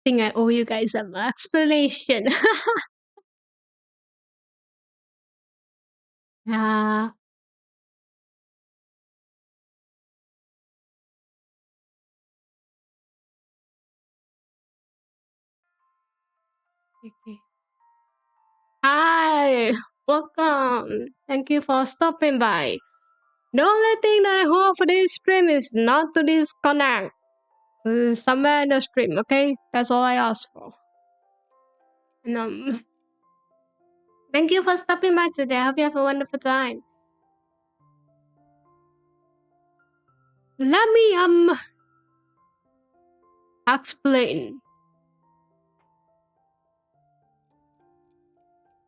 think I owe you guys some explanation. Yeah. Okay. Hi, welcome. Thank you for stopping by. The only thing that I hope for this stream is not to disconnect somewhere in the stream, okay? That's all I ask for. And, thank you for stopping by today. I hope you have a wonderful time. Let me explain.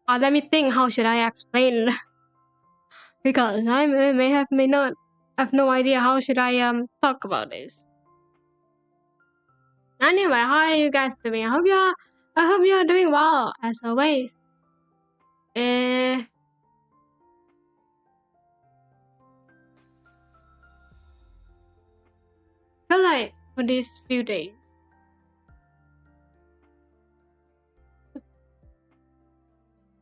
Let me think. How should I explain? Because I may not have no idea how should I talk about this. Anyway, how are you guys doing? I hope you're doing well as always. Feel like for these few days.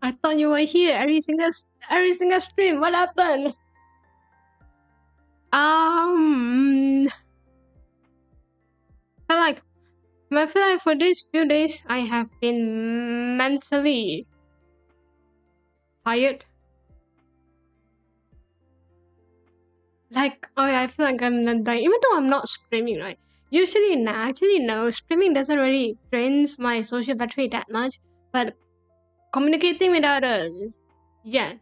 I thought you were here every single stream. What happened? I feel like for these few days I have been mentally tired. Like, oh, I feel like I'm not dying, even though I'm not streaming, right? Usually, actually, no, streaming doesn't really drains my social battery that much, but communicating with others, yes.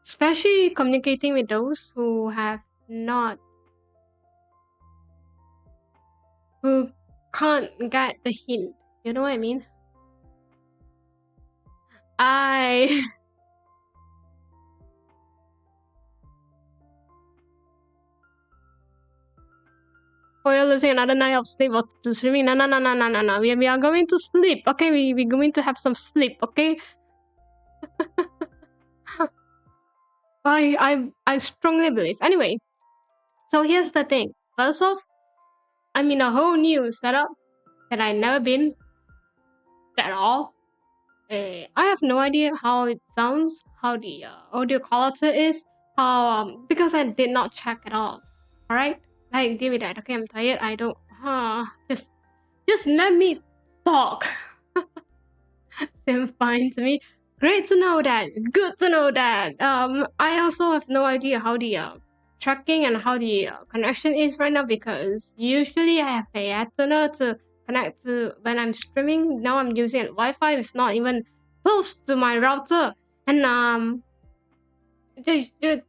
Especially communicating with those who have not, who can't get the hint. You know what I mean? Oh, you're losing another night of sleep or to streaming. No. We are going to sleep. Okay, we're going to have some sleep, okay? I strongly believe. Anyway, so here's the thing. First off, I'm in a whole new setup that I've never been at all. I have no idea how it sounds, how the audio quality is, how because I did not check at all. All right, like deal with that. Okay, I'm tired. I don't. Just let me talk. Seems fine to me. Great to know that. Good to know that. I also have no idea how the tracking and how the connection is right now because usually I have a antenna to connect to when I'm streaming. Now I'm using Wi-Fi. It's not even close to my router, and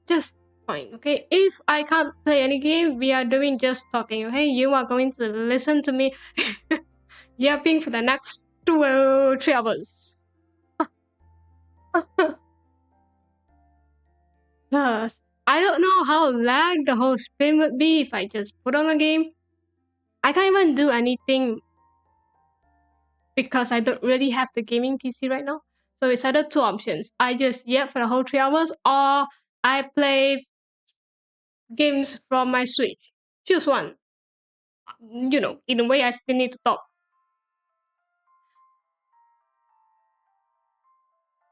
just fine. Okay, if I can't play any game, we are doing just talking. Okay, you are going to listen to me yapping for the next 3 hours. Yes. I don't know how lag the whole stream would be if I just put on a game. I can't even do anything because I don't really have the gaming PC right now. So it's either two options. I just yap for the whole 3 hours or I play games from my Switch. Choose one. You know, in a way I still need to talk.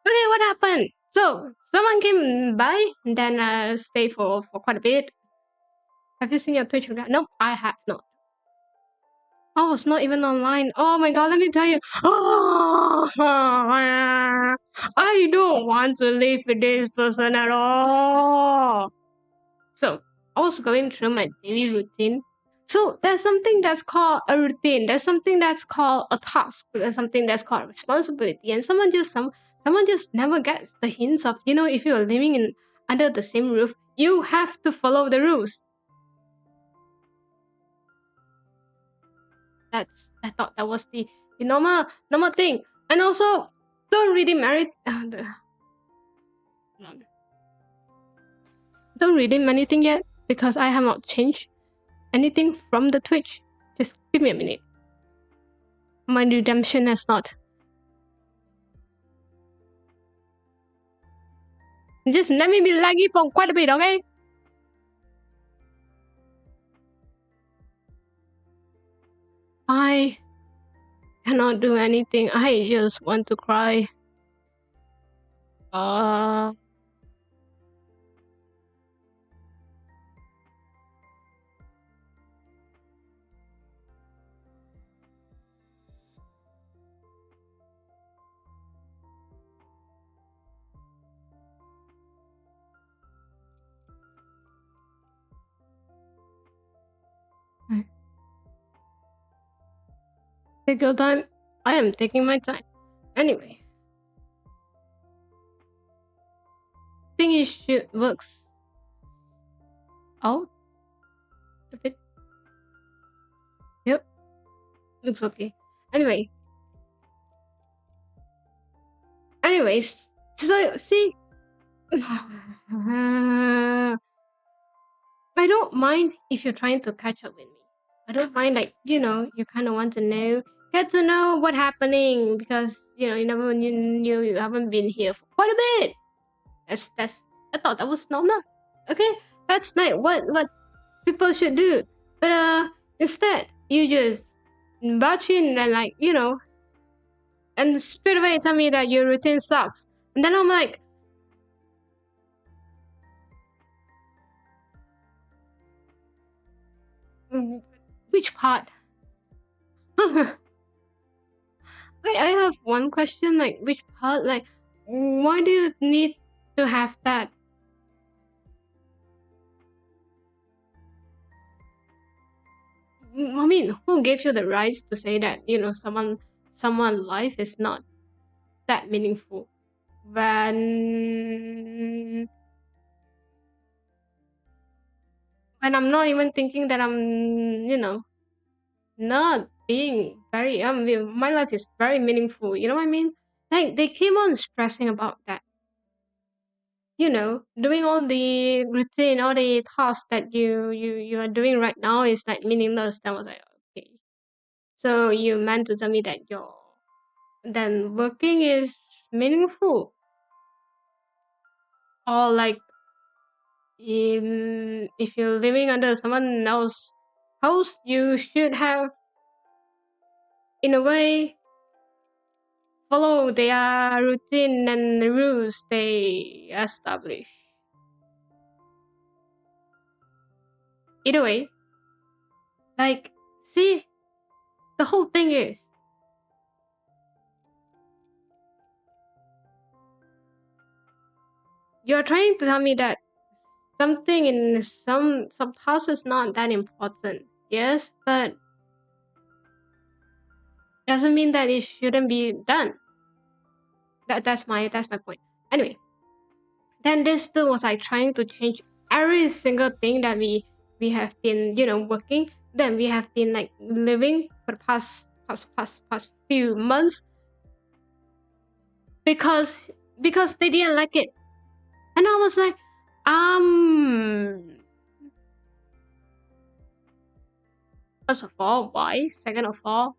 Okay, what happened? So someone came by and then stayed for quite a bit. Have you seen your Twitch account? Nope, I have not. I was not even online. Oh my god, let me tell you. I don't want to live with this person at all. So, I was going through my daily routine. So, there's something that's called a routine. There's something that's called a task. There's something that's called responsibility. And someone just never gets the hints of, if you're living in under the same roof, you have to follow the rules. I thought that was the normal thing. And also, don't redeem don't redeem anything yet because I have not changed anything from the Twitch. Just give me a minute. My redemption has not. Just let me be laggy for quite a bit, okay? I cannot do anything. I just want to cry. Uh, take your time. I am taking my time. Anyway, think it should works out a bit. Yep, looks okay. Anyway, anyways, so see, I don't mind if you're trying to catch up with me. I don't mind, like, you kind of want to get to know what happening because you never you haven't been here for quite a bit. That's I thought that was normal. Okay, that's like what people should do. But instead you just barge in and and straight away tell me that your routine sucks, and then I'm like, which part? I have one question, like, which part? Like, why do you need to have that? I mean, who gave you the rights to say that, someone life is not that meaningful? When I'm not even thinking that I'm, not being very, I mean, my life is very meaningful, you know what I mean? Like, they keep on stressing about that. Doing all the routine, all the tasks that you are doing right now is like meaningless. Then I was like, okay. So you meant to tell me that your then working is meaningful, or like if you're living under someone else's house, you should have, in a way, follow their routine and the rules they establish. Either way, like, see, the whole thing is you're trying to tell me that something in some tasks is not that important. Yes, but doesn't mean that it shouldn't be done. That's my point. Anyway, then this too was like trying to change every single thing that we have been working. Then we have been like living for the past few months because they didn't like it, and I was like, first of all, why? Second of all,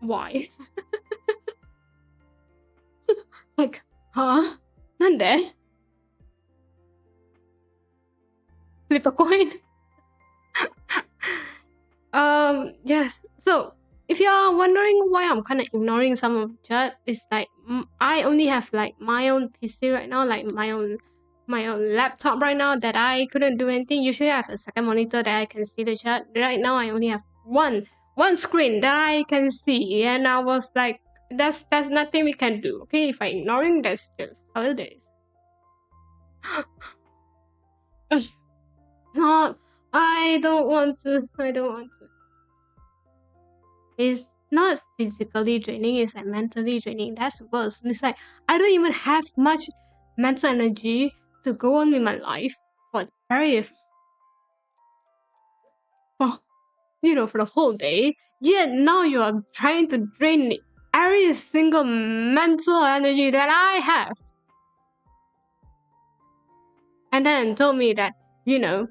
why? Like, huh? Nande? Flip a coin? Yes. So, if you are wondering why I'm kind of ignoring some of the chat, it's like I only have like my own PC right now, like my own laptop right now that I couldn't do anything. Usually, I have a second monitor that I can see the chat. Right now, I only have one screen that I can see, and I was like, that's nothing we can do. Okay, if I ignoring, that's just how it is. Not. I don't want to. It's not physically draining, it's like mentally draining. That's worse. It's like I don't even have much mental energy to go on with my life for for the whole day. Yet now you are trying to drain every single mental energy that I have. And then told me that, you're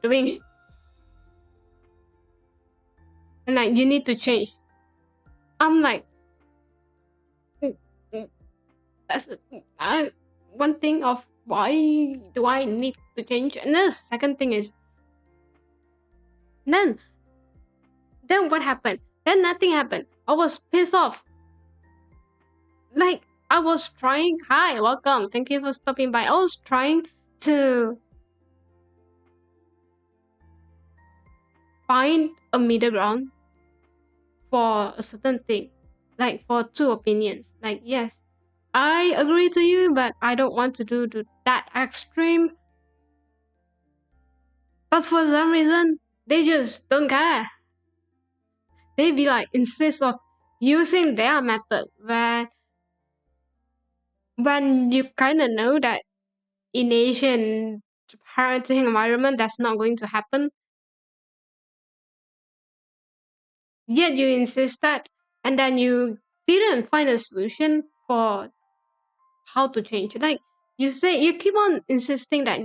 doing, and like you need to change. I'm like, that's one thing of why do I need to change, and the second thing is then what happened? Then nothing happened. I was pissed off. Like, I was trying, hi, welcome, thank you for stopping by. I was trying to find a middle ground for a certain thing, like for two opinions. Like, yes, I agree to you, but I don't want to do to that extreme. But for some reason, they just don't care. They be like insist of using their method when you kind of know that in Asian parenting environment that's not going to happen. Yet you insist that, and then you didn't find a solution for how to change. Like, you say you keep on insisting that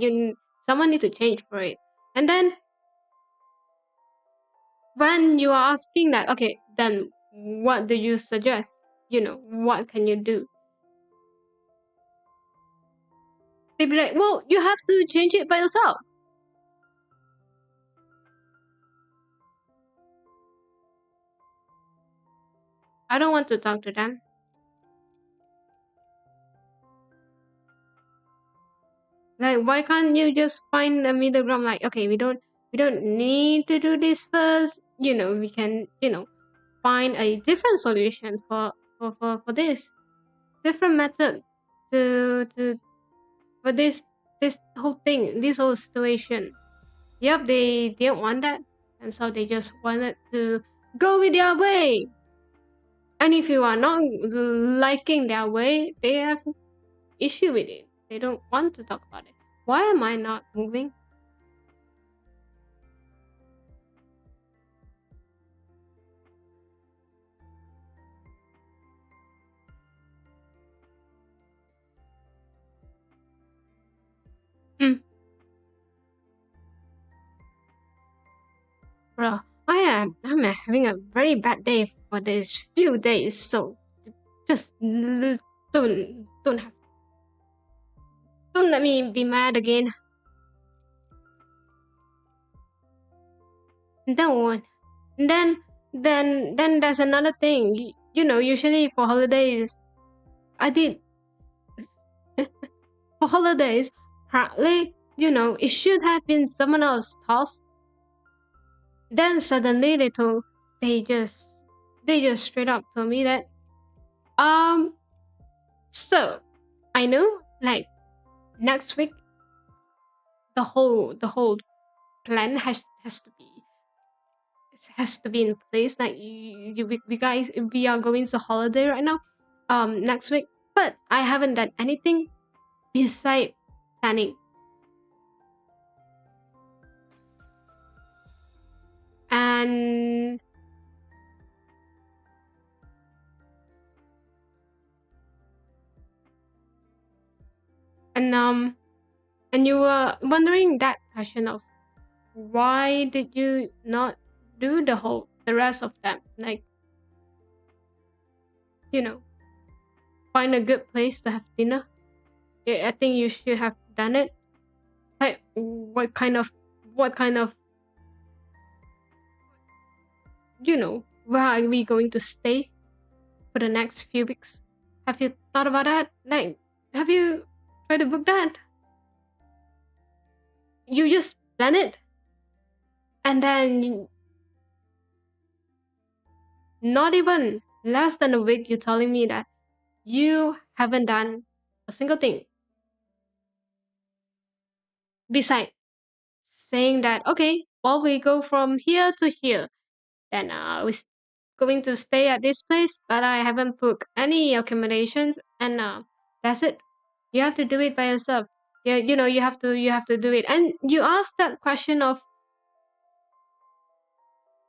someone need to change for it, and then when you are asking that, okay, then what do you suggest? What can you do? They'd be like, well, you have to change it by yourself. I don't want to talk to them. Like, why can't you just find a middle ground? Like, okay, we don't need to do this first. We can, find a different solution for this different method to for this whole thing, this whole situation. Yep, they didn't want that, and so they just wanted to go with their way. And if you are not liking their way, they have issue with it. They don't want to talk about it. Why am I not moving? Mm, bro, I'm having a very bad day for these few days, so just don't let me be mad again. Don't. And then there's another thing. Usually for holidays, I did for holidays. Partly, it should have been someone else's task. Then suddenly they just straight up told me that um so I know, like, next week the whole plan has to be in place. Like, we guys, we are going to holiday right now next week, but I haven't done anything beside planning. And and um and you were wondering that question of why did you not do the rest of them, like, you know find a good place to have dinner. Yeah, I think you should have done it. Like, what kind of where are we going to stay for the next few weeks? Have you thought about that? Like, have you tried to book that? You just plan it, and then not even less than a week, you're telling me that you haven't done a single thing besides saying that, okay, well, we go from here to here, then we're going to stay at this place, but I haven't booked any accommodations, and that's it. You have to do it by yourself. Yeah, you have to do it. And you ask that question of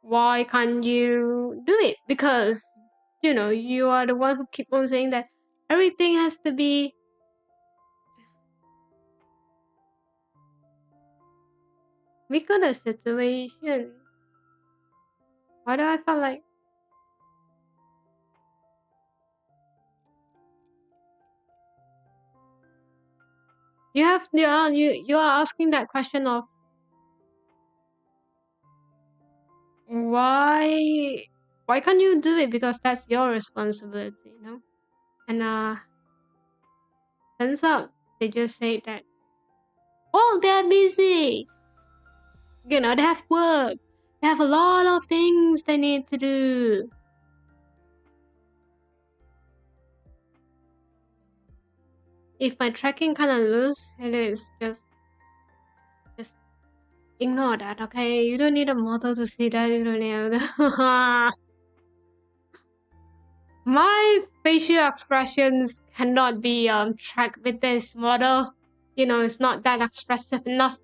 why can't you do it? Because you are the one who keep on saying that everything has to be. We got a situation. Why do I feel like you are asking that question of why Why can't you do it? Because that's your responsibility, you know? And turns out they just say that, oh, they're busy. You know, they have work. They have a lot of things they need to do. If my tracking kind of loose, it is just ignore that, okay? You don't need a model to see that. You don't need my facial expressions cannot be tracked with this model. You know, it's not that expressive enough.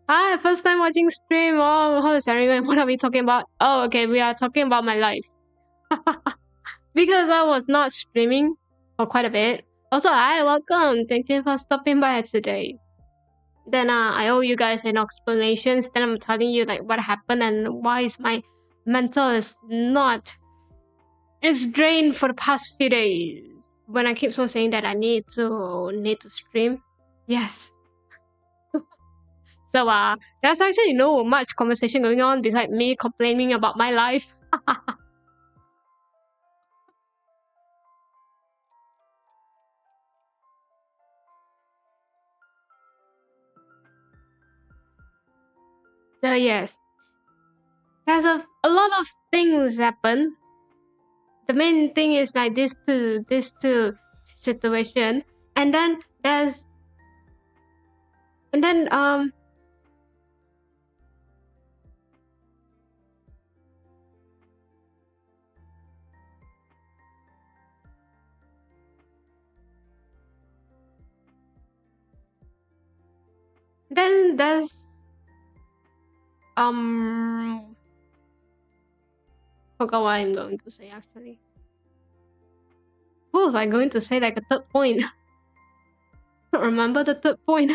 Hi, first time watching stream. Oh, how is everyone? What are we talking about? Oh, okay, we are talking about my life. Because I was not streaming for quite a bit. Also, hi, welcome. Thank you for stopping by today. Then I owe you guys an explanations. Then I'm telling you like what happened and why is my mental is not. It's drained for the past few days. When I keep on saying that I need to stream, yes. So there's actually no much conversation going on besides me complaining about my life. So yes, there's a lot of things happen. The main thing is like this two situation, and then there's and then then there's forgot what I'm going to say actually. What was I going to say like a third point? Don't remember the third point.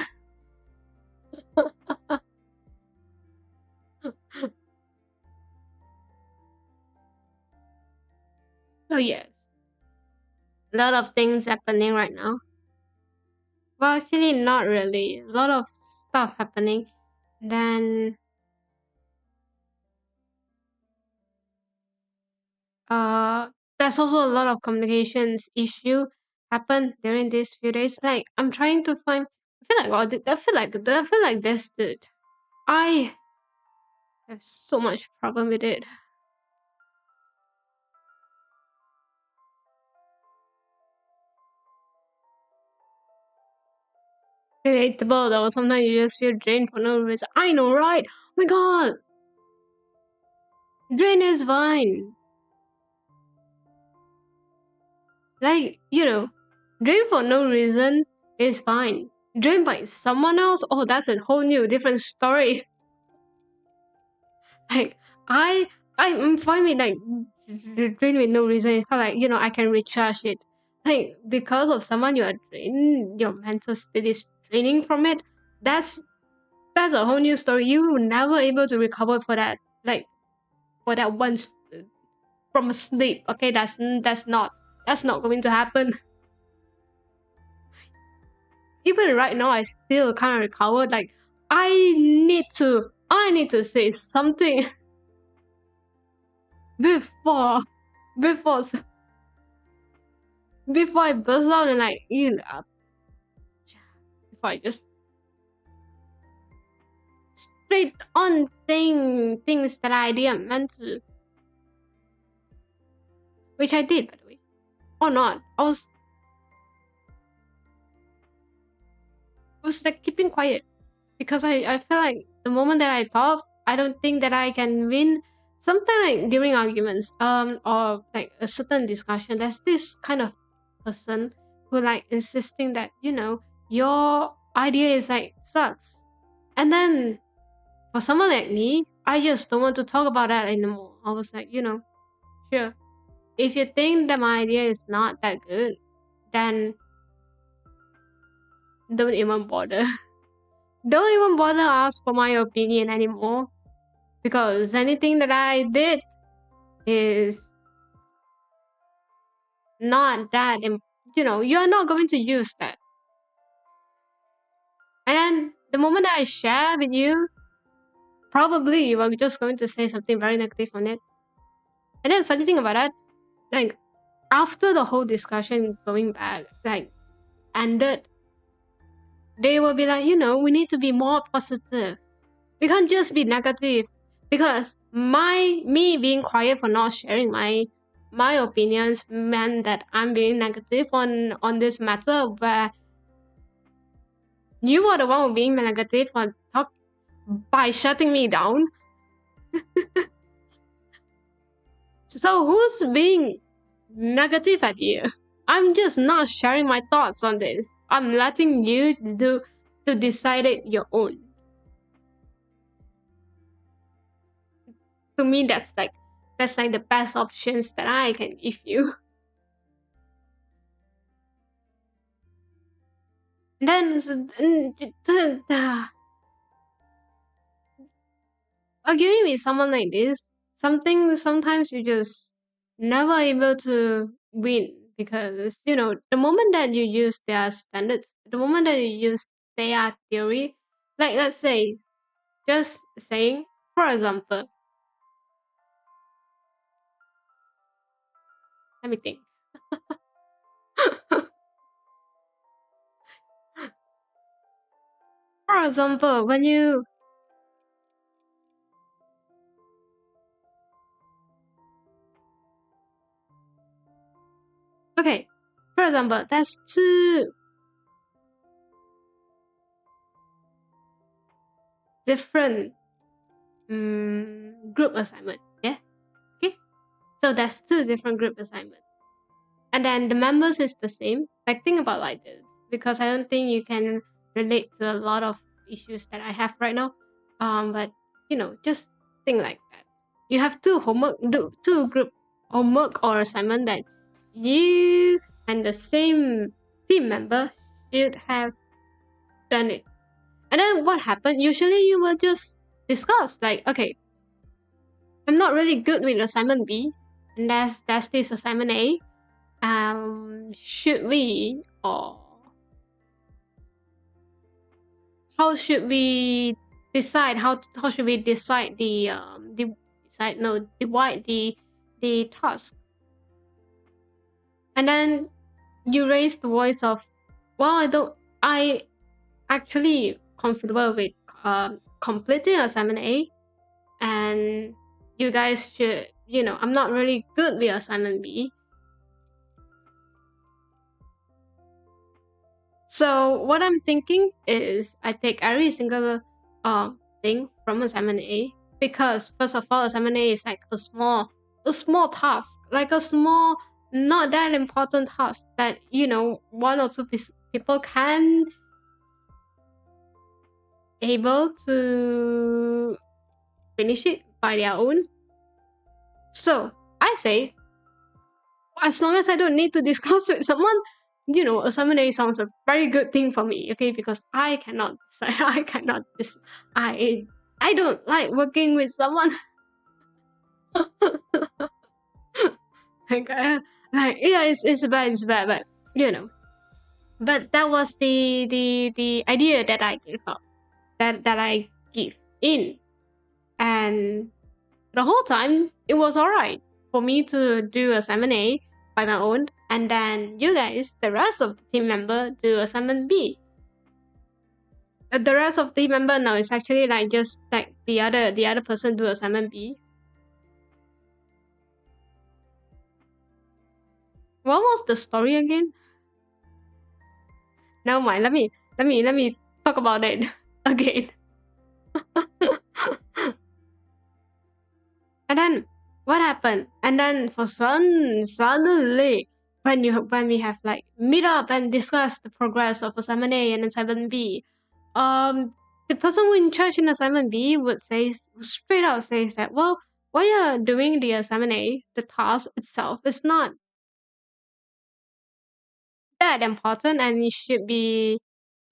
So yes, a lot of things happening right now. Well, actually, not really. A lot of stuff happening. Then there's also a lot of communications issue happened during these few days. Like I'm trying to find. I feel like this dude. I have so much problem with it. Relatable though. Sometimes you just feel drained for no reason. I know, right? Oh my god, drain is fine. Like drain for no reason is fine. Drained by someone else, oh, that's a whole new different story. Like I I'm fine with like drained with no reason. It's kind of like I can recharge it. Like because of someone you are drained, your mental state is draining from it. That's a whole new story. You will never able to recover for that. Like for that once from sleep. Okay, that's not going to happen. Even right now, I still can't recover. Like I need to say something before before before I burst out and like before I just straight on saying things that I didn't meant to, which I did by the way, or not. I was like keeping quiet because I feel like the moment that I talk, I don't think that I can win. Sometimes like during arguments, or like a certain discussion, there's this kind of person who like insisting that your idea is like sucks, and then for someone like me, I just don't want to talk about that anymore. I was like, sure, if you think that my idea is not that good, then don't even bother. Don't even bother ask for my opinion anymore because anything that I did is not that you are not going to use that. the moment that I share with you, probably you are just going to say something very negative on it. And then funny thing about that, like after the whole discussion going back, like ended, they will be like, we need to be more positive. We can't just be negative. Because me being quiet for not sharing my opinions meant that I'm being negative on this matter, where you are the one who being negative on talk by shutting me down. So who's being negative at you? I'm just not sharing my thoughts on this. I'm letting you to decide it your own. To me, that's like the best options that I can give you. And then arguing with someone like this, sometimes you just never able to win, because the moment that you use their standards, the moment that you use their theory, like let's say, just saying, for example, let me think. For example, when you okay, for example, there's two different group assignment. Yeah, okay. So there's two different group assignments, and then the members is the same. Like think about like this, because I don't think you can relate to a lot of issues that I have right now. But just think like that. You have two group homework or assignment that you and the same team member should have done it. And then what happened? Usually you will just discuss like, okay, I'm not really good with assignment B, and that's this assignment A. Should we, or how should we decide, how should we decide divide the task? And then you raise the voice of, well, I actually comfortable with completing assignment A, and you guys should, I'm not really good with assignment B. So what I'm thinking is I take every single thing from assignment A, because first of all, assignment A is like a small task, like a small, not that important task that one or two people can able to finish it by their own. So I say, as long as I don't need to discuss with someone, assignment A sounds a very good thing for me, okay? Because I cannot decide. I don't like working with someone. It's bad, but But that was the idea that I gave up, that I give in, and the whole time it was alright for me to do assignment A by my own, and then you guys, the rest of the team member, do assignment B. The rest of the team member now is actually like just like the other person do assignment B. What was the story again? Never mind. Let me talk about it again. And then what happened? And then for suddenly, when we have like meet up and discuss the progress of assignment A and assignment B, the person who in charge in assignment B would say straight out says that, well, while you're doing the assignment A, the task itself is not that important, and it should be,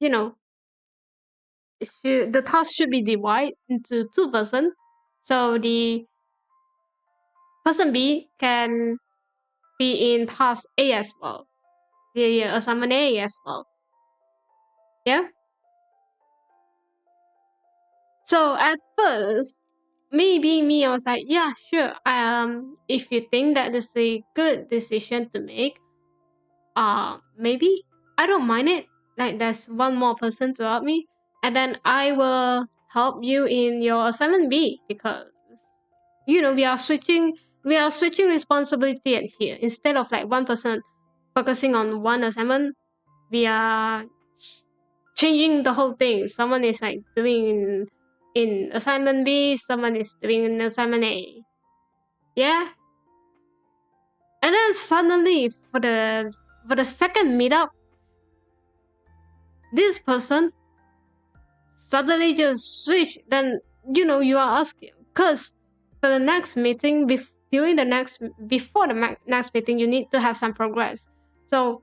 the task should be divided into two person, so the person B can be in task A as well, the assignment A as well. Yeah. So at first, maybe me, I was like, yeah, sure. If you think that is a good decision to make, maybe I don't mind it. Like there's one more person to help me, and then I will help you in your assignment B, because we are switching responsibility at here. Instead of like one person focusing on one assignment, we are changing the whole thing. Someone is like doing in assignment B, someone is doing in assignment A. Yeah. And then suddenly for the second meetup, this person suddenly just switch. Then you are asking, because for the next meeting, before the next meeting, you need to have some progress. So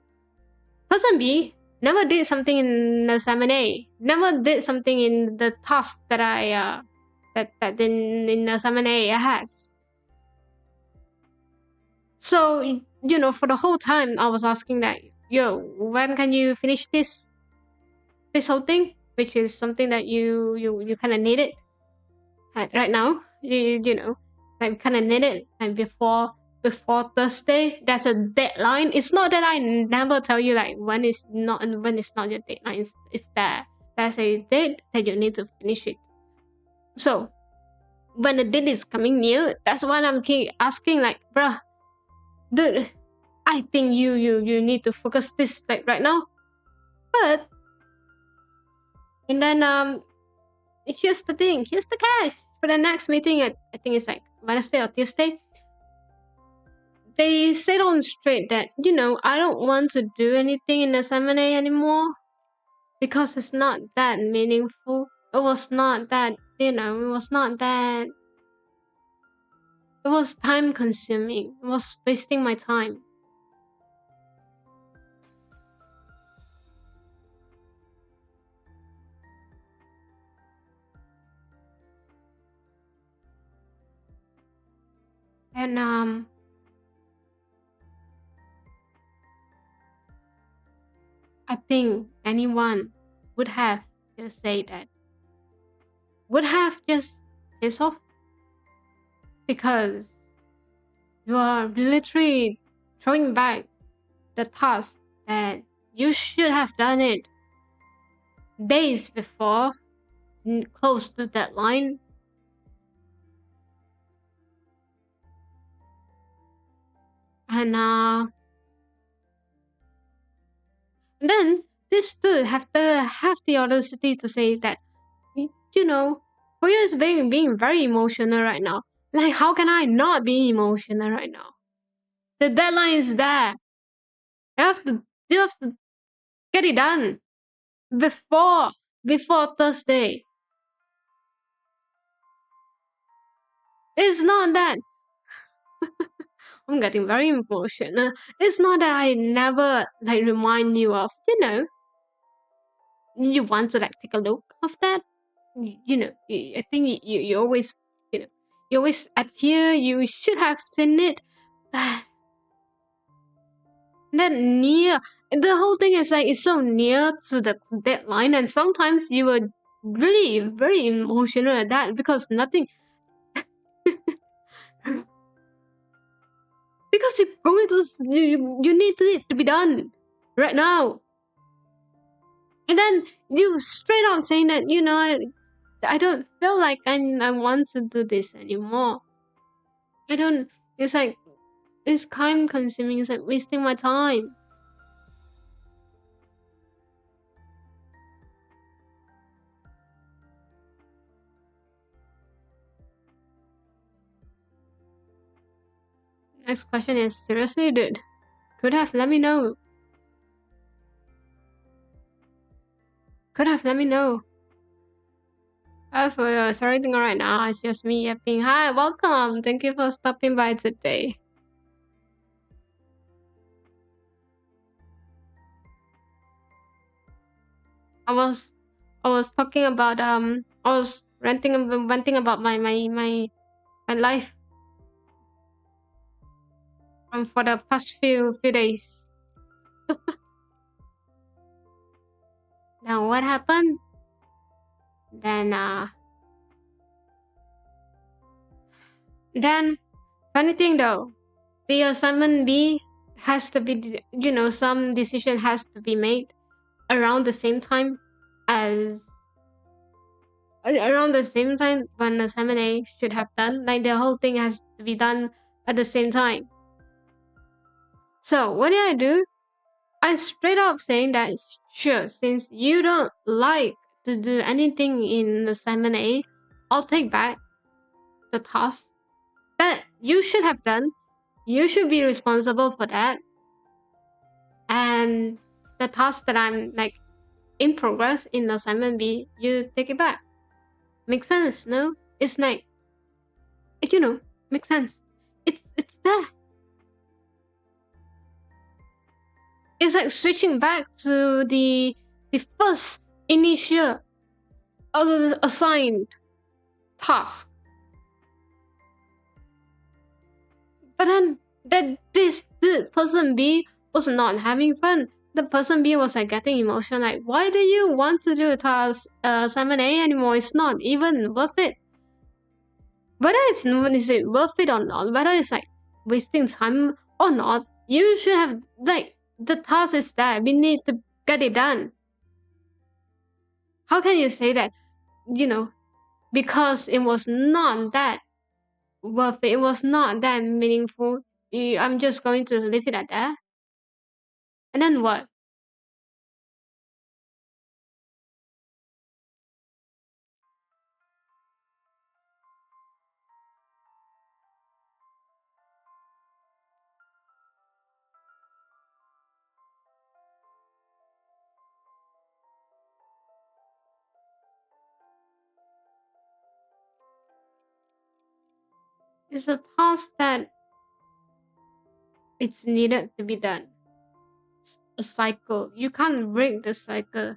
person B never did something in assignment A, never did something in the task that I that in assignment A has. So for the whole time I was asking that, yo, when can you finish this whole thing, which is something that you kind of needed right now. Like kind of need it, and before Thursday. There's a deadline. It's not that I never tell you like when it's not your deadline. It's that there's a date that you need to finish it. So when the date is coming near, that's why I'm keep asking like, bruh, dude, I think you need to focus this like right now. But and then here's the thing, here's the catch. For the next meeting, I think it's like Wednesday or Tuesday, they said on straight that, I don't want to do anything in assignment A anymore, because it's not that meaningful. It was not that, it was time consuming. It was wasting my time. And I think anyone would have just say that, would have just piss off, because you are literally throwing back the task that you should have done it days before, close to deadline. And then this dude have the audacity to say that, Fuyo is being very emotional right now. Like, how can I not be emotional right now? The deadline is there. You have to get it done before Thursday. It's not that I'm getting very emotional. It's not that I never like remind you of, you want to like take a look of that. I think you always, you always adhere. You should have seen it. But then the whole thing is like it's so near to the deadline, and sometimes you were really very emotional at that, because nothing. Because you're going to you need it to be done right now. And then you straight up saying that, I don't feel like I want to do this anymore. I don't. It's like, it's time consuming. It's like wasting my time. Next question is, seriously, dude, could have let me know. Could have let me know. For everything right now, it's just me yapping. Hi, welcome. Thank you for stopping by today. I was talking about I was venting about my life for the past few days. Now what happened? Then Then, funny thing though, the assignment B has to be, some decision has to be made around the same time as around the same time when assignment A should have done. Like the whole thing has to be done at the same time. So what did I do? I straight up saying that sure, since you don't like to do anything in assignment A, I'll take back the task that you should have done. You should be responsible for that. And the task that I'm like in progress in assignment B, you take it back. Makes sense, no? It's like you know, makes sense. It's there. It's like switching back to the first initial assigned task. But then that this dude, person B was not having fun. The person B was like getting emotional, like, why do you want to do a task assignment A anymore? It's not even worth it. Whether if is it worth it or not, whether it's like wasting time or not, you should have like the task is there. We need to get it done. How can you say that, you know, because it was not that worth it, it was not that meaningful, I'm just going to leave it at that? And then what? It's a task that it's needed to be done. It's a cycle. You can't break the cycle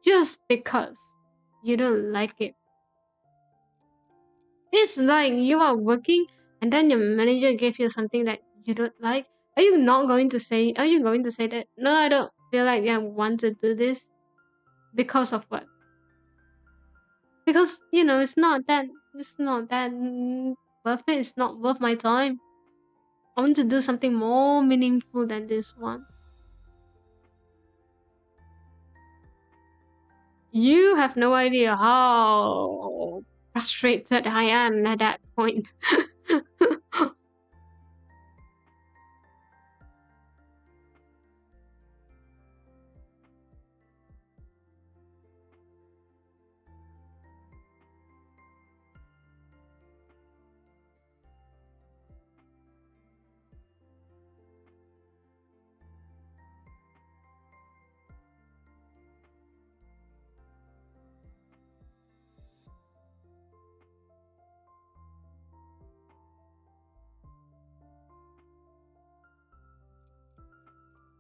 just because you don't like it. It's like you are working and then your manager gave you something that you don't like. Are you going to say that, no, I don't feel like I want to do this because of what? Because, it's not that worth it. It's not worth my time. I want to do something more meaningful than this one. You have no idea how frustrated I am at that point.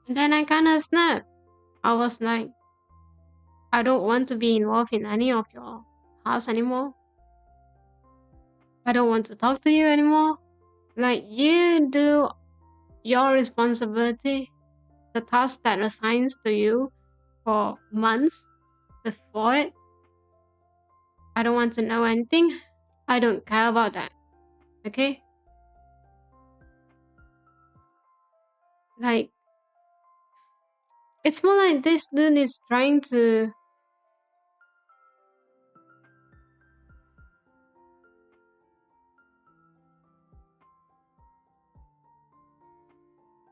And then I kind of snapped. I was like, I don't want to be involved in any of your house anymore. I don't want to talk to you anymore. Like, you do your responsibility, the task that assigns to you for months before it. I don't want to know anything. I don't care about that. Okay? Like, it's more like this dude is trying to.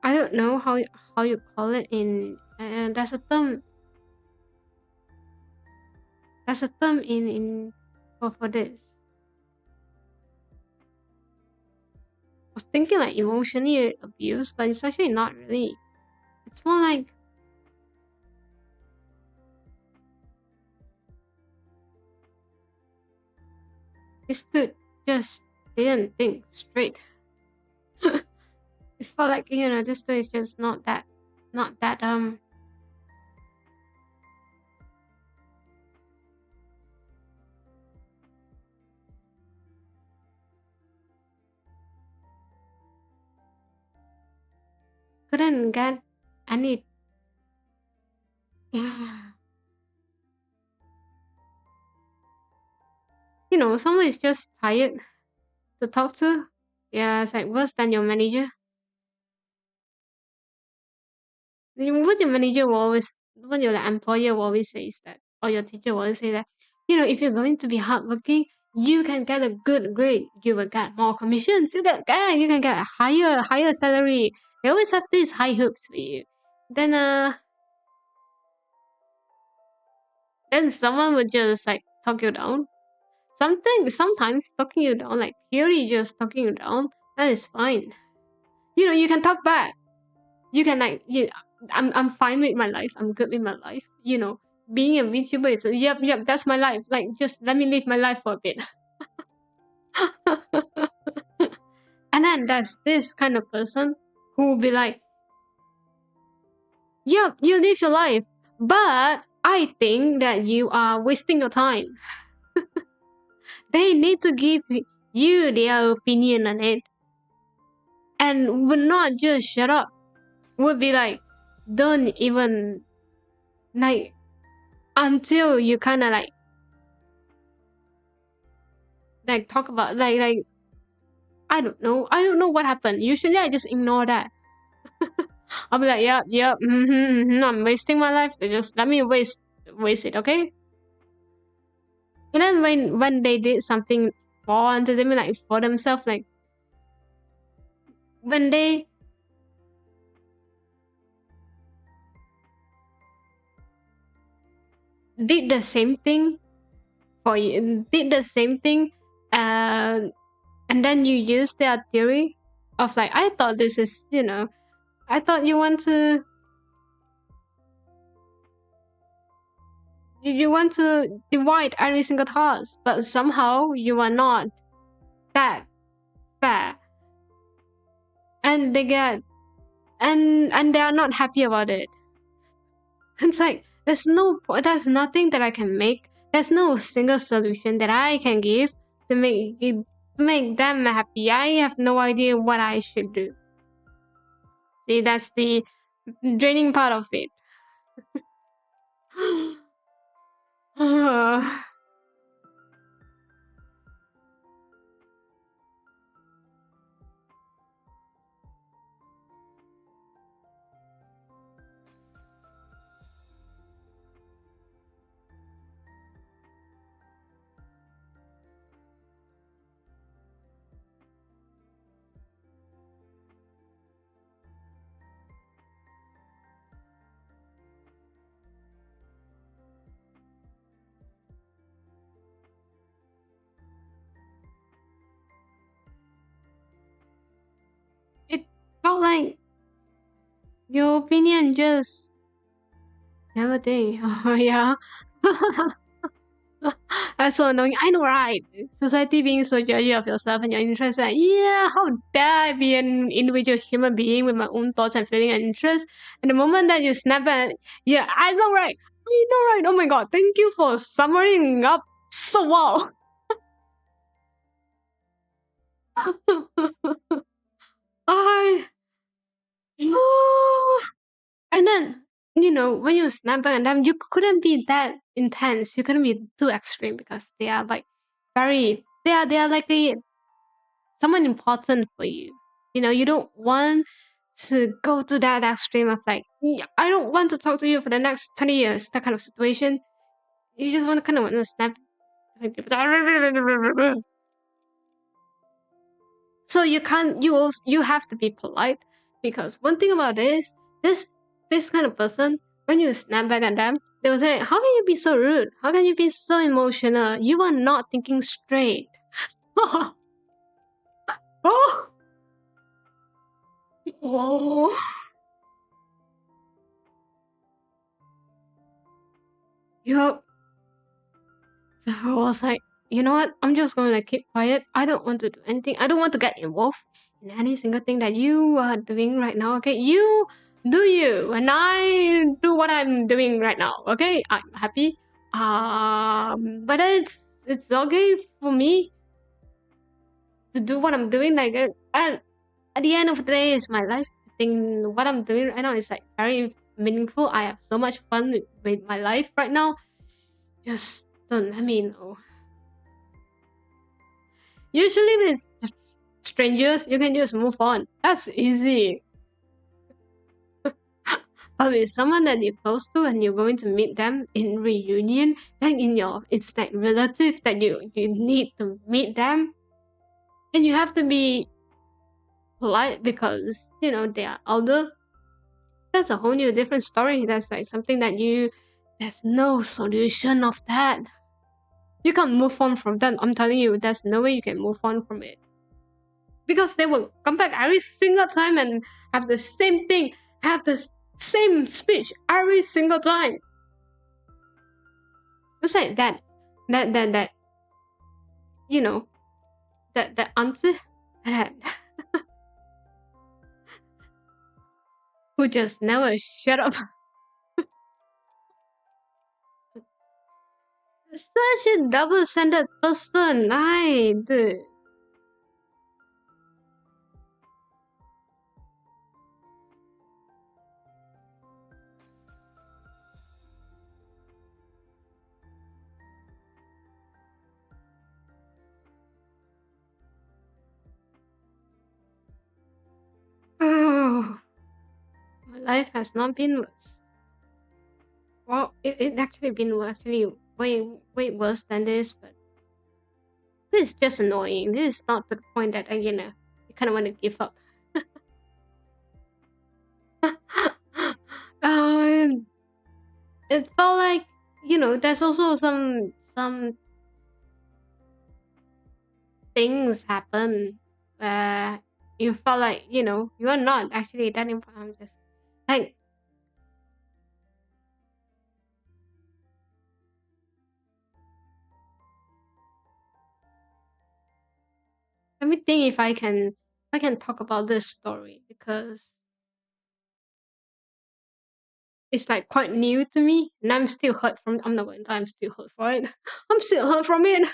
I don't know how you call it in. There's a term. There's a term in for this. I was thinking like emotionally abuse, but it's actually not really. It's more like this dude just didn't think straight. It felt like this dude is just not that couldn't get any. Yeah, someone is just tired. to talk to. Yeah, it's like worse than your manager. What your manager will always, what your employer will always say is that, or your teacher will always say that, if you're going to be hardworking, you can get a good grade. You will get more commissions. You can get a higher salary. They always have these high hopes for you. Then someone would just like talk you down. Sometimes talking you down, like purely just talking you down, that is fine. You can talk back. You can like I'm fine with my life. I'm good with my life. Being a VTuber is yep, that's my life. Like just let me live my life for a bit. And then there's this kind of person who will be like, yep, you live your life, but I think that you are wasting your time. They need to give you their opinion on it, and would not just shut up. Would be like, don't even like until you kind of like talk about like I don't know what happened. Usually I just ignore that. I'll be like, yep, I'm wasting my life. They just let me waste it, okay? And then when they did something for entertainment, like for themselves, like when they did the same thing for you, and then you use their theory of like, I thought this is, I thought you want to divide every single task, but somehow you are not that fair, and they get and they are not happy about it. It's like there's nothing that I can make. There's no single solution that I can give to make them happy. I have no idea what I should do. See, that's the draining part of it. It felt like your opinion just never think. Oh yeah. That's so annoying. I know, right? Society being so judgy of yourself and your interests. Like, yeah, how dare I be an individual human being with my own thoughts and feelings and interests? And the moment that you snap at, yeah, I know, right? I know, right? Oh my god, thank you for summarizing up so well. I. And then, when you snap back at them, you couldn't be that intense. You couldn't be too extreme because they are like they are like someone important for you. You don't want to go to that extreme of like, "Yeah, I don't want to talk to you for the next 20 years, that kind of situation. You just want to kind of want to snap. So you can't, you have to be polite, because one thing about this kind of person, when you snap back at them, they will say, how can you be so rude? How can you be so emotional? You are not thinking straight. Oh. Oh. Yup. So I was like, you know what? I'm just going to keep quiet. I don't want to do anything. I don't want to get involved in any single thing that you are doing right now. Okay, you do you, and I do what I'm doing right now. Okay, I'm happy. But it's okay for me to do what I'm doing. Like at the end of the day, it's my life. I think what I'm doing right now is like very meaningful. I have so much fun with my life right now. Just don't let me know. Usually with strangers, you can just move on. That's easy. But with someone that you're close to and you're going to meet them in reunion, like it's like relative that you need to meet them, and you have to be polite because they are older. That's a whole new different story. That's like something that there's no solution of that. You can't move on from them. I'm telling you, there's no way you can move on from it. Because they will come back every single time and have the same thing, have the same speech every single time. It's like that you know, that answer that who just never shut up. Such a double-standard person. I dude. Oh, my life has not been worse. Well, it actually been actually way worse than this, but this is just annoying. This is not to the point that you kind of want to give up. um, it felt like there's also some things happen where you felt like you are not actually that important. I'm just like, let me think if I can talk about this story because it's like quite new to me and I'm still hurt from. I'm not going to. I'm still hurt for it. I'm still hurt from it.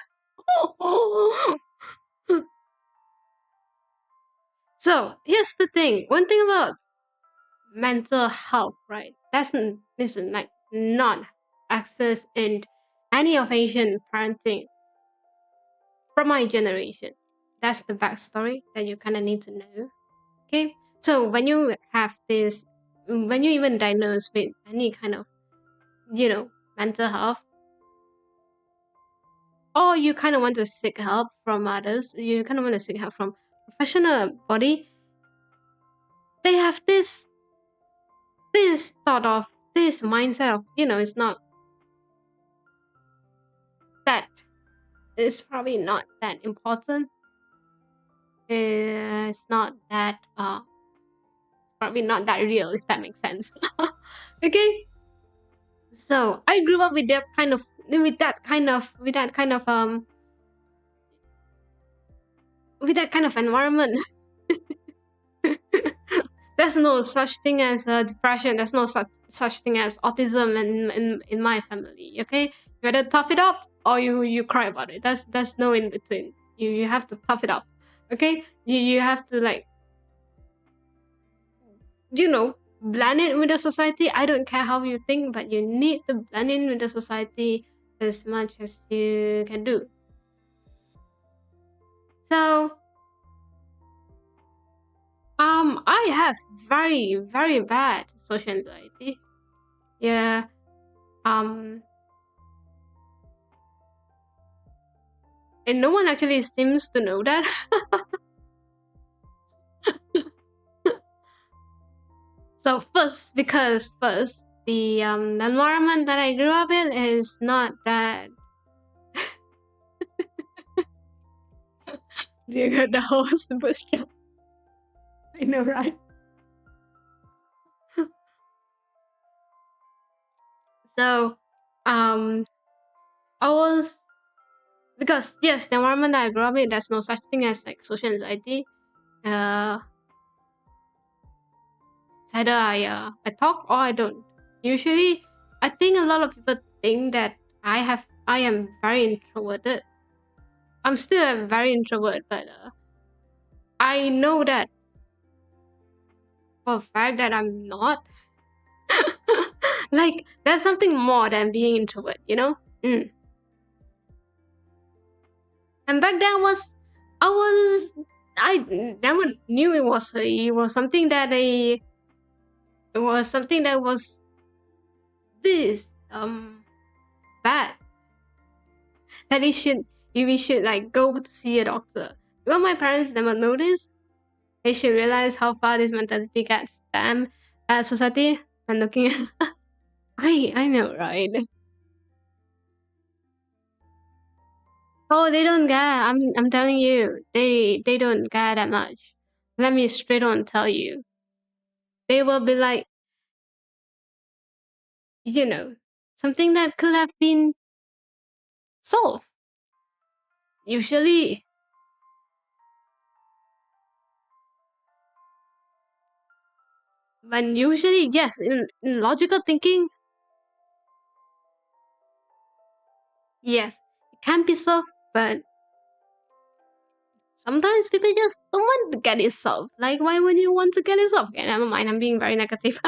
So here's the thing. One thing about mental health, right? Listen, like not access in any of Asian parenting from my generation. That's the backstory that you kind of need to know. Okay, so when you have this, when you even diagnosed with any kind of mental health, or you kind of want to seek help from others, you kind of want to seek help from professional body, they have this thought of this mindset of it's not that it's probably not that important. It's not that probably not that real, if that makes sense. Okay, so I grew up with that kind of environment. There's no such thing as depression. There's no such thing as autism in my family. Okay, you either tough it up or you cry about it. There's no in between. You have to tough it up. Okay, you have to like blend in with the society. I don't care how you think, but you need to blend in with the society as much as you can do. So I have very, very bad social anxiety. Yeah. Um, and no one actually seems to know that. So because the environment that I grew up in is not that. You got the whole bush. I know, right? So, I was because yes, the environment that I grew up in, there's no such thing as like social anxiety. Uh, it's either I talk or I don't. Usually, I think a lot of people think that I am very introverted. I'm still a very introvert, but I know that for a fact that I'm not. Like there's something more than being introvert, you know. And back then I never knew it was something that it was something that was this bad, that we should like go to see a doctor. Well, my parents never noticed. They should realize how far this mentality gets them as society when looking at. I know, right? Oh, they don't care. I'm telling you, they don't care that much. Let me straight on tell you. They will be like, you know, something that could have been solved. Usually, when usually yes, in logical thinking, yes, it can be solved, but sometimes people just don't want to get it solved. Like, why would you want to get it solved? Okay, never mind. I'm being very negative.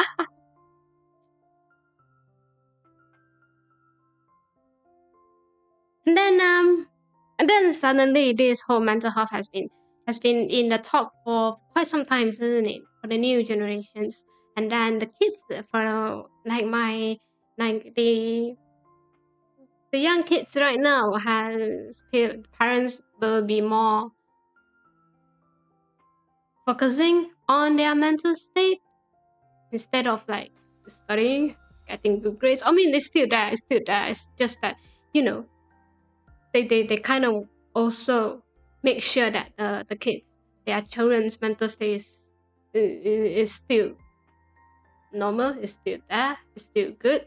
And then suddenly this whole mental health has been in the talk for quite some time, isn't it? For the new generations. And then the kids for like my like the young kids right now has parents will be more focusing on their mental state instead of like studying, getting good grades. I mean, it's still there. It's just that, you know, they kind of also make sure that the kids, their children's mental state is still normal, is still there, is still good,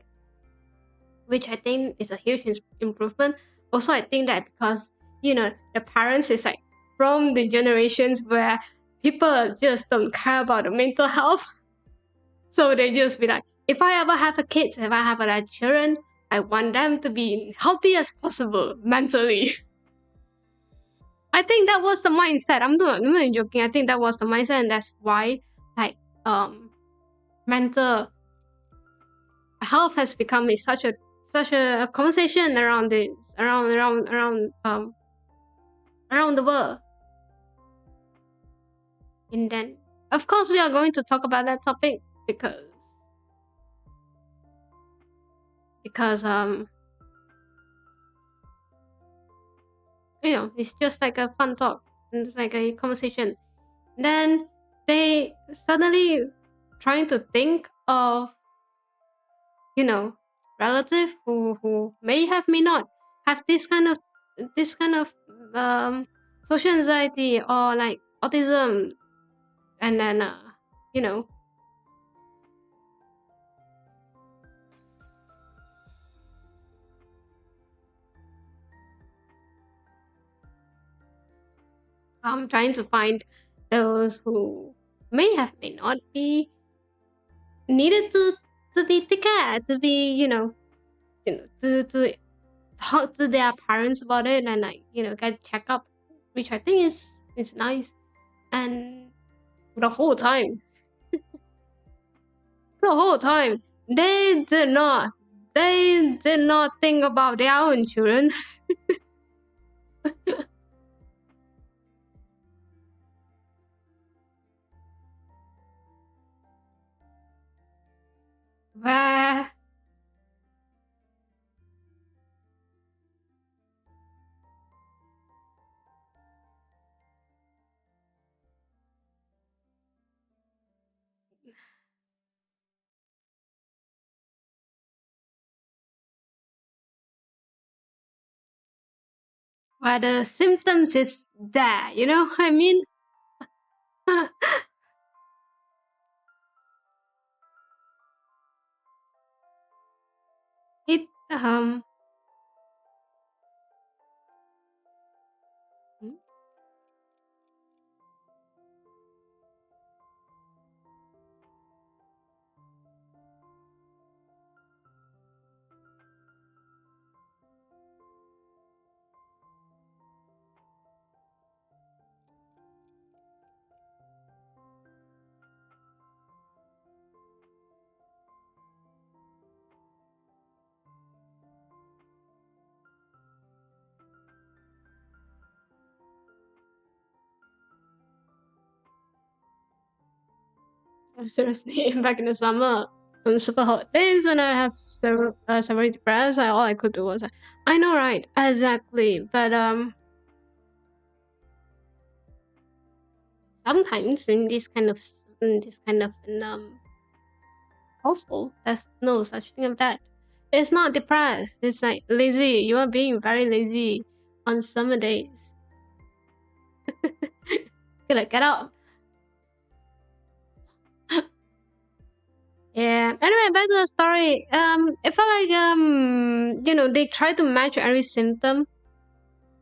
which I think is a huge improvement. Also, I think that because, the parents is like from the generations where people just don't care about the mental health. So they just be like, if I ever have a kid, if I have a children, I want them to be healthy as possible mentally. I think that was the mindset. I'm not joking. I think that was the mindset, and that's why like mental health has become such a conversation around this around the world. And then of course we are going to talk about that topic because it's just like a fun talk, and it's like a conversation. Then they suddenly trying to think of, you know relative who may not have this kind of um social anxiety or like autism. And then you know trying to find those who may not be needed to be taken care, to be, to talk to their parents about it, and like, get checked up, which I think is nice. And the whole time the whole time they did not think about their own children. where where the symptoms is there, what I mean. it Seriously, back in the summer, on super hot days when I have severely depressed, all I could do was, I know, right? Exactly. But sometimes in this kind of household, there's no such thing as that. It's not depressed. It's like lazy. You are being very lazy on summer days. Gotta get out. Yeah. Anyway, back to the story. It felt like they try to match every symptom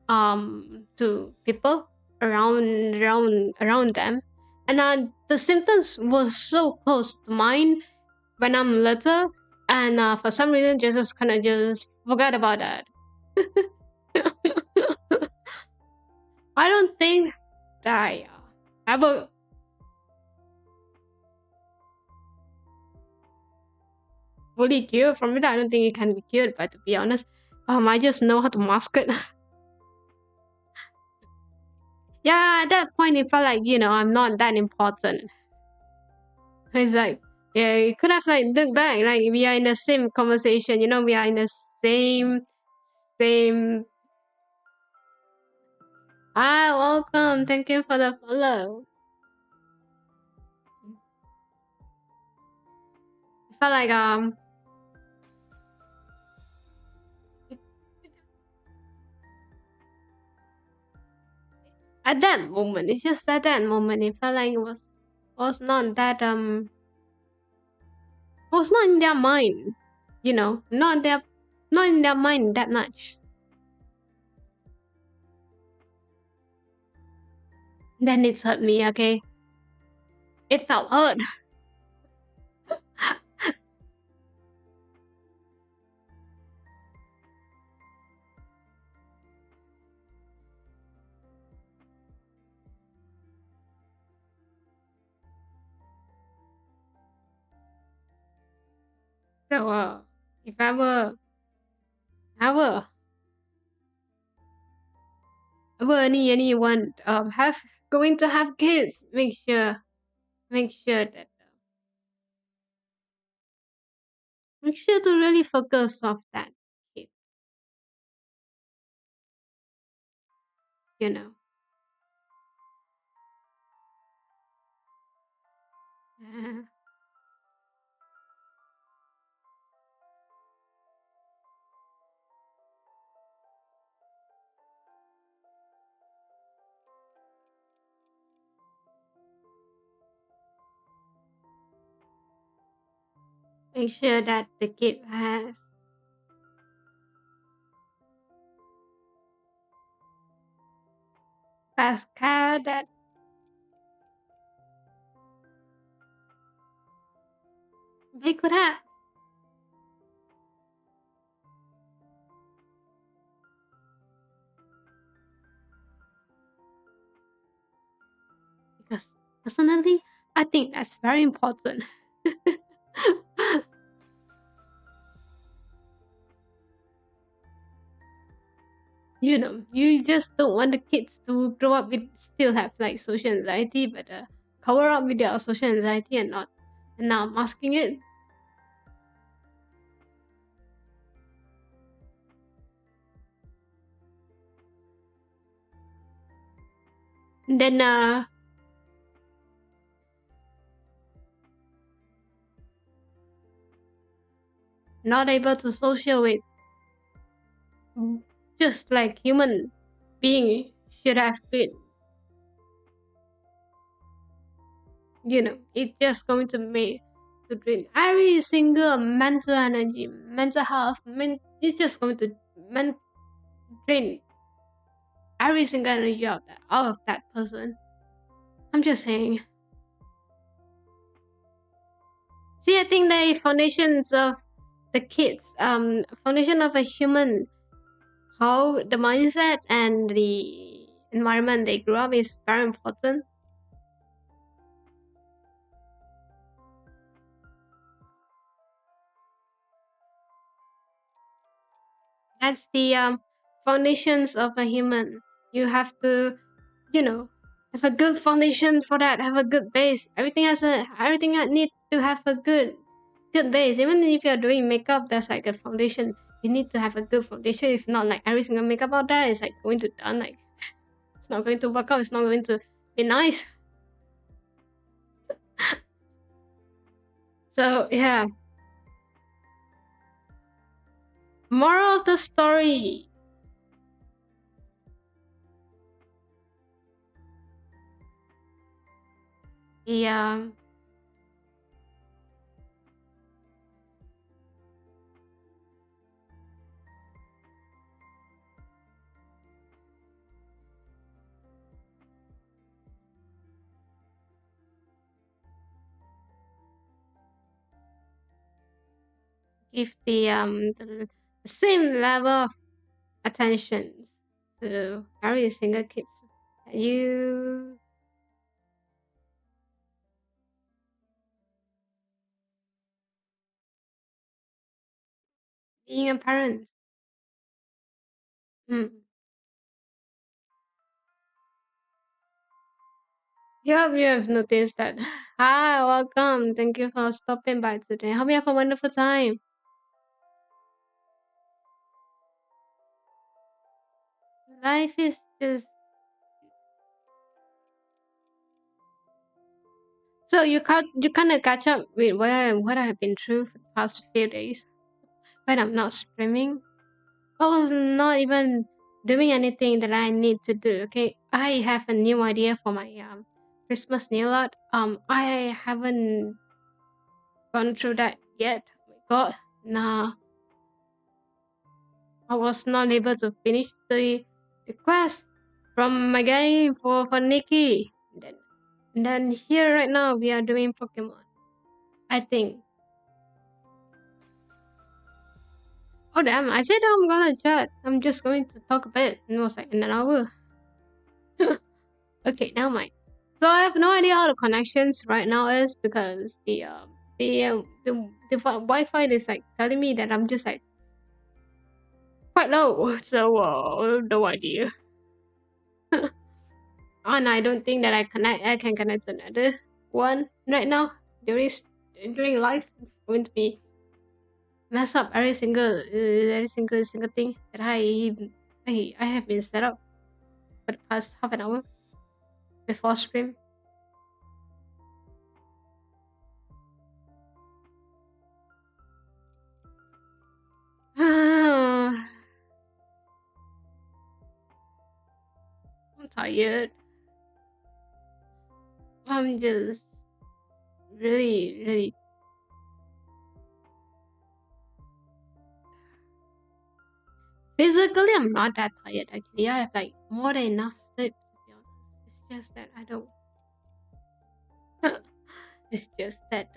to people around them, and the symptoms were so close to mine when I'm little, and for some reason, Jesus kind of just forgot about that. I don't think that I ever fully cured from it. I don't think it can be cured, but to be honest, I just know how to mask it. Yeah, at that point, it felt like, I'm not that important. It's like, yeah, you could have like looked back, like we are in the same conversation, we are in the same. Ah, welcome. Thank you for the follow. It felt like at that moment, it's just at that moment, it felt like it was not that was not in their mind, not in their mind that much. Then it hurt me, okay? It felt hurt. So if ever anyone have going to have kids, make sure make sure to really focus on that kid, you know. Uh, make sure that the kid has best care that they could have. Because personally, I think that's very important. You just don't want the kids to grow up with still have like social anxiety, but cover up with their social anxiety and not masking it. And then not able to social with just like human being should have been. It's just going to make to drain every single mental energy, mental health. It's just going to drain every single energy out of that person. I'm just saying. See, I think the foundations of the kids, foundation of a human, how the mindset and the environment they grew up is very important. That's the foundations of a human. You have to, you know, Have a good foundation for that. Have a good base. Everything I need to have a good base. Even if you're doing makeup, that's like a foundation. You need to have a good foundation. If not, like every single makeup out there is like going to done. Like it's not going to work out. It's not going to be nice. So yeah. Moral of the story. Yeah. Give the same level of attention to every single kids that you being a parent. Mm. You have noticed that. Hi, welcome. Thank you for stopping by today. Hope you have a wonderful time. Life is just so you kind of catch up with what I have been through for the past few days when I'm not streaming. I was not even doing anything that I need to do. Okay, I have a new idea for my Christmas nail art. I haven't gone through that yet. Oh my God, nah, I was not able to finish the quest from my game for Nikki. And then here right now we are doing Pokemon. I think. Oh damn! I said I'm gonna chat. I'm just going to talk a bit. And it was like in an hour. Okay, now mind. So I have no idea how the connections right now is because the Wi-Fi is like telling me that I'm just like quite low. So no idea. And I don't think that I can connect another one right now. During life it's going to be mess up every single thing that I have been set up for the past half an hour before stream. I'm tired. I'm just really, really physically. I'm not that tired actually. I have like more than enough sleep to be honest. It's just that I don't. It's just that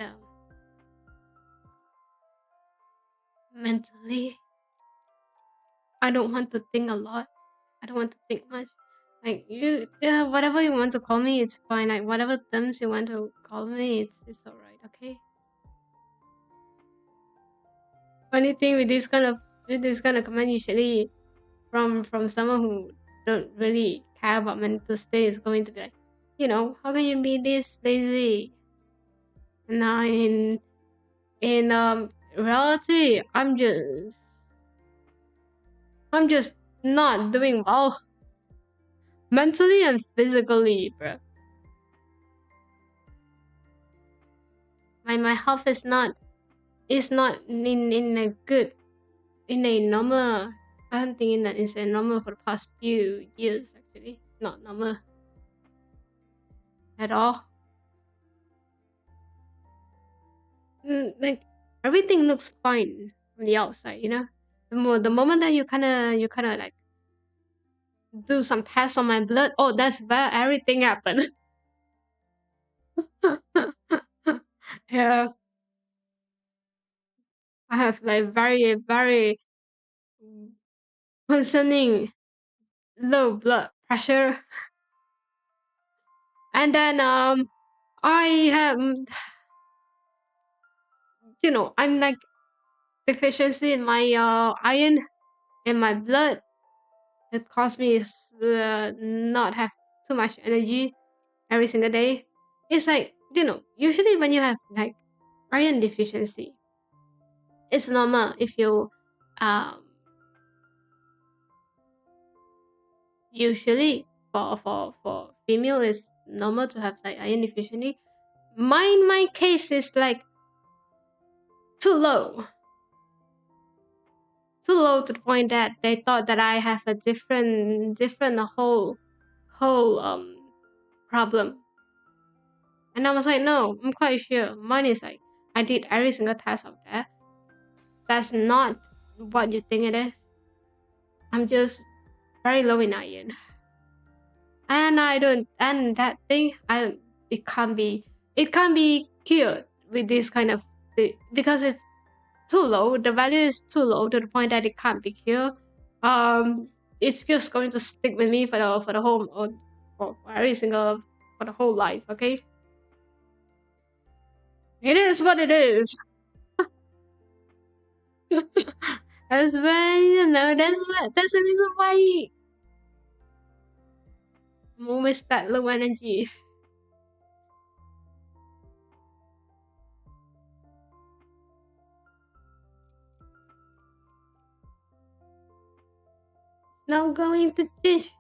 mentally I don't want to think a lot. I don't want to think much. Like you, yeah, whatever you want to call me, it's fine. Like whatever terms you want to call me, it's alright. Okay. Funny thing with this kind of comment usually from someone who don't really care about mental state is going to be like, how can you be this lazy? Now in reality, I'm just not doing well mentally and physically, bro. My health is not in a good in a normal. I don't think that is a normal for the past few years. Actually, it's not normal at all. Like everything looks fine on the outside, the moment that you kind of like do some tests on my blood, oh, that's where everything happened. Yeah, I have like very very concerning low blood pressure, and then I have I'm like deficiency in my iron in my blood. It caused me not have too much energy every single day. It's like, usually when you have like iron deficiency, it's normal if you um usually for female it's normal to have like iron deficiency. My case is like too low. Too low to the point that they thought that I have a different whole problem. And I was like, no, I'm quite sure. Mine is like I did every single test out there. That's not what you think it is. I'm just very low in iron. And I don't and that thing I don't it can't be cured with this kind of thing because it's too low. The value is too low to the point that it can't be cured. It's just going to stick with me for the whole or for every single for the whole life. Okay, it is what it is. That's why that's the reason why I'm always that low energy. Not going to change.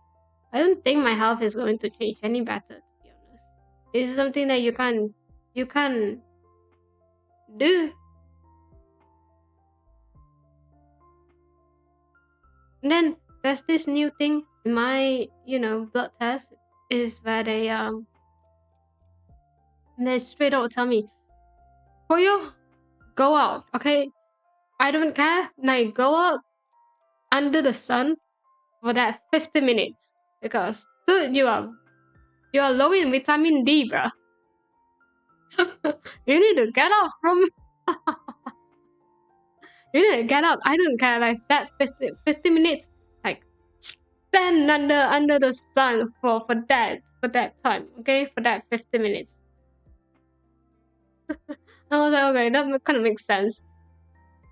I don't think my health is going to change any better. To be honest, this is something that you can do. And then there's this new thing in my blood test is where they straight out tell me, Fuyo, go out, okay? I don't care. Like go out under the sun for that 50 minutes because dude, you are low in vitamin D, bro. You need to get out from. You need to get out. I don't care. Like that 50 minutes, like stand under the sun for that time, okay? For that 50 minutes. I was like, okay, that kind of makes sense.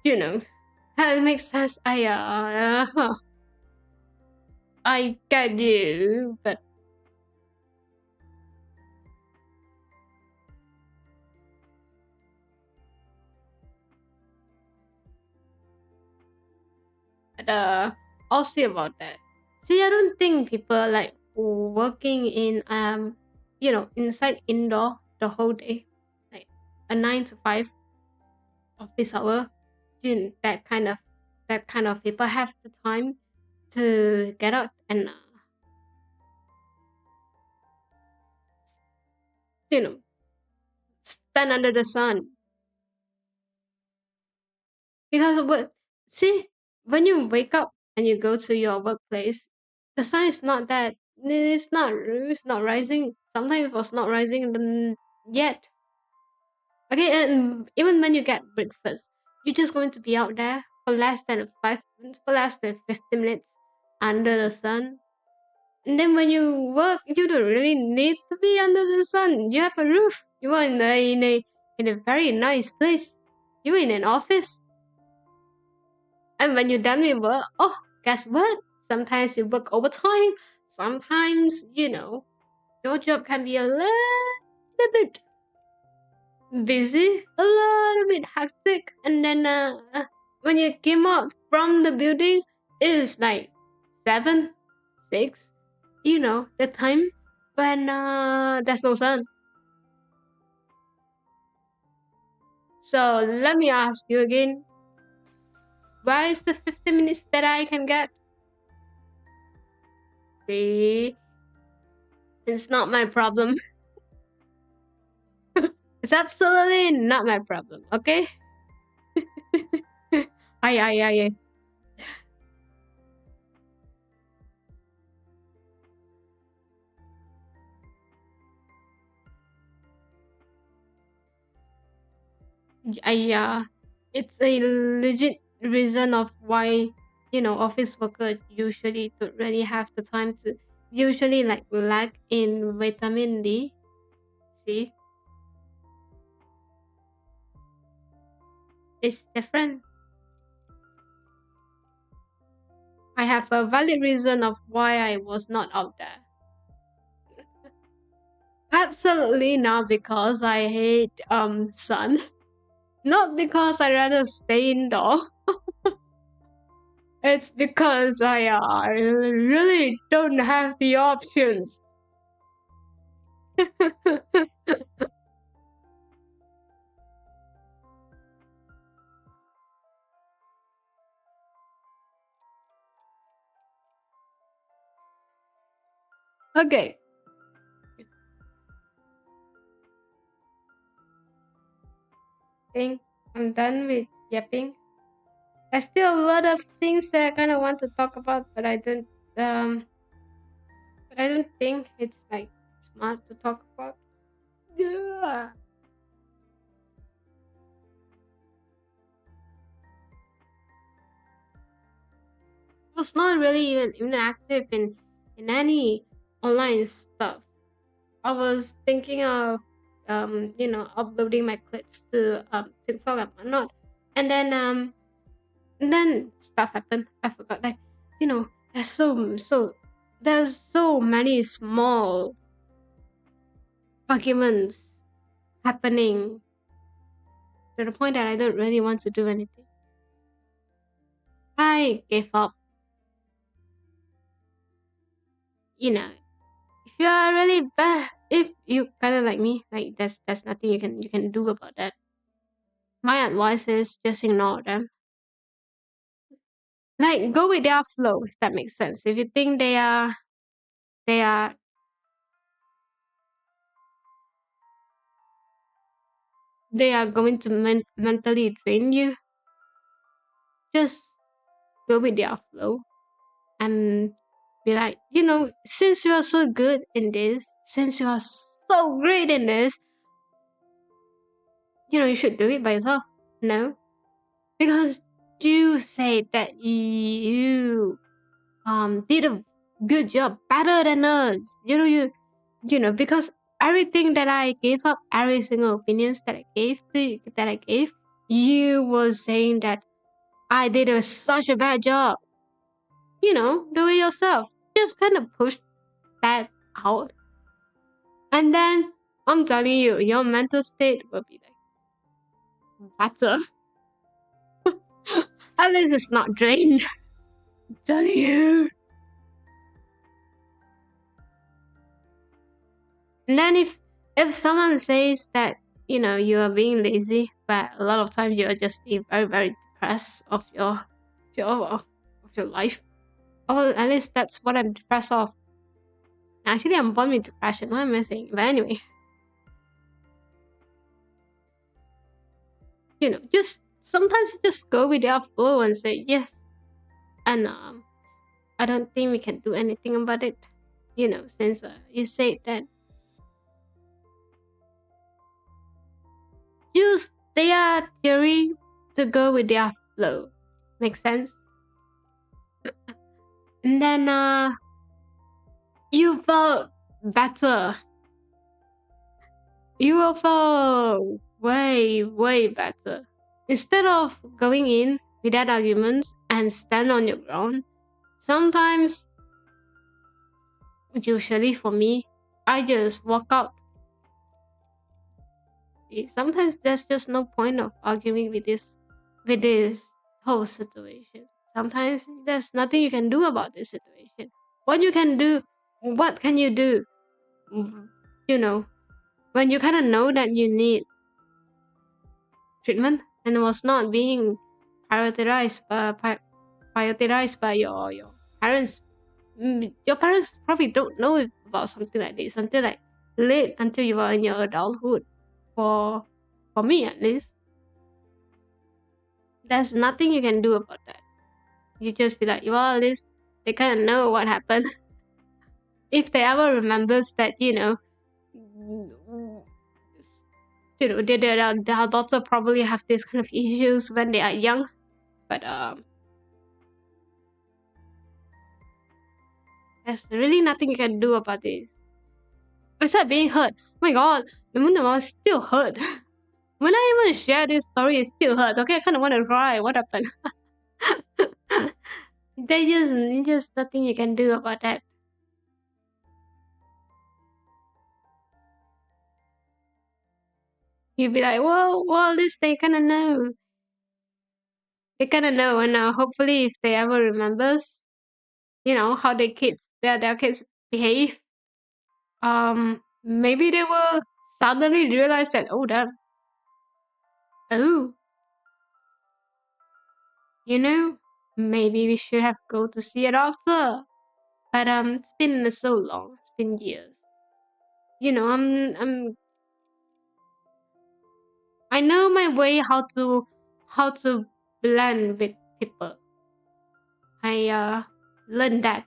That makes sense. I get you, but I'll see about that. See, I don't think people like working in inside indoor the whole day, like a 9 to 5 office hour. That kind of people have the time to get out and you know stand under the sun because what see when you wake up and you go to your workplace, the sun is not that it's not rising. Sometimes it was not rising yet. Okay, and even when you get breakfast, you're just going to be out there for less than 5 minutes, for less than 50 minutes under the sun. And then when you work, you don't really need to be under the sun. You have a roof. You are in a very nice place. You're in an office. And when you're done with work, oh, guess what? Sometimes you work overtime. Sometimes, your job can be a little bit busy, a little bit hectic, and then when you came out from the building, it's like 7, 6, the time when there's no sun. So let me ask you again, why is the 50 minutes that I can get? See, it's not my problem. It's absolutely not my problem, okay? Ay. It's a legit reason of why office workers usually don't really have the time to usually like lack in vitamin D. See, it's different. I have a valid reason of why I was not out there. Absolutely not because I hate sun. Not because I rather stay indoor. It's because I really don't have the options. Okay. Think I'm done with yapping. There's still a lot of things that I kind of want to talk about, um, but I don't think it's like smart to talk about. Yeah. I was not really even active in any online stuff. I was thinking of uploading my clips to TikTok and whatnot, and then stuff happened. I forgot that there's there's so many small arguments happening to the point that I don't really want to do anything. I gave up. You know, if you are really bad, if you kind of like me, like there's nothing you can do about that. My advice is just ignore them. Like go with their flow, if that makes sense. If you think they are they are going to mentally drain you, just go with their flow and be like, since you are so good in this, since you are so great in this, you should do it by yourself. No, because you say that you did a good job, better than us. Because everything that I gave up, every single opinions that I gave, you were saying that I did such a bad job. Do it yourself. Just kind of push that out. And then I'm telling you, your mental state will be like better. At least it's not drained. I'm telling you. And then if someone says that, you are being lazy, but a lot of times you are just being very, very depressed of your life. Or at least that's what I'm depressed of. Actually, I'm born with depression. What am I saying? But anyway, just sometimes just go with their flow and say yes. And I don't think we can do anything about it. Since you said that use their theory to go with their flow. Makes sense? And then you felt better. You will feel way, way better. Instead of going in without arguments and stand on your ground, sometimes, usually for me, I just walk out. Sometimes there's just no point of arguing with this whole situation. Sometimes there's nothing you can do about this situation. What can you do? Mm, You know, when you kind of know that you need treatment and it was not being prioritized by your parents. Your parents probably don't know about something like this until like late, until you are in your adulthood. For for me at least, there's nothing you can do about that. You just be like, well, at least they kind of know what happened. If they ever remembers that, their daughter probably have this kind of issues when they are young, but there's really nothing you can do about this. Except being hurt. Oh my god, the moon was still hurt. When I even share this story, it still hurts. Okay, I kind of want to cry. What happened? There's just nothing you can do about that. You'd be like, well, this they kind of know. They kind of know, and hopefully, if they ever remembers, how their kids behave, maybe they will suddenly realize that, oh, damn, oh, maybe we should have go to see a doctor. But it's been so long. It's been years. I know my way how to blend with people. I learned that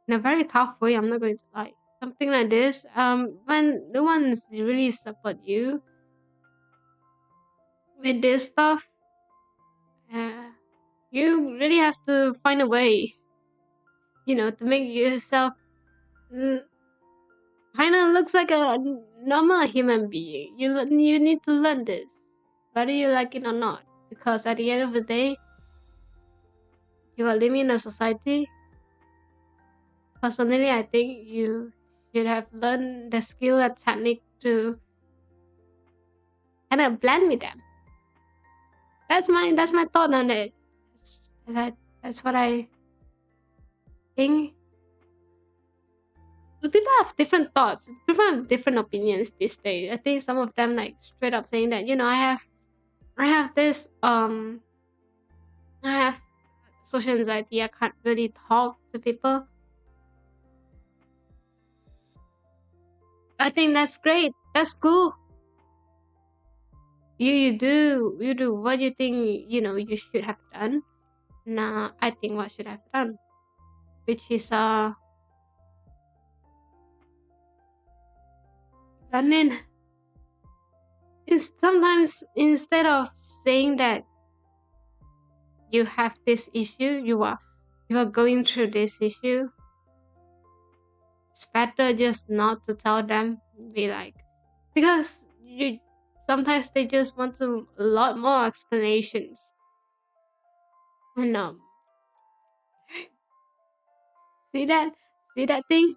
in a very tough way. I'm not going to lie. Something like this. When no one's really support you with this stuff, uh, you really have to find a way. To make yourself kind of looks like a normal human being. You need to learn this, whether you like it or not, because at the end of the day, you are living in a society. Personally, I think you should have learned the skill and technique to kind of blend with them. That's my thought on it. That's what I think. But people have different thoughts. People have different opinions these days. I think some of them like straight up saying that I have this I have social anxiety. I can't really talk to people. I think that's great. That's cool. You do what you think you should have done. Nah, I think what should have done, which is running. Is sometimes instead of saying that you have this issue, you are going through this issue, it's better just not to tell them. Be like, because you sometimes they just want a lot more explanations. And see that see that thing.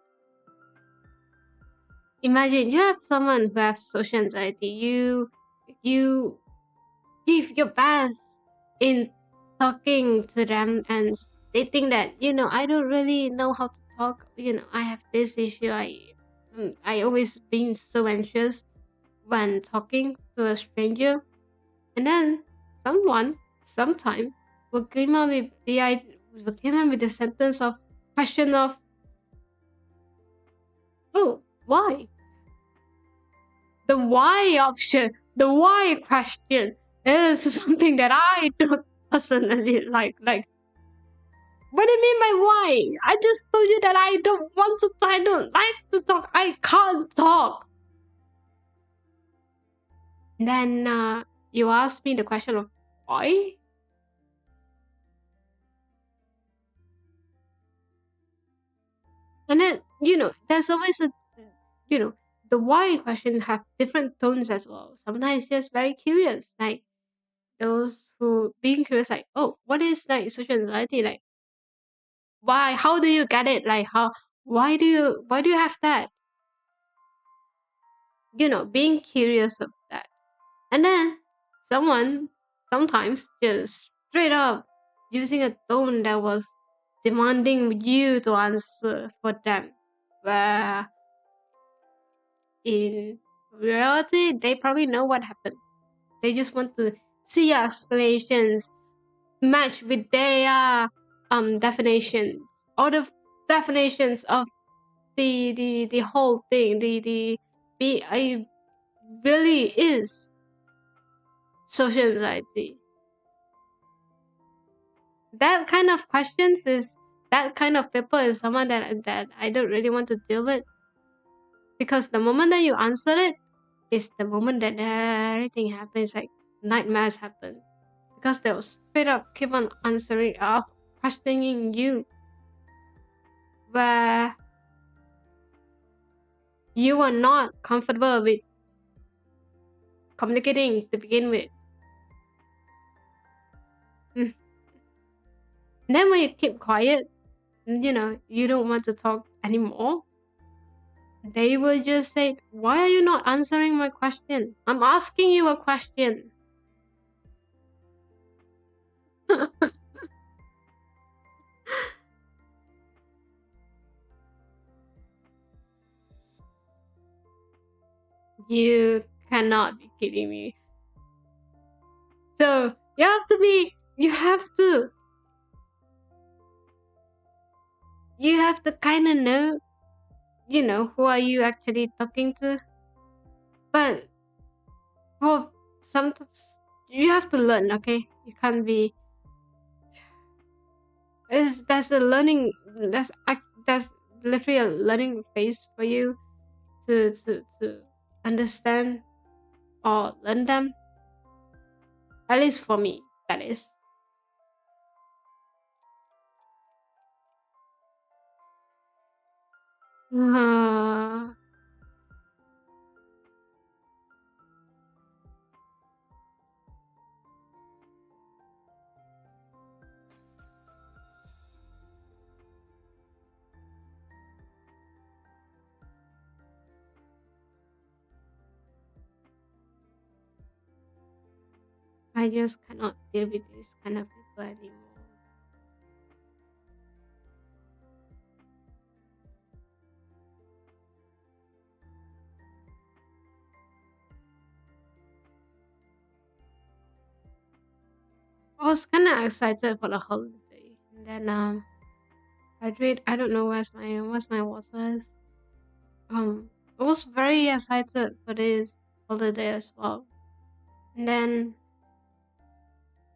Imagine you have someone who has social anxiety. You give your best in talking to them, and they think that I don't really know how to talk. I have this issue. I always been so anxious when talking to a stranger, and then sometime will come up with the sentence of question of, oh, why? The why option, the why question is something that I don't personally like. Like, what do you mean by why? I just told you that I don't want to talk. I don't like to talk. I can't talk. And then you ask me the question of why? And then, there's always you know, the why question have different tones as well. Sometimes just very curious. Like, those who being curious, like, oh, what is like social anxiety? Like, why? How do you get it? Like, how? Why do you have that? Being curious of that. And then someone sometimes just straight up using a tone that was demanding you to answer for them. Where in reality, they probably know what happened. They just want to see your explanations match with their definitions, or the definitions of the whole thing. The be I really is social anxiety. That kind of questions is that kind of people is someone that I don't really want to deal with, because the moment that you answer it is the moment that everything happens, like nightmares happen, because they'll straight up keep on answering questioning you, where you are not comfortable with communicating to begin with. Mm. Then when you keep quiet, you don't want to talk anymore, they will just say, "Why are you not answering my question? I'm asking you a question." You cannot be kidding me. So you have to kind of know, who are you actually talking to. But for sometimes you have to learn, okay? You can't be. That's a learning. That's literally a learning phase for you to understand or learn them. At least for me, that is. Uh, I just cannot deal with this kind of people anymore. I was kind of excited for the holiday, and then I don't know where's my water. I was very excited for this holiday as well, and then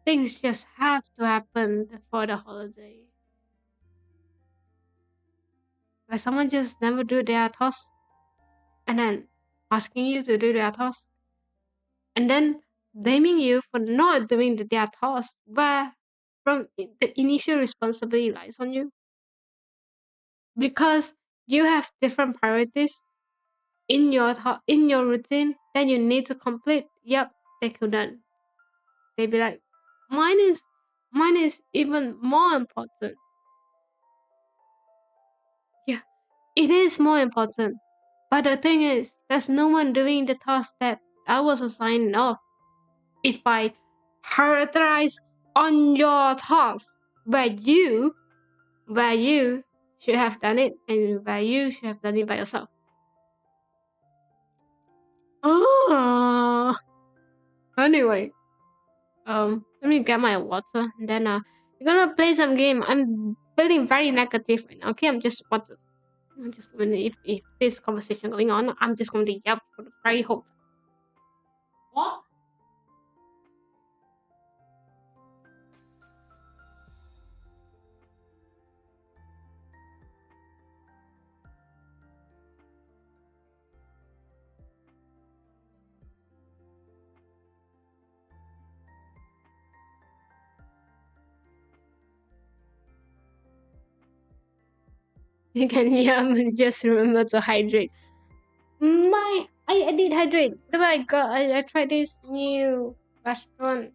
things just have to happen before the holiday. Where someone just never do their task, and then asking you to do their task, and then blaming you for not doing their task, where the initial responsibility lies on you because you have different priorities in your routine that you need to complete. Yep, they couldn't. They'd be like, mine is mine is even more important. Yeah, it is more important. But the thing is, there's no one doing the task that I was assigned of. If I prioritize on your task where you should have done it and where you should have done it by yourself. Oh, anyway, let me get my water and then we're gonna play some game. I'm feeling very negative right now. Okay, I'm just gonna if this conversation going on, I'm just going to yell for the very whole. What? You can just remember to hydrate. I did hydrate. But I tried this new restaurant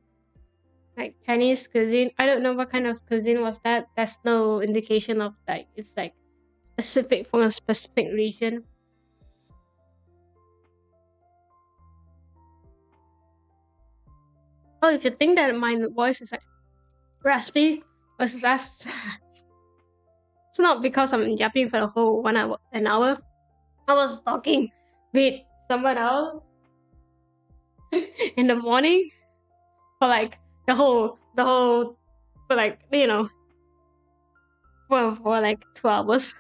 like Chinese cuisine. I don't know what kind of cuisine was that. There's no indication of like it's like specific for a specific region. Oh, if you think that my voice is like raspy, that's it's not because I'm yapping for the whole an hour. I was talking with someone else in the morning for like the whole for like for like 2 hours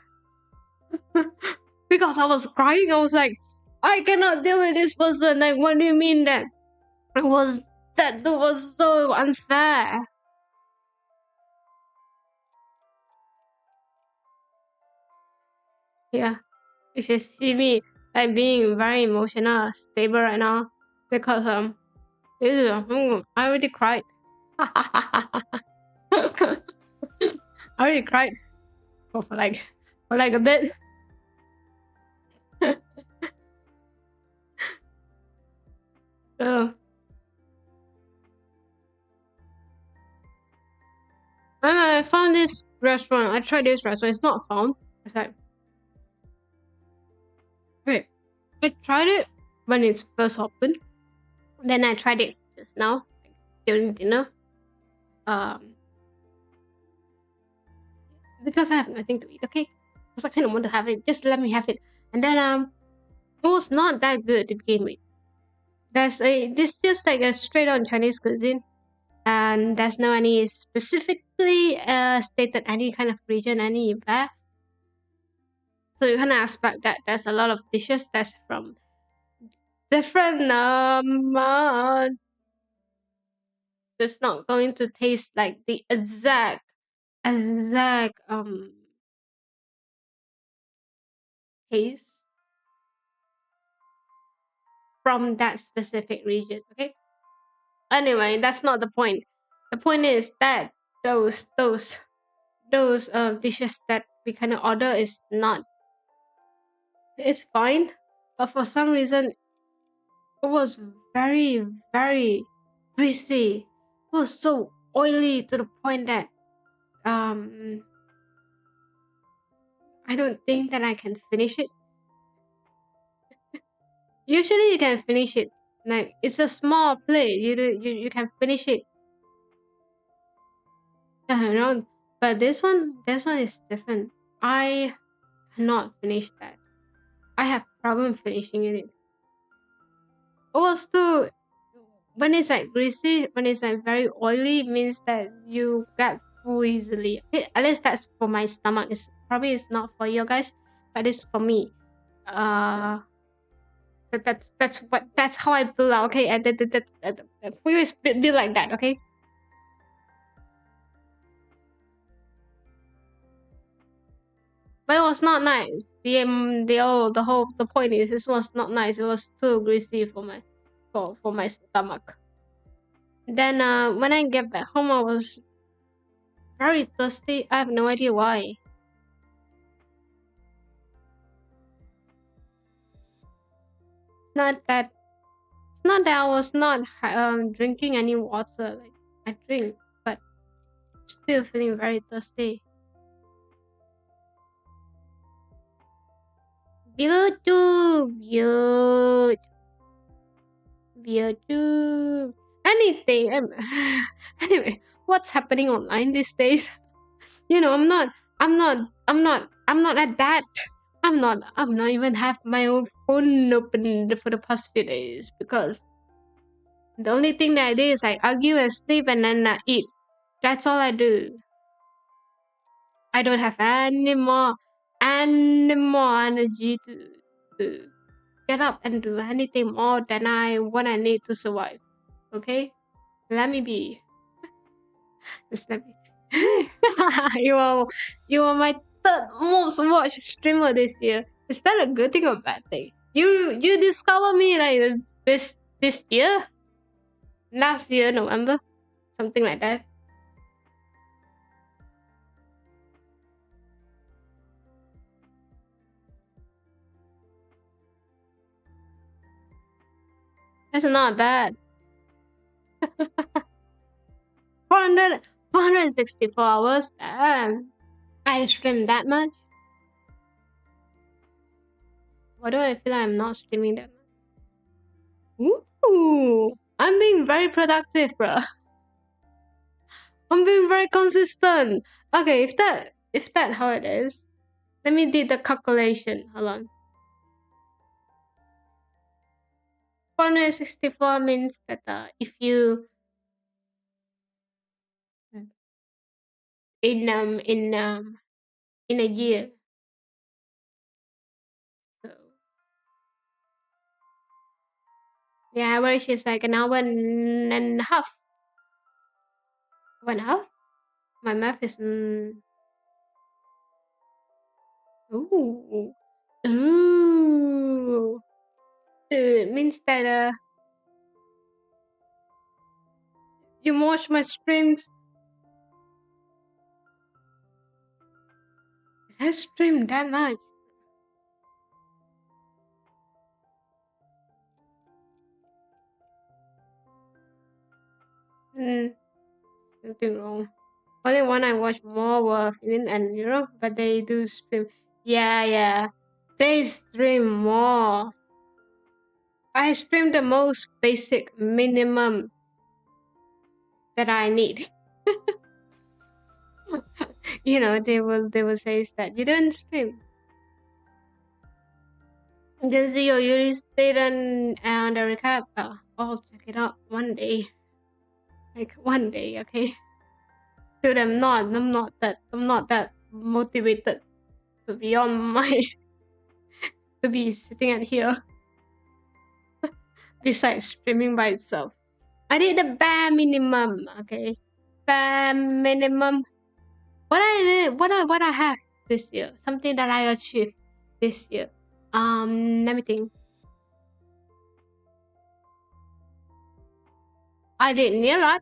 because I was crying. I was like, I cannot deal with this person. Like, what do you mean that it was that was so unfair? Yeah, you should see me like being very emotional, stable right now because I already cried. I already cried for like a bit. So I found this restaurant. I tried this restaurant. It's not found. It's like I tried it when it's first open. Then I tried it just now, like, during dinner. Um, because I have nothing to eat, okay? Because I kind of want to have it. Just let me have it. And then it was not that good to begin with. This just like a straight on Chinese cuisine, and there's no any specifically stated any kind of region anywhere. So you kind of expect that there's a lot of dishes that's from different that's not going to taste like the exact taste from that specific region. Okay. Anyway, that's not the point. The point is that those dishes that we kind of order is not. It's fine, but for some reason it was very greasy. It was so oily to the point that um I don't think that I can finish it. Usually you can finish it. Like it's a small plate. You can finish it. No, but this one is different. I cannot finish that. I have problem finishing it. It was too when it's like greasy, when it's like very oily, means that you get full easily. Okay, at least that's for my stomach. It's probably it's not for you guys, but it's for me. Uh, that's how I feel. Okay, and that for you is be like that. Okay. But it was not nice. The point is this was not nice. It was too greasy for my stomach. Then when I get back home, I was very thirsty. I have no idea why. Not that it's not that I was not drinking any water. Like I drink, but still feeling very thirsty. YouTube, YouTube, anything. Anyway, what's happening online these days? I'm not at that. I'm not even have my own phone open for the past few days because the only thing that I do is I argue and sleep and then eat. That's all I do. I don't have any more energy to get up and do anything more than what I need to survive. Okay? Let me be. Just let me. you are you are my third most watched streamer this year. Is that a good thing or bad thing? You discover me like this year? Last year, November? Something like that. That's not bad. 464 hours? Damn. I stream that much? Why do I feel like I'm not streaming that much? Ooh. I'm being very productive, bro. I'm being very consistent. Okay, if that how it is, let me do the calculation. Hold on. 464 means that if you in in a year. So the average is like an hour and a half. 1 hour? My math is ooh. Ooh. It means that you watch my streams. I stream that much. Something wrong. Only one I watch more were Finland and Europe, but they do stream. Yeah. They stream more. I stream the most basic minimum that I need. You know, they will say that you don't stream. You can see your Yuri state on the recap. I'll check it out one day. Like one day, okay? Dude, I'm not that motivated to be on my to be sitting at here besides streaming by itself. I did the bare minimum, okay? Bare minimum. What I did, what I have this year, something that I achieved this year. Let me think. I did near lot.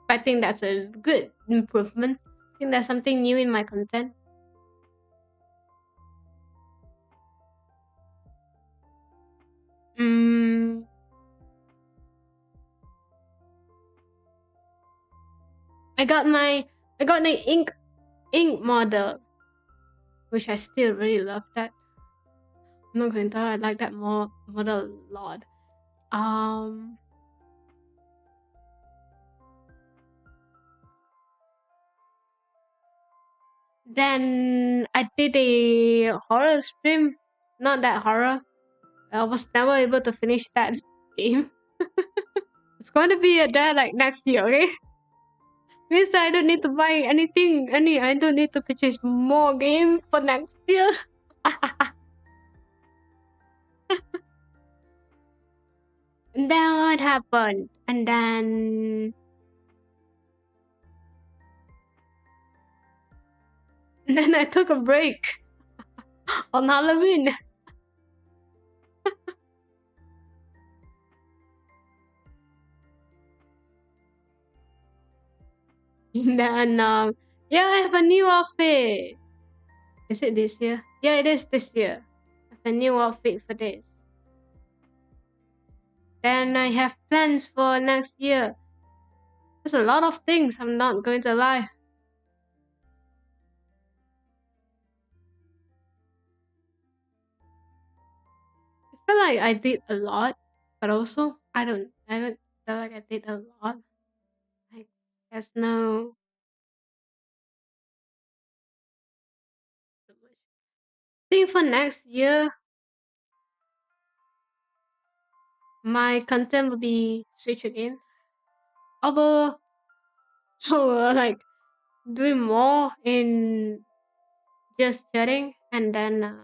I think that's a good improvement. I think that's something new in my content. Mm, I got the ink model, which I still really love that. I'm not going to I like that model a lot. Um, then I did a horror stream. Not that horror. I was never able to finish that game. It's going to be there like next year, okay? Means I don't need to buy anything. I don't need to purchase more games for next year. And then what happened? And then I took a break on Halloween. And then yeah, I have a new outfit. Is it this year? Yeah, it is this year. I have a new outfit for this. Then I have plans for next year. There's a lot of things, I'm not going to lie. I feel like I did a lot, but also I don't feel like I did a lot. Like there's no I think for next year my content will be switch again. Although like doing more in just chatting and then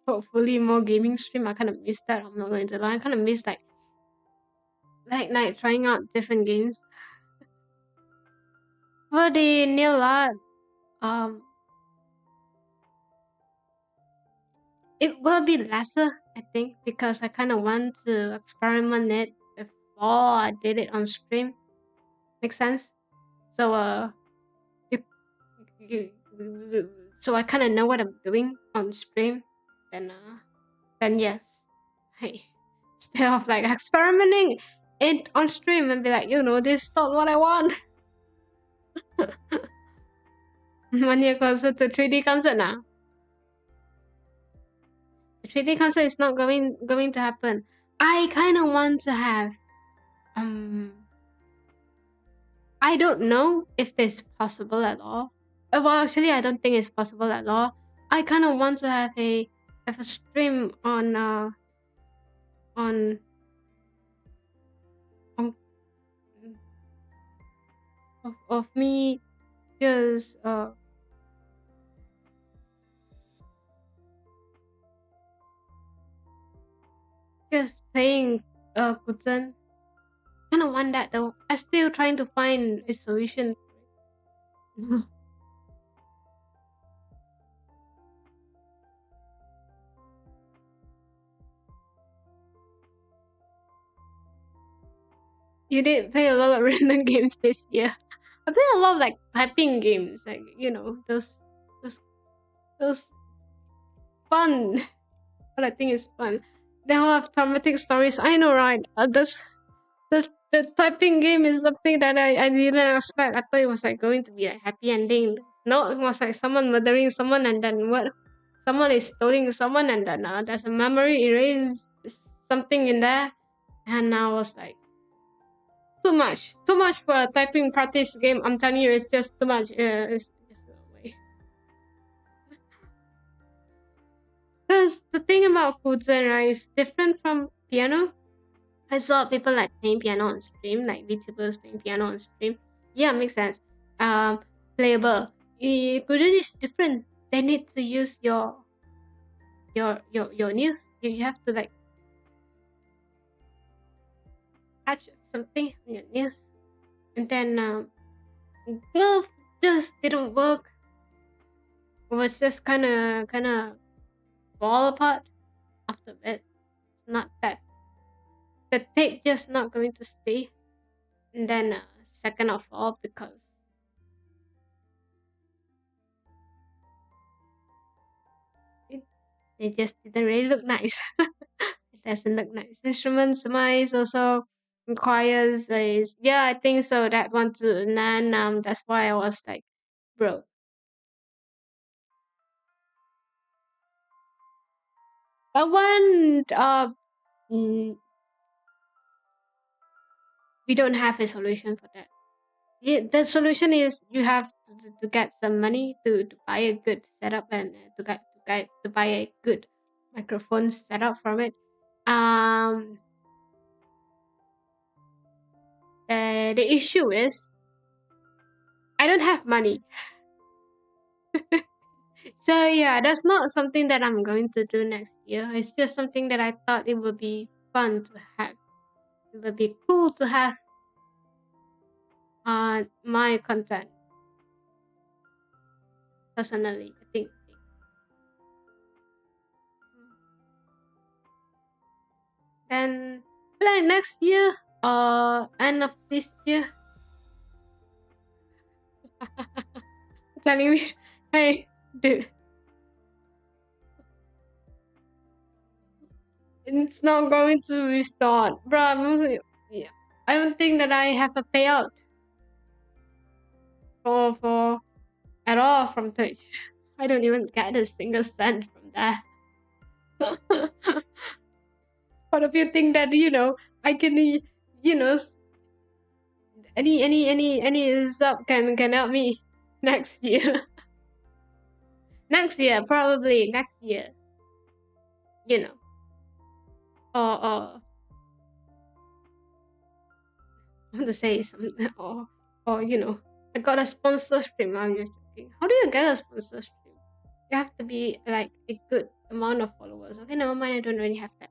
hopefully more gaming stream. I kind of miss that. I'm not going to lie. I kind of miss like trying out different games. For the new lot, um, it will be lesser, I think, because I kind of want to experiment it before I did it on stream. Make sense? So if you, so I kind of know what I'm doing on stream. Then yes, hey, instead of like experimenting it on stream and be like, this is not what I want. 1 year closer to 3D concert now. The 3D concert is not going to happen. I kind of want to have I don't know if this possible at all. Well, actually, I don't think it's possible at all. I kind of want to have a stream on on of me just just playing Kuzen. Kind of want that though. I'm still trying to find a solution. You did play a lot of random games this year. I played a lot of like typing games, like those fun. But I think it's fun. They all have traumatic stories. I know, right? The typing game is something that I didn't expect. I thought it was like going to be a happy ending. No, it was like someone murdering someone and then what? someone is stealing someone, and then there's a memory erase something in there, and I was like, too much for a typing practice game. I'm telling you, it's just too much. It's just no way. Because the thing about Fuzen, right, is different from piano. I saw people like playing piano on stream, like VTubers playing piano on stream. Yeah, makes sense. Playable. Fusion is different. They need to use your nails. You have to like touch something on your nails, and then glove just didn't work. It was just kind of fall apart after that. It's not that the tape just not going to stay. And then second of all, because it, it just didn't really look nice. It doesn't look nice. Instruments mice also requires a, yeah, I think so, that one too. And then that's why I was like, bro, that one mm, we don't have a solution for that. Yeah, the solution is you have to get some money to buy a good setup, and to buy a good microphone setup from it. Um, the issue is I don't have money. So yeah, that's not something that I'm going to do next year. It's just something that I thought it would be fun to have. It would be cool to have on my content. Personally, I think. Then like next year or end of this year, telling me, hey, dude, it's not going to restart, bro. Yeah, I don't think that I have a payout for at all from Twitch. I don't even get a single cent from that. What if you think that I can any sub can help me next year? Next year, probably next year. You know, or I want to say something, or I got a sponsor stream. I'm just joking. How do you get a sponsor stream? You have to be like a good amount of followers. Okay, never mind. I don't really have that.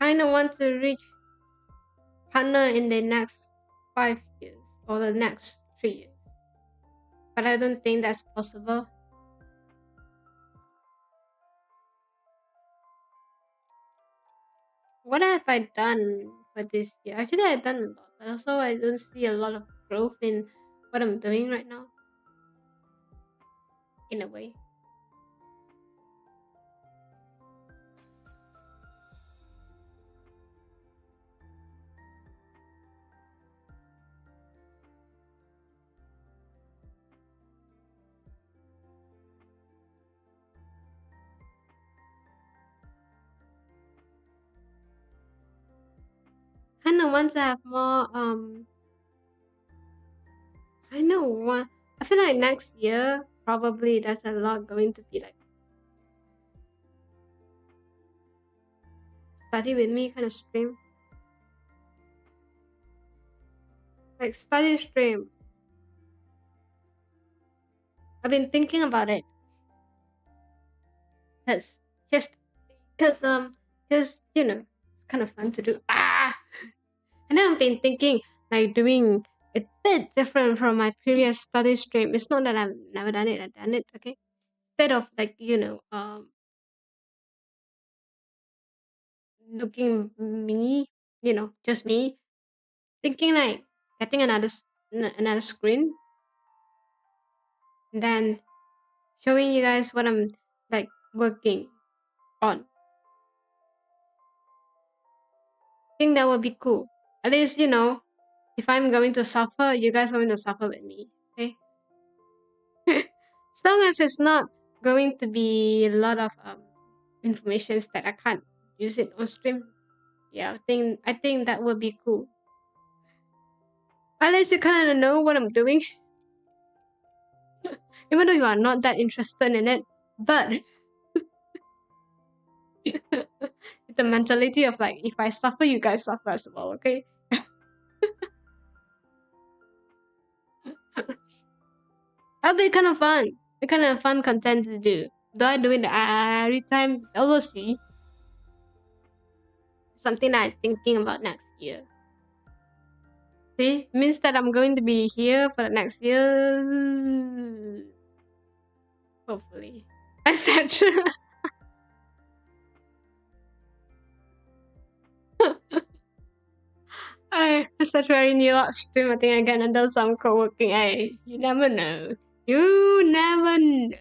Kind of want to reach partner in the next 5 years or the next 3 years, but I don't think that's possible. What have I done for this year? Actually, I've done a lot, but also I don't see a lot of growth in what I'm doing right now. In a way, kind of want to have more. I know one. I feel like next year probably there's a lot going to be like study with me kind of stream, like study stream. I've been thinking about it, cause just cause it's kind of fun to do. And I've been thinking like doing a bit different from my previous study stream. It's not that I've never done it. I've done it. Okay, instead of like looking me, just me, thinking like getting another screen, and then showing you guys what I'm like working on. I think that would be cool. At least If I'm going to suffer, you guys are going to suffer with me. Okay. As long as it's not going to be a lot of information that I can't use it on stream. Yeah, I think that would be cool. At least you kind of know what I'm doing, even though you are not that interested in it. But the mentality of like, if I suffer, you guys suffer as well. Okay. That'll be kind of fun. Be kind of fun content to do. Do I do it every time? We'll see. Something that I'm thinking about next year. See, means that I'm going to be here for the next year. Hopefully. Etc. It's such very new lot stream. I think I'm gonna do some co-working. Hey, you never know. You never know.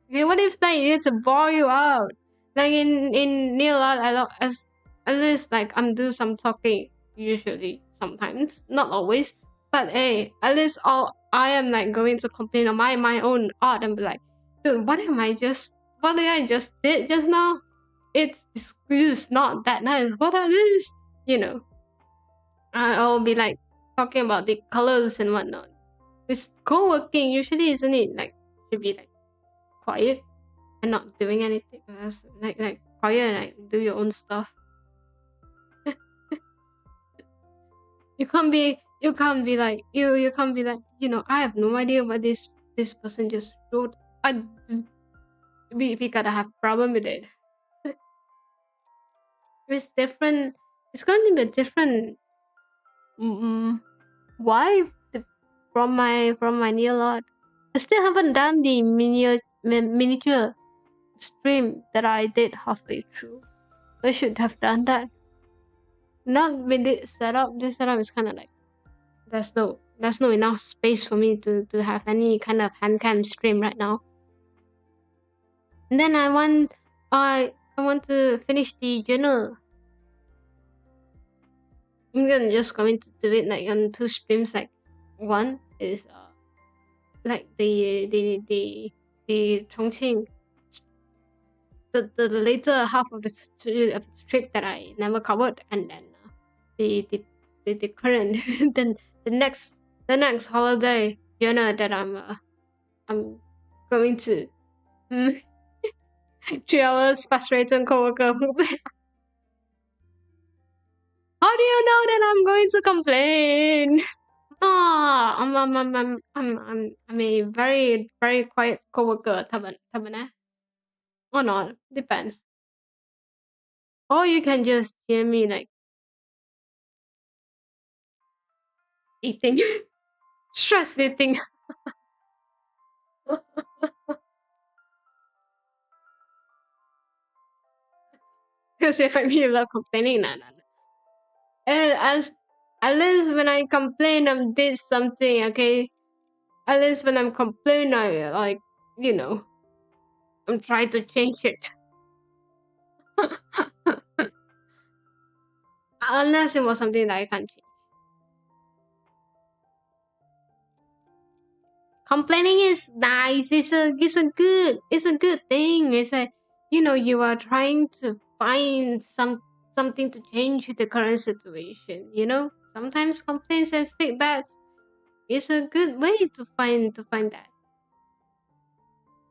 Okay, what if like it's a bore you out? Like in Neil I don't as at least like I'm do some talking usually sometimes, not always. But hey, at least all I am like going to complain on my own art and be like, dude, what did I just did just now? This is not that nice. What are these? You know. I'll be like talking about the colors and whatnot. With co-working, usually isn't it like should be like quiet and not doing anything else, like quiet and like do your own stuff. You can't be like, I have no idea what this person just wrote. We gotta have problem with it. It's different. It's going to be a different vibe from my new lot. I still haven't done the miniature stream that I did halfway through. I should have done that. Not with this setup. This setup is kind of like there's no enough space for me to have any kind of hand cam stream right now. And then I want to finish the journal. I'm just going to do it like on 2 streams. Like one is like the Chongqing, the later half of the trip that I never covered, and then the current then the next holiday journal that I'm going to 3 hours frustrated coworker. How do you know that I'm going to complain? Ah, I'm a very very quiet coworker. Taban or not depends. Or you can just hear me like eating, stress eating. Because if I mean love complaining, nah. And at least when I complain, I did something. Okay, at least when I'm complaining, I like I'm trying to change it. Unless it was something that I can't change. Complaining is nice. It's a good thing. It's a you are trying to find something to change the current situation. Sometimes complaints and feedbacks is a good way to find that.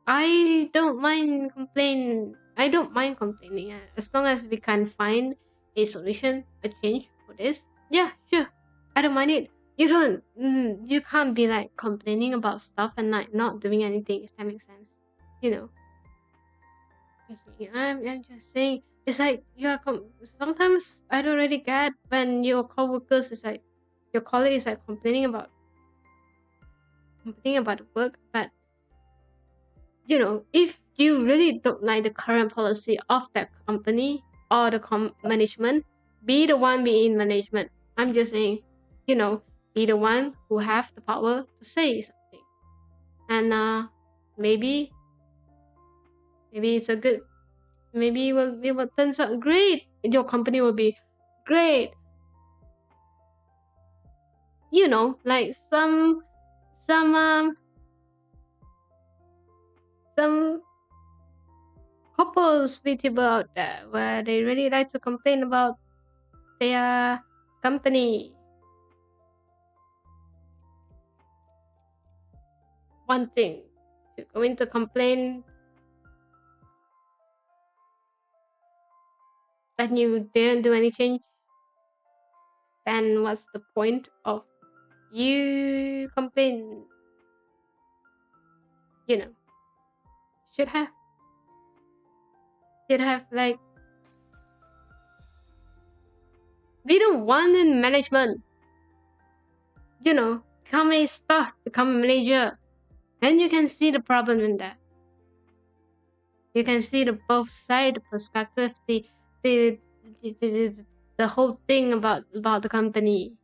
I don't mind complaining as long as we can find a solution, a change for this. Yeah, sure. I don't mind it. You can't be like complaining about stuff and like not doing anything, if that makes sense. You know. I'm just saying it's like sometimes I don't really get when your coworkers is like your colleague is like complaining about the work, but if you really don't like the current policy of that company or the management, be the one be in management. I'm just saying, be the one who have the power to say something. And maybe it's a good, maybe it will turn out great. Your company will be great. you know, like some couples VTuber out there where they really like to complain about their company. One thing, you're going to complain that you didn't do any change, then what's the point of you complain? You know, should have like be the one in management. You know, become a staff, become a manager. Then you can see the problem in that. You can see the both side perspective, the the, the whole thing about the company.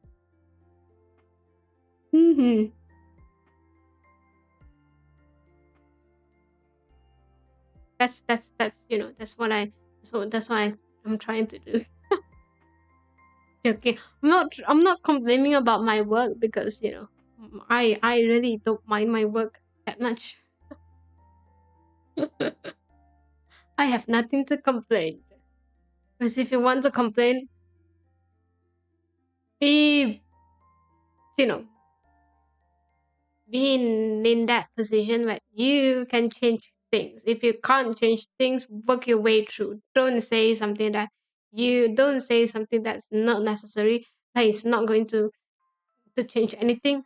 Mm-hmm. That's you know that's what I'm trying to do. Okay, I'm not complaining about my work because you know I really don't mind my work that much. I have nothing to complain. Because if you want to complain, be you know be in that position where you can change things. If you can't change things, work your way through. Don't say something that's not necessary. That is not going to change anything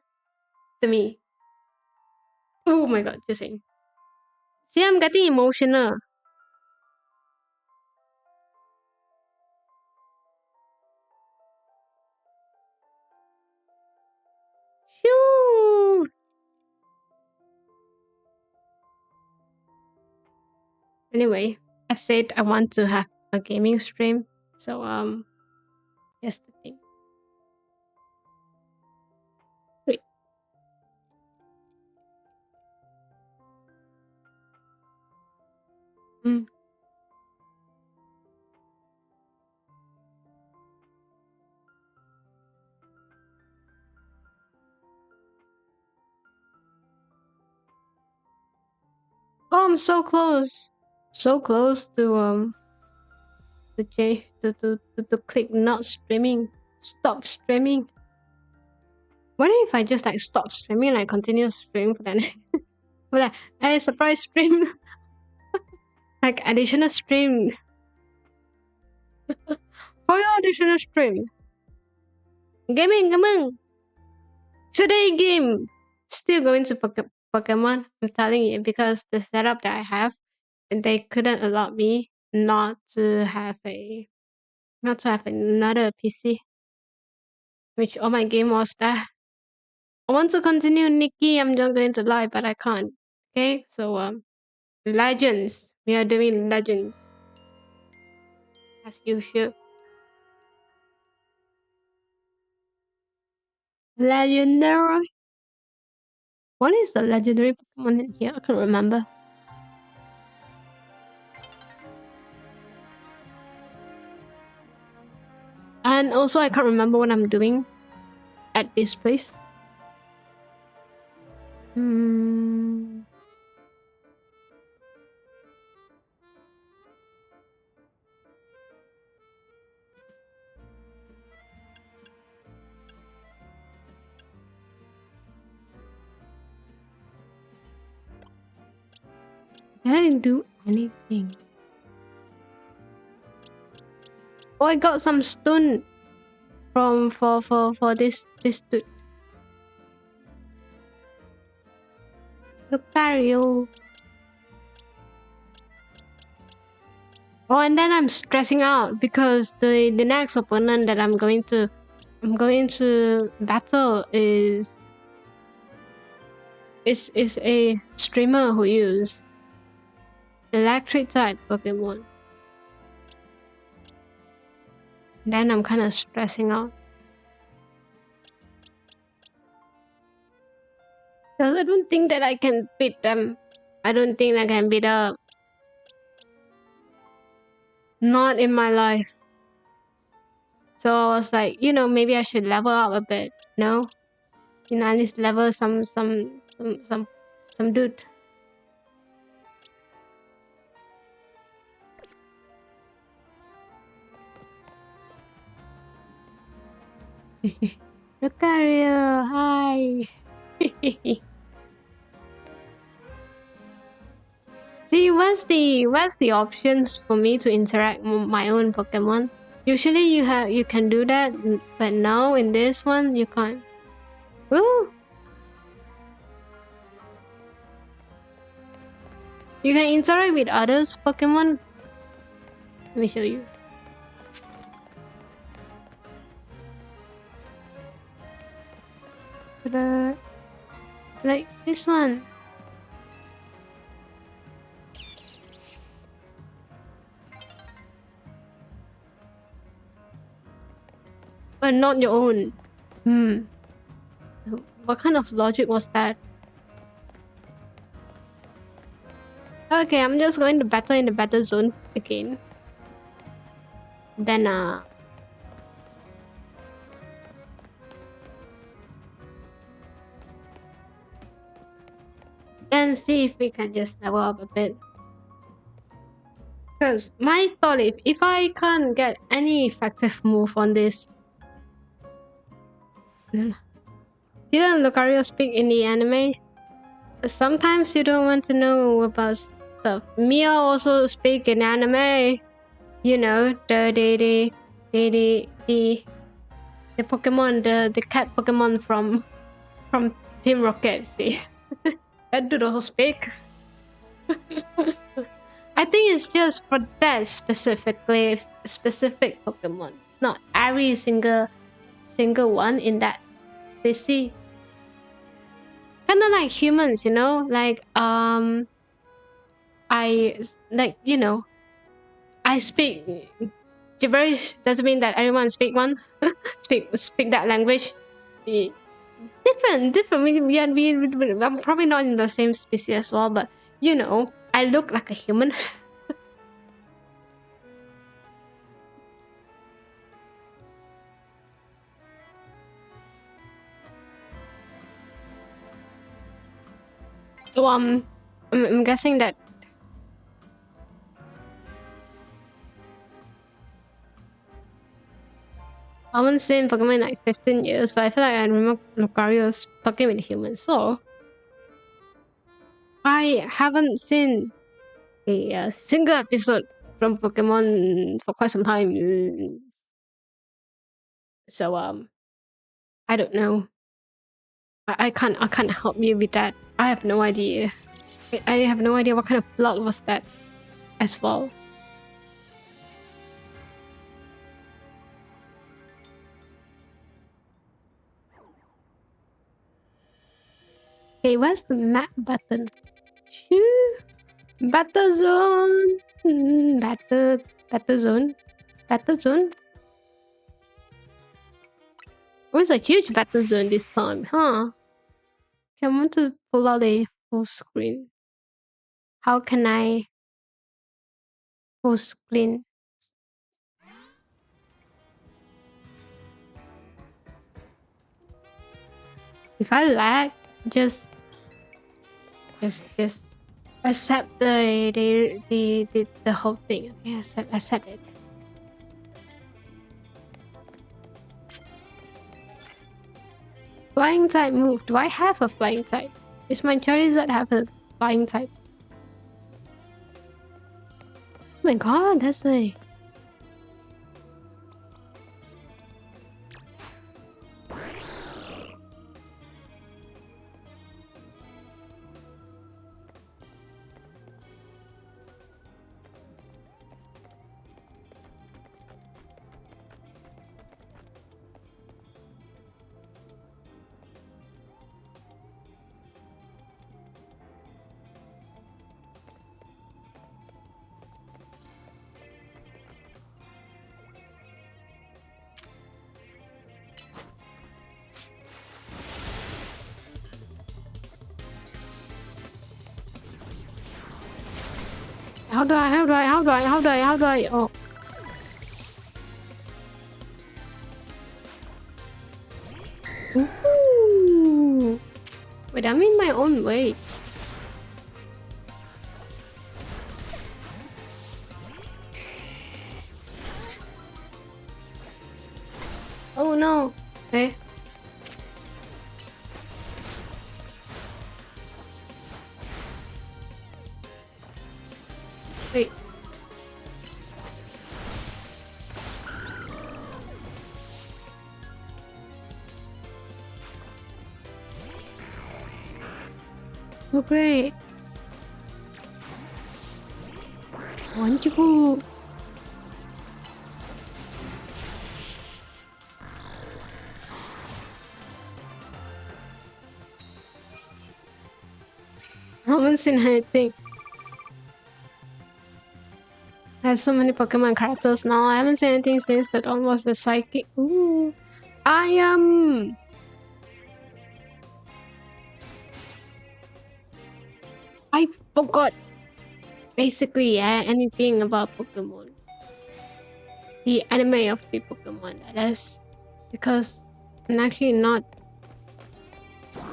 to me. Oh my god, just saying. See, I'm getting emotional. Shoo! Anyway, I said I want to have a gaming stream. So here's the thing. Wait. Mm. Oh, I'm so close. So close to change to click not streaming. Stop streaming. What if I just like stop streaming and I continue streaming for that? For like a surprise stream, like additional stream for your additional stream. Gaming. Today game. Still going to Pokemon. I'm telling you because the setup that I have, they couldn't allow me not to have another PC, which all my game was there. I want to continue Nikki. I'm not going to lie, but I can't. Okay, so Legends. We are doing Legends as usual. Legendary. What is the legendary Pokemon in here? I can't remember. And also, I can't remember what I'm doing at this place. Hmm. I didn't do anything. Oh, I got some stone from for this dude. Lucario. Oh, and then I'm stressing out because the next opponent that I'm going to battle is a streamer who use electric type Pokemon. Then I'm kind of stressing out. Because I don't think that I can beat them. I don't think I can beat up. Not in my life. So I was like, maybe I should level up a bit. No? at least level some dude. Lucario, hi. See, what's the options for me to interact with my own Pokemon? Usually you can do that, but now in this one you can't. Ooh. You can interact with others Pokemon. Let me show you. Like this one. But not your own. What kind of logic was that? Okay, I'm just going to battle in the battle zone again. Then then see if we can just level up a bit. Because my thought if I can't get any effective move on this. Didn't Lucario speak in the anime? Sometimes you don't want to know about stuff. Mia also speak in anime. You know, the Pokemon, the cat Pokemon from Team Rocket. See, that dude also speak. I think it's just for that specific Pokemon. It's not every single one in that species. Kind of like humans, you know, like I speak gibberish. Doesn't mean that everyone speak one speak that language. Different. I'm probably not in the same species as well, but you know, I look like a human. So I'm guessing that I haven't seen Pokemon in like 15 years, but I feel like I remember Lucario's talking with humans, so I haven't seen a single episode from Pokemon for quite some time. So I don't know. I can't help you with that. I have no idea. I have no idea what kind of plot was that as well. Okay, where's the map button? Shoo! Battle zone! Battle zone? Battle zone? Oh, it's a huge battle zone this time, huh? Okay, I want to pull out a full screen. How can I full screen? If I lag, just accept the whole thing. Okay, accept it. Flying type move. Do I have a flying type? Is my Charizard have a flying type? Oh my god, that's a... How do I? Oh. Ooh. Wait, I'm in my own way. Oh no. Okay. Wait. Oh great. Wonderful. I haven't seen anything. There's so many Pokemon characters now. I haven't seen anything since that one was the psychic. Ooh. I forgot basically anything about Pokemon. The anime of the Pokemon, that is. Because I'm actually not.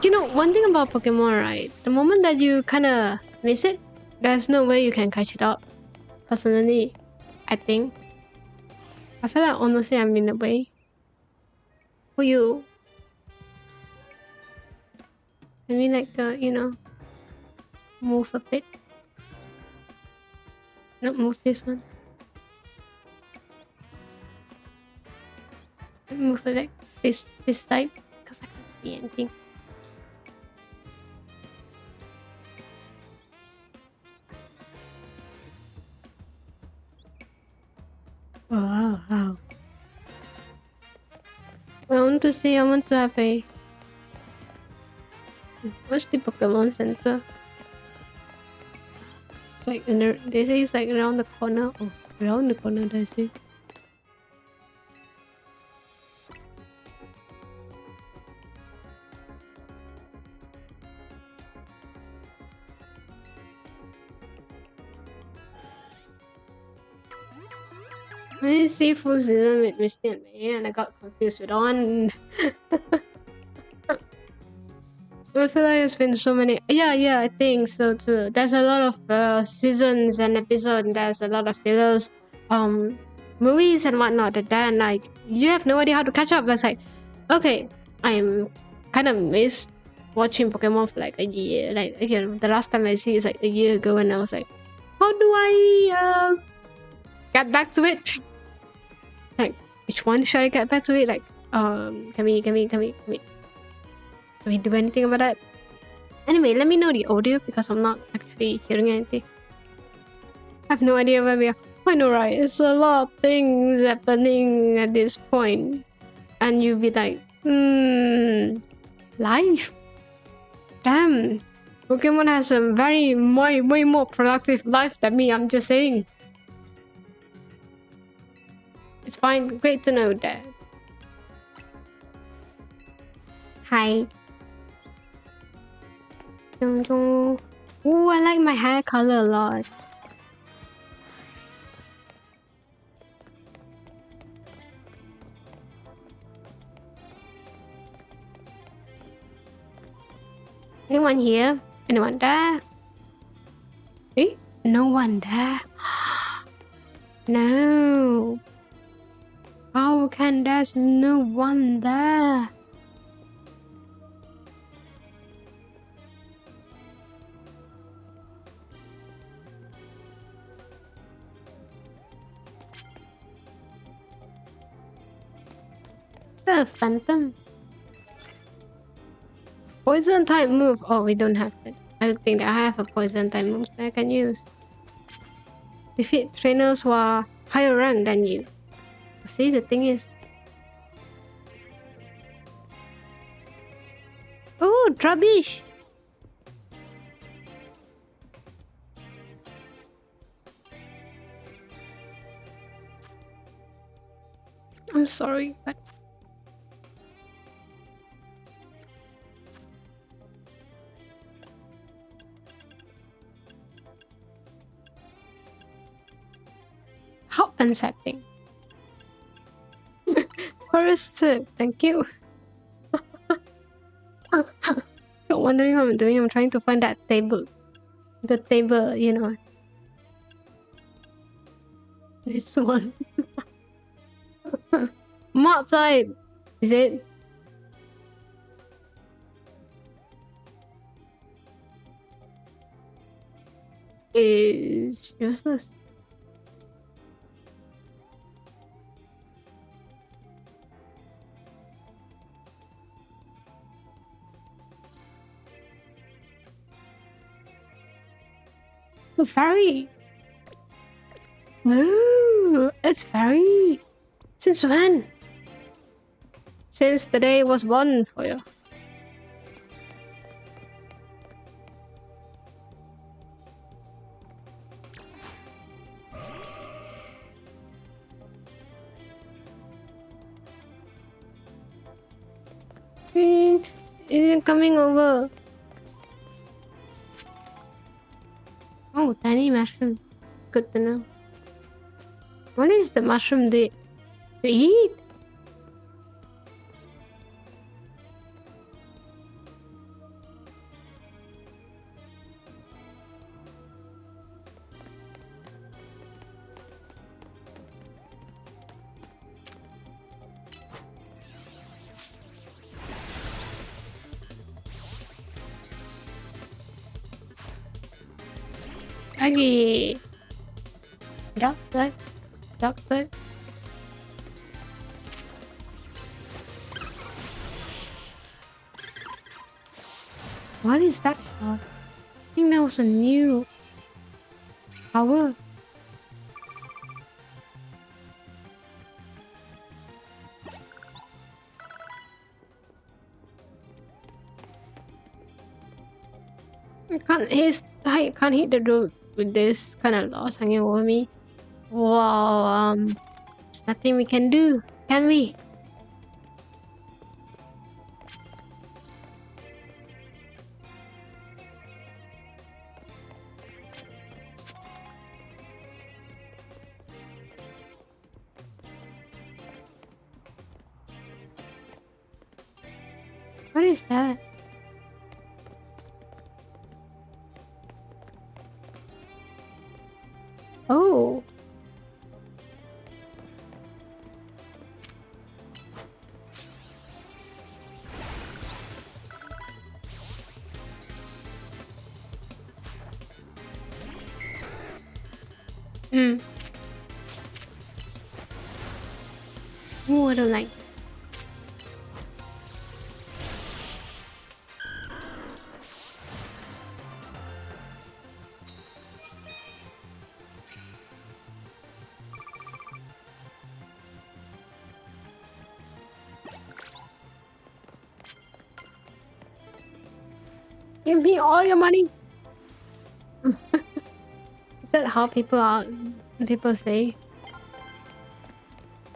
You know, one thing about Pokemon, right? The moment that you kinda miss it, there's no way you can catch it up. Personally, I think. I feel like honestly I'm in a way. For you. I mean like the, you know, move a bit. Not move this one. Move it like this type. Because I can't see anything. Wow. I want to have a... What's the Pokemon Center? It's like, they say it's like around the corner. Oh, around the corner, they say. I didn't see full season with Misty and May, and I got confused with On. I feel like it's been so many. Yeah, I think so too. There's a lot of seasons and episodes. And there's a lot of fillers, movies and whatnot. And then like you have no idea how to catch up. That's like, okay, I'm kind of missed watching Pokemon for like a year. Like again, the last time I see is like a year ago, and I was like, how do I get back to it? Like, which one should I get back to it? Like, can we do anything about that? Anyway, let me know the audio because I'm not actually hearing anything. I have no idea where we are. I know, right? It's a lot of things happening at this point. And you'll be like, life? Damn. Pokemon has a way more productive life than me, I'm just saying. It's fine. Great to know that. Hi. Oh, I like my hair color a lot. Anyone here? Anyone there? Eh? No one there. No. How can there's no one there? Is that a phantom? Poison type move. Oh, we don't have it. I don't think that I have a poison type move that I can use. Defeat trainers who are higher rank than you. See, the thing is... Oh, Trubbish! I'm sorry, but... How unsettling. Forest tip, thank you. Don't wondering what I'm doing, I'm trying to find that table. The table, you know. This one. I'm outside. Is it? Is useless. Oh, fairy. Ooh, it's fairy. Since when? Since the day was born for you. It isn't coming over. Oh, tiny mushroom. Good to know. What is the mushroom to eat? Aggie. Doctor. Doctor. What is that shot? I think that was a new power. I can't hit the road with this kind of loss hanging over me. Wow, there's nothing we can do, can we? What is that? Oh. Hmm. Oh, I don't like. Give me all your money. Is that how people are? People say,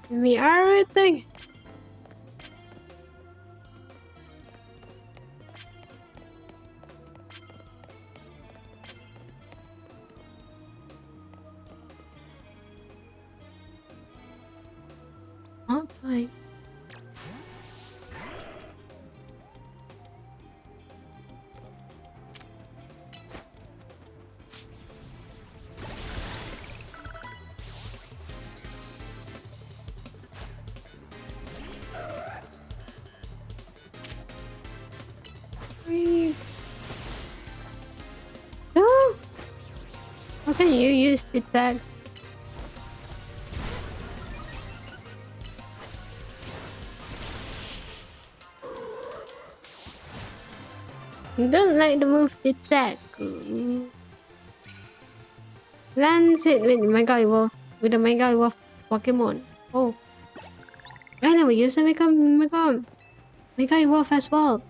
"Give me everything." Outside. Please. No. How can you use the tag? Don't like the move the tag. Lance it with Mega Evolve with a Mega Evolve Pokemon. Oh, I never used a Mega Evolve as well.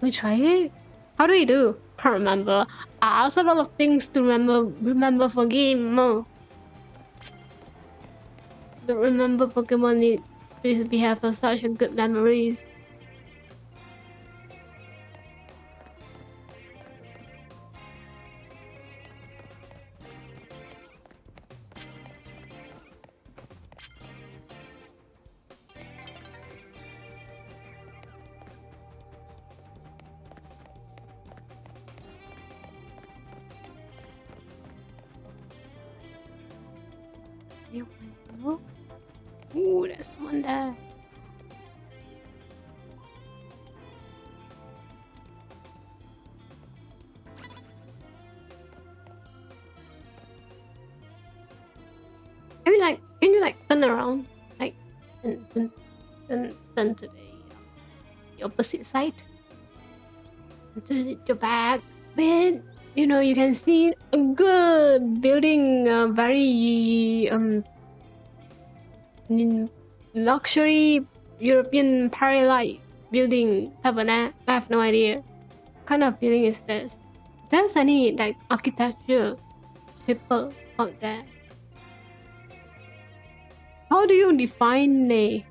We try it. How do we do? Can't remember. I also have a lot of things to remember for game. Don't remember Pokemon need to be have such a good memories. Ooh, there's someone there. I mean, like, can you like turn around, like, and turn to the opposite side, and turn it your back, but you know you can see a good building, very luxury European Paris building tabernacle. I have no idea what kind of building is this. If there's any like architecture people out there. How do you define a?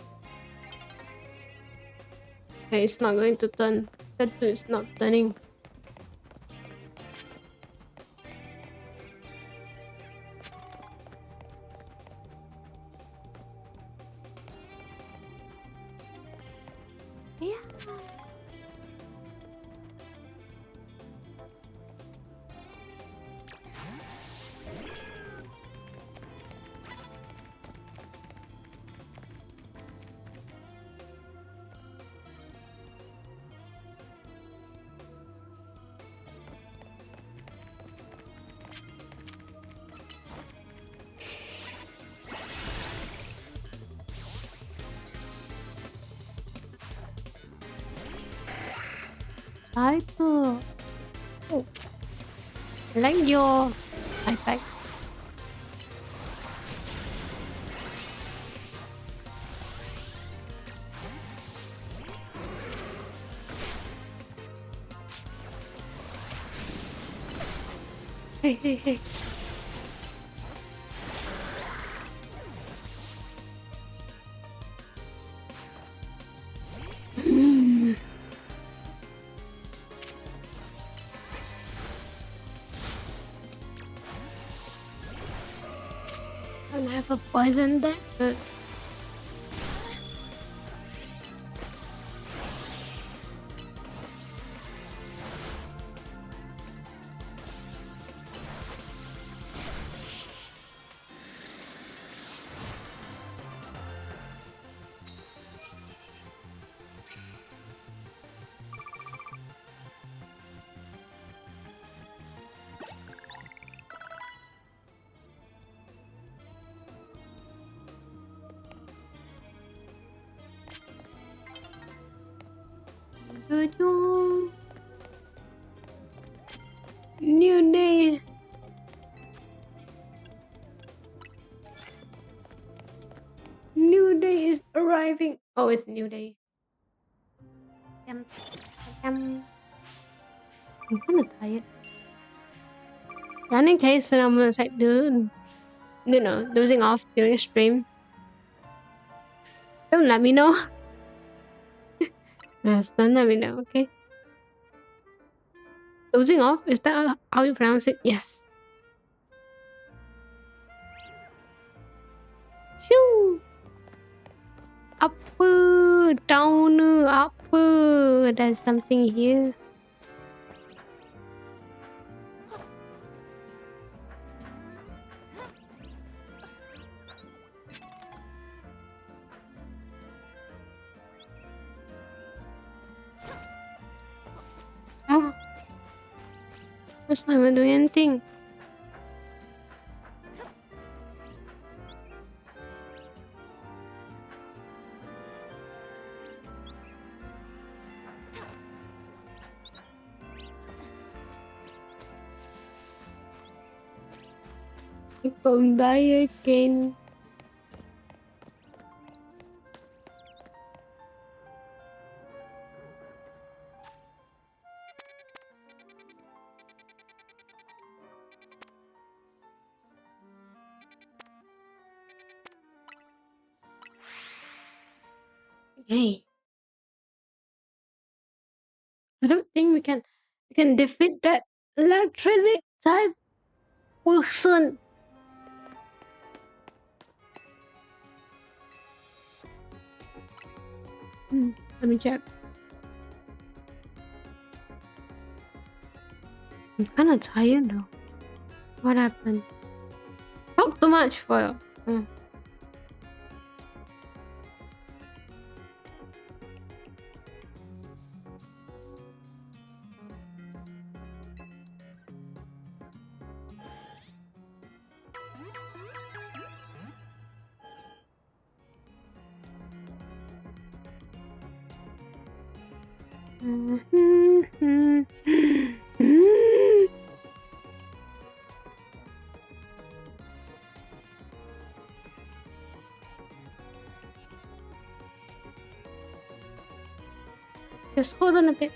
Okay, it's not going to turn. That is not turning. Yeah. Title. Oh, I like your iPad. Hey, hey, hey. I don't have a poison deck, but new day. New day is arriving. Oh, it's new day. I'm kind of tired. And in case that I'm like dozing off during stream, don't let me know. Yes, don't let me know, okay? Dozing off, is that how you pronounce it? Yes. Shoo! Up, down, up. There's something here. Oh, it's not even doing anything. Come by again. Hey, I don't think we can defeat that electronic type person. Let me check. I'm kind of tired though. What happened? Talk too much, Fuyo. Mm. Just hold on a bit.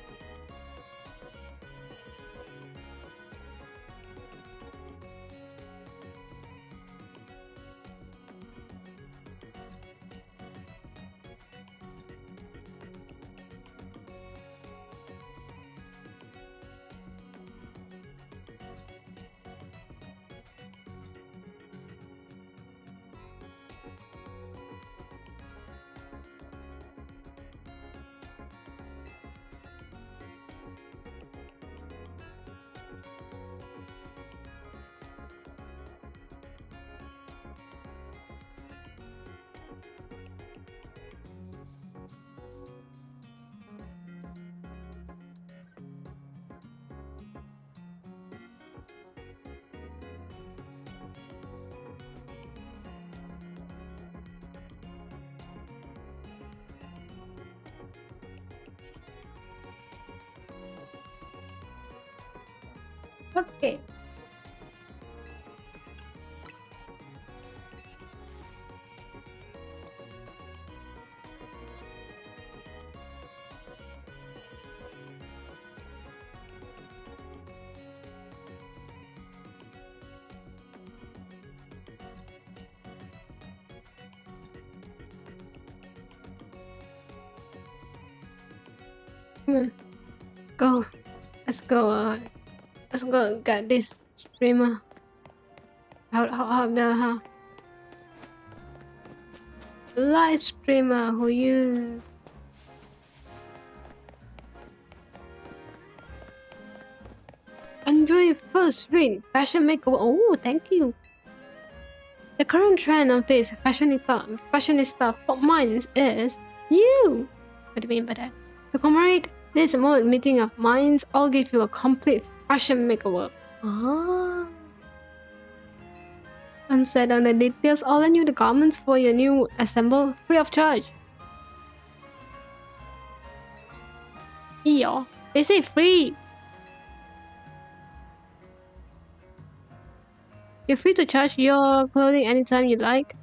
Okay. Come on. Let's go. Let's go. Let's go get this streamer. How the live streamer who use enjoy first read fashion makeover. Oh, thank you. The current trend of this fashionista pop minds is you. What do you mean by that? To commemorate this month meeting of minds, I'll give you a complete fashion makeover. Ah. And set on the details, I'll lend you the garments for your new assemble free of charge. Yeah, they say free. You're free to charge your clothing anytime you like.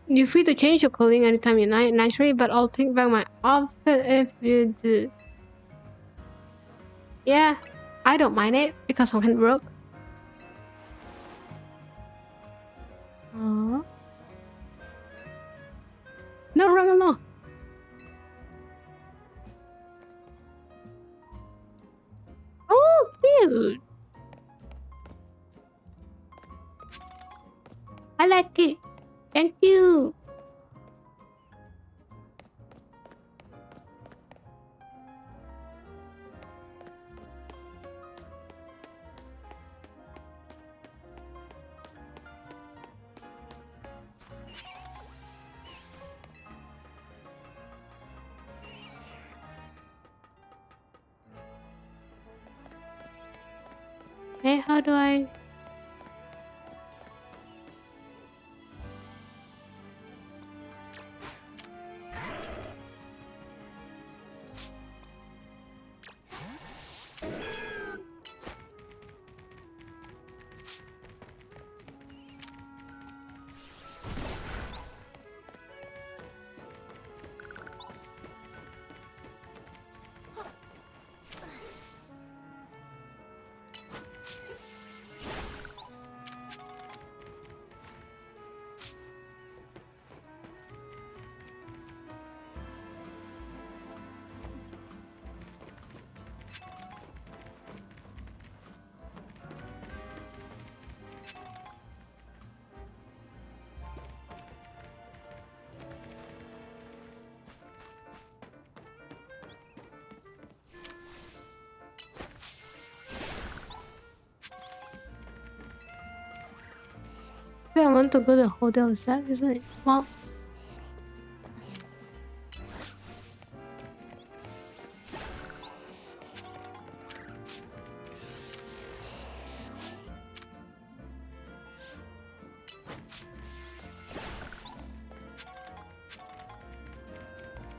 You're free to change your clothing anytime you like, naturally, but I'll take back my outfit if you do. Yeah, I don't mind it because I'm kind of broke. No wrong along. Oh, cute. I like it. Thank you. Hey, how do I... want to go to the hotel set, isn't it? Well.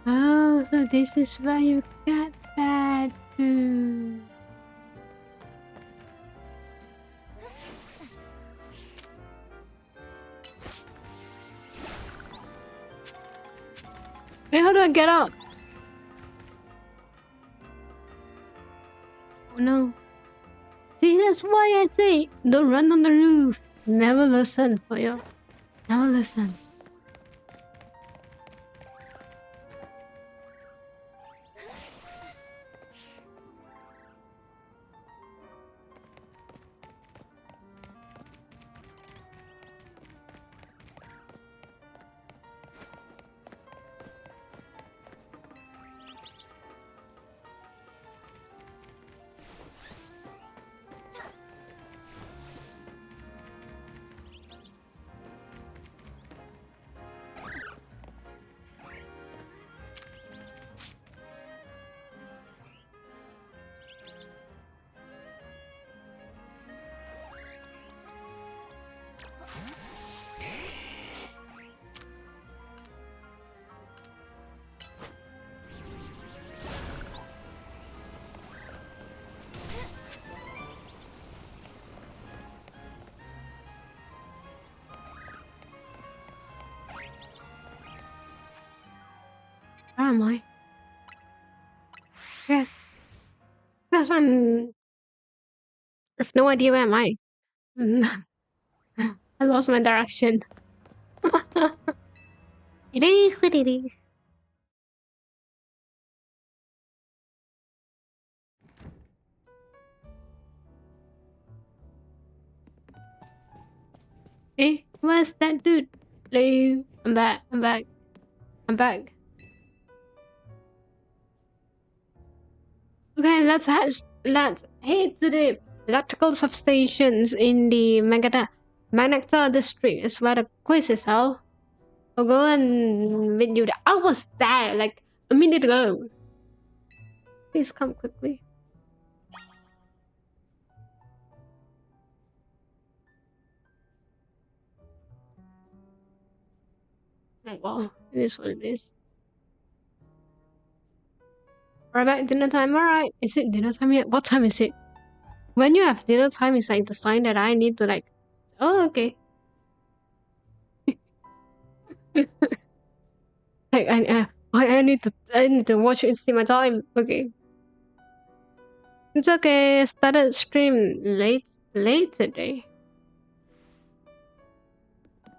Oh, so this is where you get that. Wait, how do I get out? Oh no. See, that's why I say don't run on the roof. Never listen, Fuyo. Never listen. Where am I? Yes. Yes, I have no idea where am I. I lost my direction. Hey, where's that dude? Hello, I'm back. I'm back. Okay, let's head to the electrical substations in the Magnetar district. Is where the quiz is held. I'll go and meet you there. I was there like a minute ago. Please come quickly. Oh, well, it is what it is. Alright, dinner time. Alright. Is it dinner time yet? What time is it? When you have dinner time, it's like the sign that I need to like. Oh, okay. Like I need to watch it and see my time. Okay. It's okay. I started stream late today.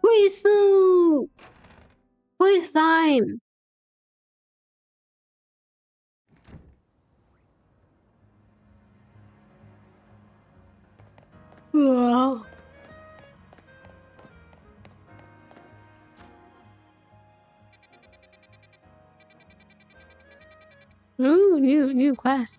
Quizu! Quiz time! Wow. Ooh, new quest.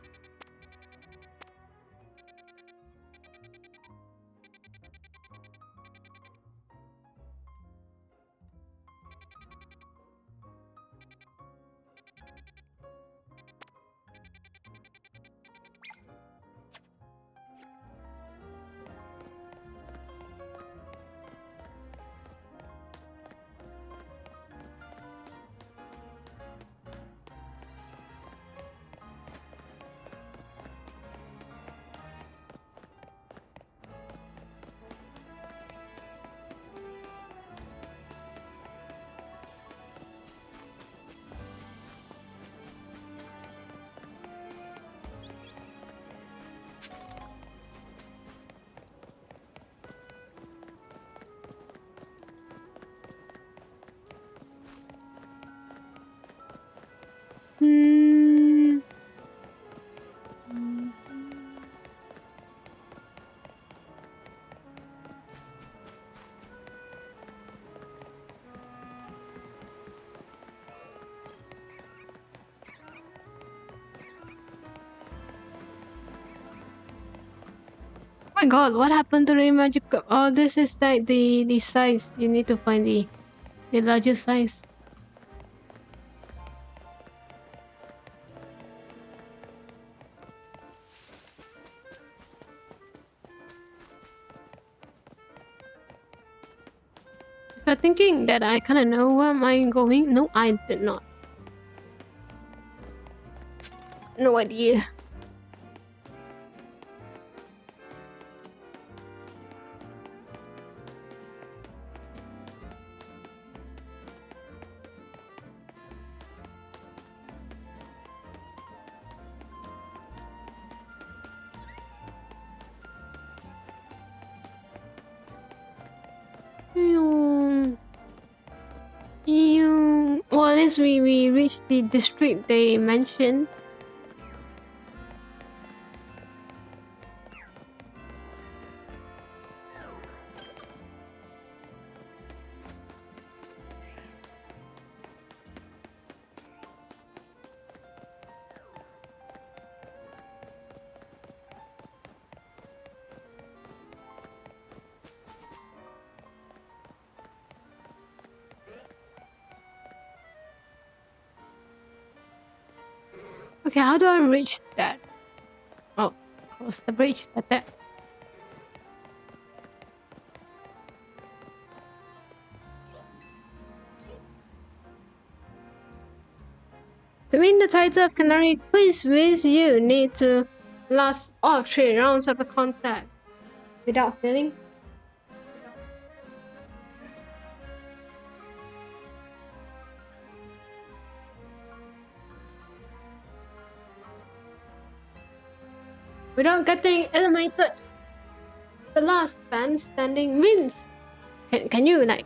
god, what happened to the magic? Oh, this is like the size. You need to find the largest size. If you're thinking that I kind of know where am I going, no, I did not. No idea. Well, at least we reached the district they mentioned. Okay, how do I reach that? Oh, cross the bridge. That's it. To win the title of Canary Quiz with you, need to last all 3 rounds of a contest without failing. Without getting eliminated, the last man standing wins. Can you like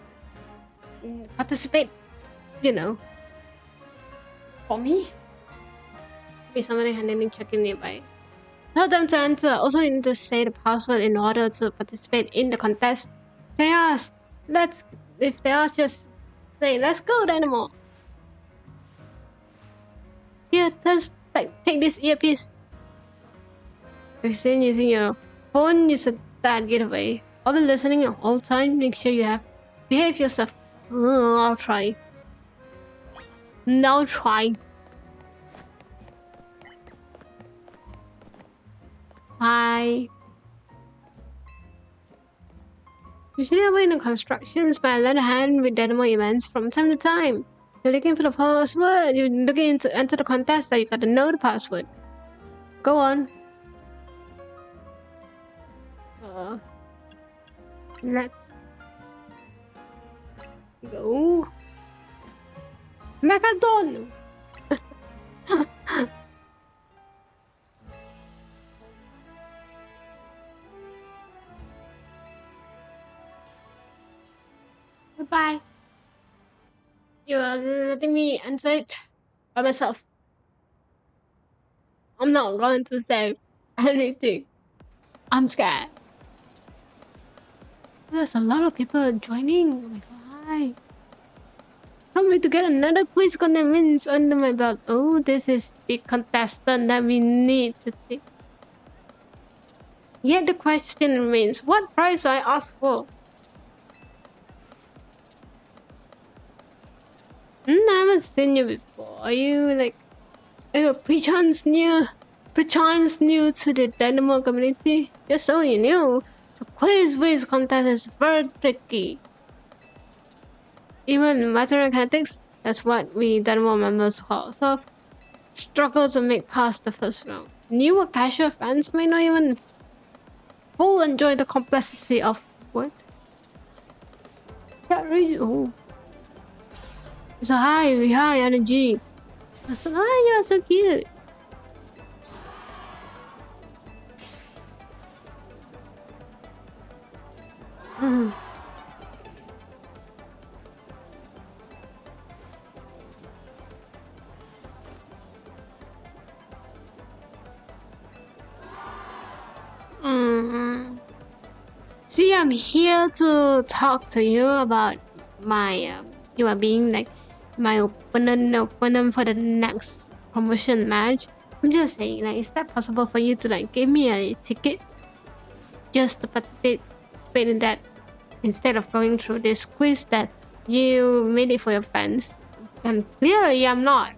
participate? You know, for me. Be somebody handling check-in nearby. Tell them to enter. Also, you need to say the password in order to participate in the contest. They ask, if they ask, just say, let's go, Dynamo. Here, just take this earpiece. If you're still using your phone, use that getaway. I'll be listening all the time. Make sure you behave yourself. I'll try. Now try. Hi. Usually I work in the constructions, but I lend a hand with dynamo events from time to time. You're looking for the password. You're looking to enter the contest, that you gotta know the password. Go on. Let's go. Megadon. Bye. You're letting me answer it by myself. I'm not going to say anything. I'm scared. There's a lot of people joining. Oh my god. Help me to get another quiz wins under my belt. Oh, this is the contestant that we need to take. Yet the question remains, what prize do I ask for? I haven't seen you before. Are you like perchance new to the Dynamo community? Just so you know, the quiz contest is very tricky. Even veteran mechanics, that's what we Dynamo members call ourselves, struggle to make past the first round. Newer casual fans may not even fully enjoy the complexity of what? That really, oh. It's a high energy. I said, oh, you're so cute. See, I'm here to talk to you about my you are being like my opponent for the next promotion match. I'm just saying, like, is that possible for you to like give me a ticket? just to participate in that instead of going through this quiz that you made it for your friends. And clearly I'm not.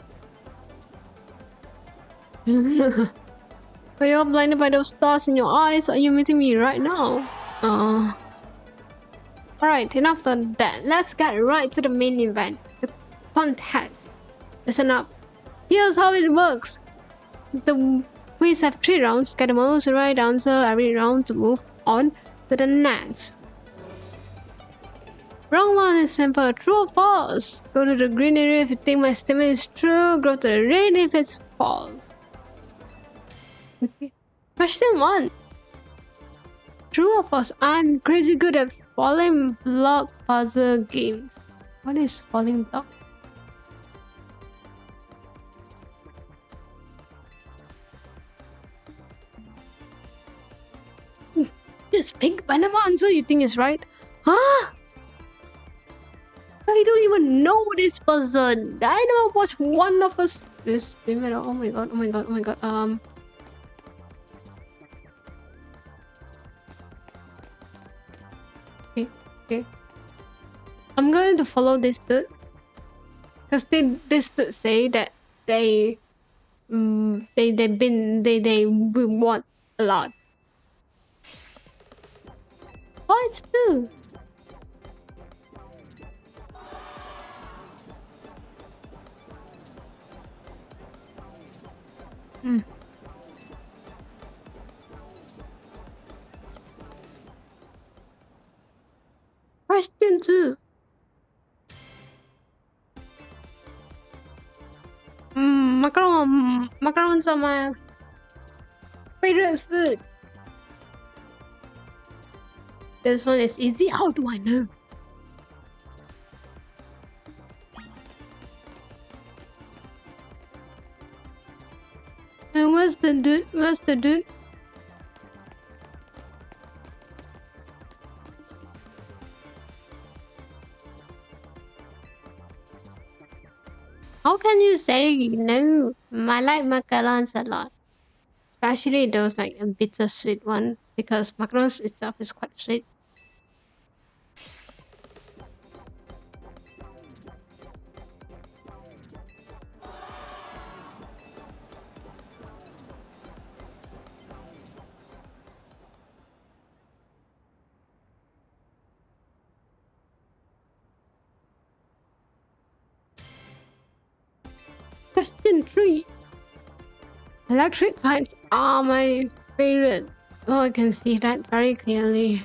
Are you blinded by those stars in your eyes? Are you meeting me right now? Alright, enough of that. Let's get right to the main event. The contest. Listen up. Here's how it works. The quiz have 3 rounds. Get the most right answer every round to move on to the next. Round 1 is simple. True or false? Go to the green area if you think my statement is true. Go to the red if it's false. Okay. Question 1. True or false? I'm crazy good at falling block puzzle games. What is falling block? Just pick whatever answer you think is right. Huh? I don't even know this person. I never watched one of us. This oh my god, oh my god, oh my god. Okay. I'm going to follow this dude. Because this dude say that they want a lot. Oh, it's true. Question 2. Macarons are my favorite food. This one is easy. How do I know? And where's the dude? Where's the dude? How can you say no? I like macarons a lot. Especially those like a bittersweet one, because macarons itself is quite sweet. Question 3. Electric types are my favorite. Oh, I can see that very clearly.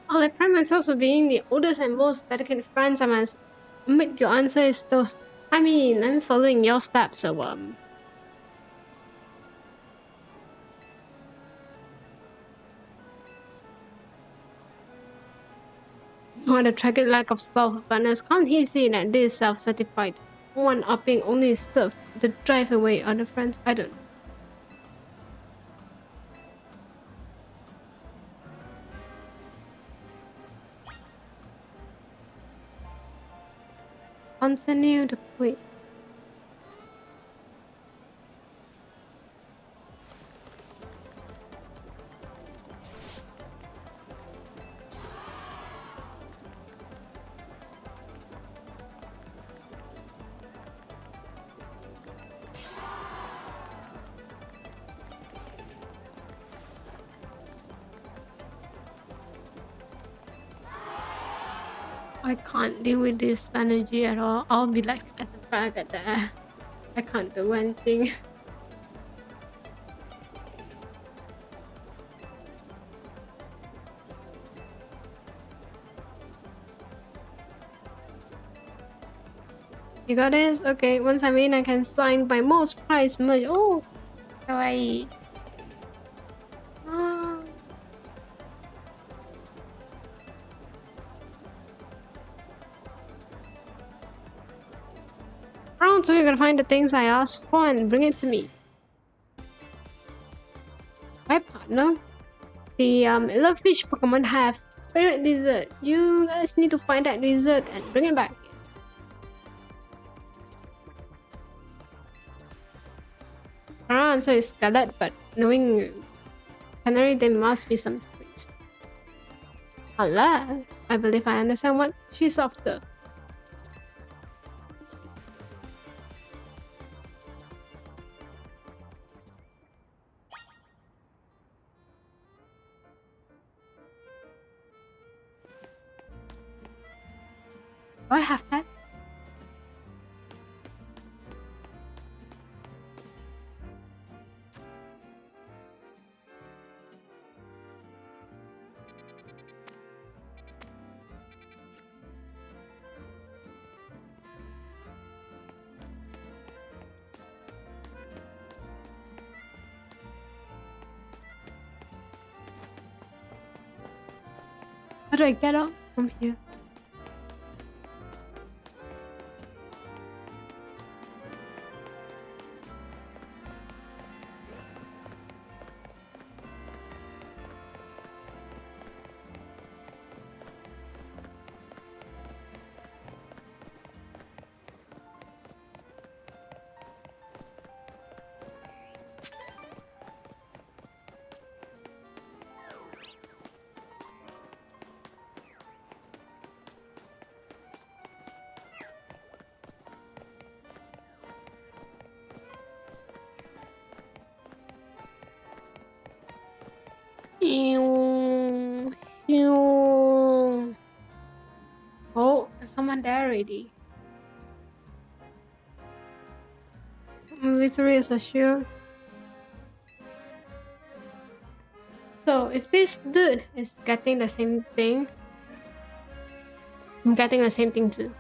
I pride myself on being the oldest and most dedicated friends. I must admit your answer is those. I mean, I'm following your steps, so What a tragic lack of self-awareness. Can't he see that this self-certified one-upping only served to drive away other friends? I don't know. Continue the quiz. I can't deal with this energy at all. I'll be like at the back at there. I can't do anything. You got this? Okay, once I'm in, I can sign my most prized merch. Oh, kawaii. Ah. Round 2, you're gonna find the things I asked for and bring it to me. My partner, the Lovefish Pokemon have favorite dessert. You guys need to find that dessert and bring it back. Our answer is Scarlet, but knowing Canary, there must be some twist. Unless, I believe I understand what she's after. Do I have that? How do I get up from here? Oh, there's someone there already. Victory is assured. So if this dude is getting the same thing, I'm getting the same thing too.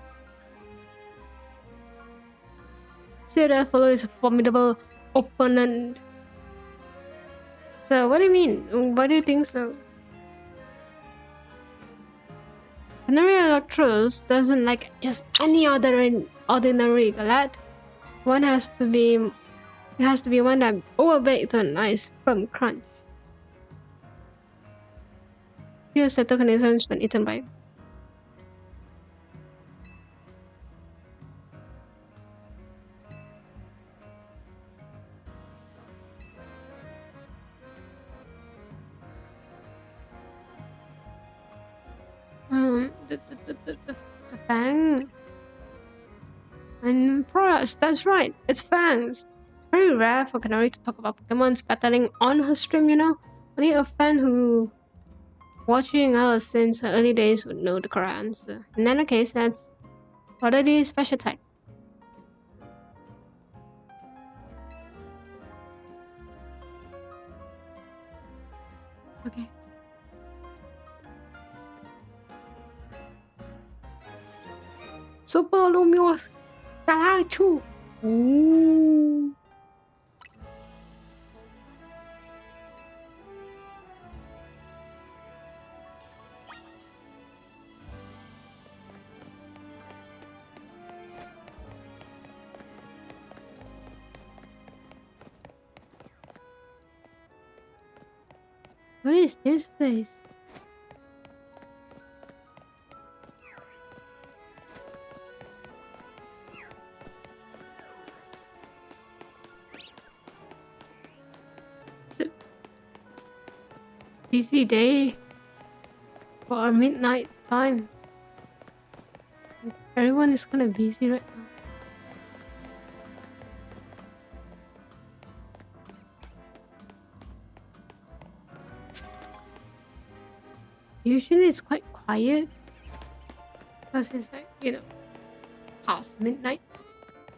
So that follow is a formidable opponent. So what do you mean? What do you think so? Canary Electros doesn't like just any other ordinary galad. One has to be one that overbaked to a nice firm crunch. Few cytokinisms when eaten by the fang and Proras. That's right, it's fangs. It's very rare for Canary to talk about Pokemon's battling on her stream, you know. Only a fan who watching her since her early days would know the correct answer. In any case, that's already special type. Okay. Super Lumiose Galachu. Ooh. What is this place? It's a busy day for a midnight time. Everyone is kind of busy right now. Usually it's quite quiet. because it's like, you know, past midnight.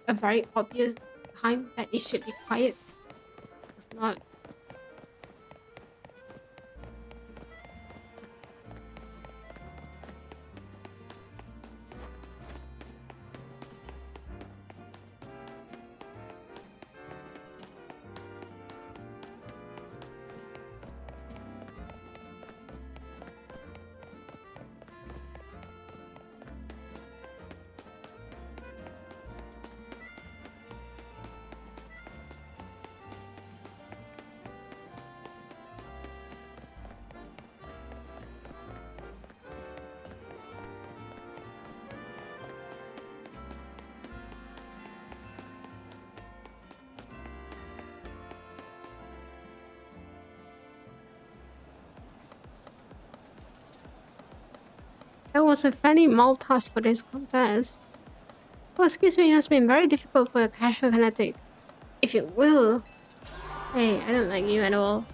A very obvious time that it should be quiet. It's not. That was a funny multitask for this contest. Oh, excuse me, it has been very difficult for a casual kinetic. If you will. Hey, I don't like you at all.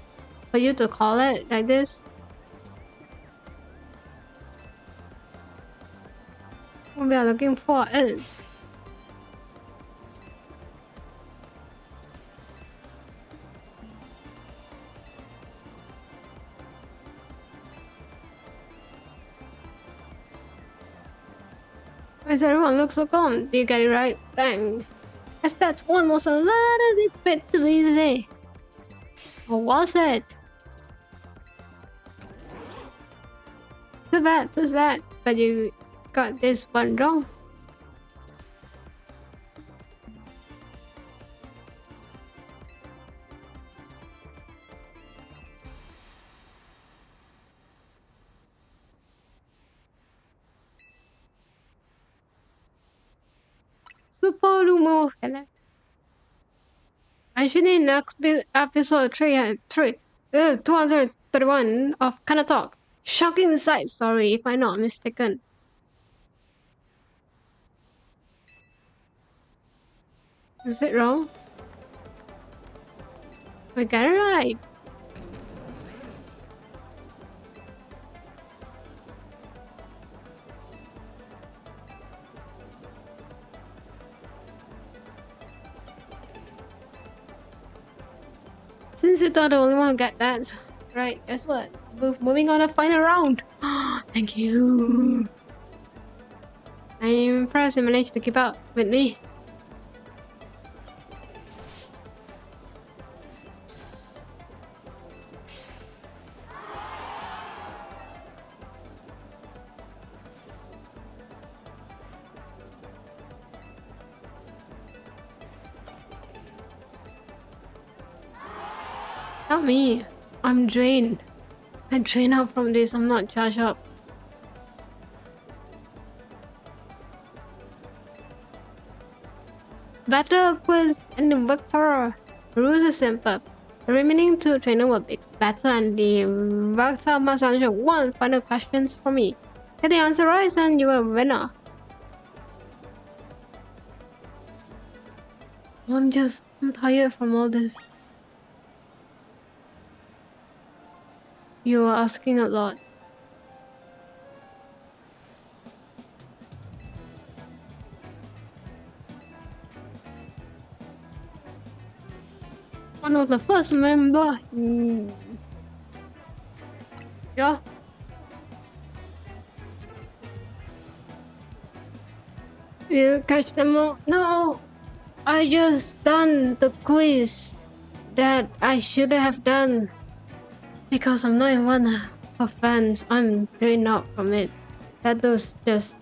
For you to call it like this? We are looking for it. Why does everyone look so calm? Do you get it right? Bang. As that one was a little bit too easy. Or was it? Too bad, too sad. But you got this one wrong. Super Lumo. Actually, next episode 231 of Kinda Talk. Shocking side story, if I'm not mistaken. Is it wrong? We got it right. Since you thought the only one get that, right, guess what? Moving on to final round. Thank you. I'm impressed you managed to keep up with me. Not me. I'm drained. I drain out from this. I'm not charged up. Battle quiz and the vector. Rules is simple. The remaining two trainers will pick battle and the vector must answer one final question for me. Get the answer right and you are a winner. I'm tired from all this. You are asking a lot. One of the first member. Yeah. You catch them all? No. I just done the quiz that I should have done. Because I'm not in one of fans, I'm going out from it. That was just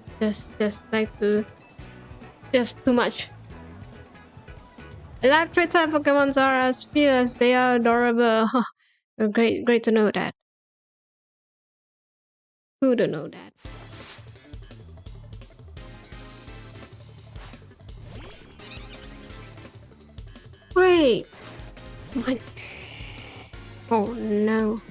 too much. Electric type Pokemons are as few as they are adorable. Great to know that. Who don't know that? Great. What? Oh no.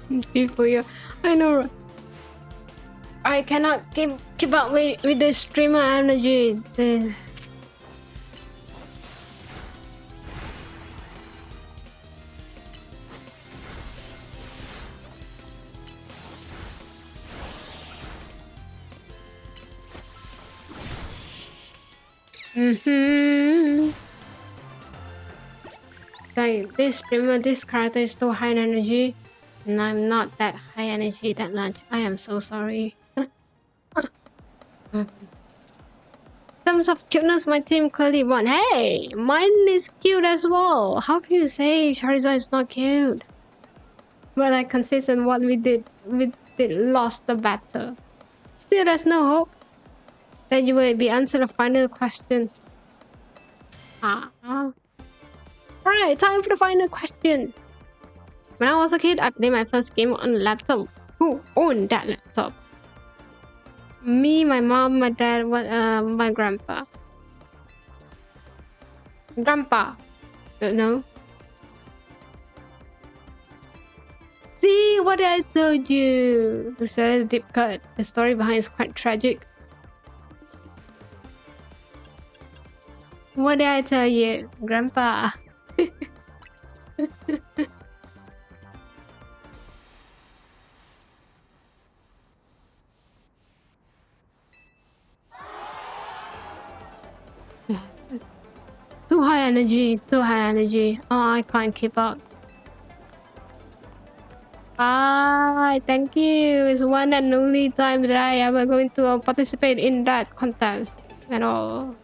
Fuyo. I know. I cannot keep up with the streamer energy. Like this streamer, this character is too high in energy, and I'm not that high energy that much. I am so sorry. In terms of cuteness, my team clearly won. Hey, mine is cute as well. How can you say Charizard is not cute? But I consistent what we did lost the battle. Still, there's no hope that you will be answer the final question. Alright, time for the final question. When I was a kid, I played my first game on a laptop. Who owned that laptop? Me, my mom, my dad, my grandpa. Grandpa. Don't know. See, what I told you. You said a deep cut. The story behind is quite tragic. What did I tell you, Grandpa? Too high energy, too high energy. Oh, I can't keep up. Bye, thank you. It's one and only time that I ever going to participate in that contest at all.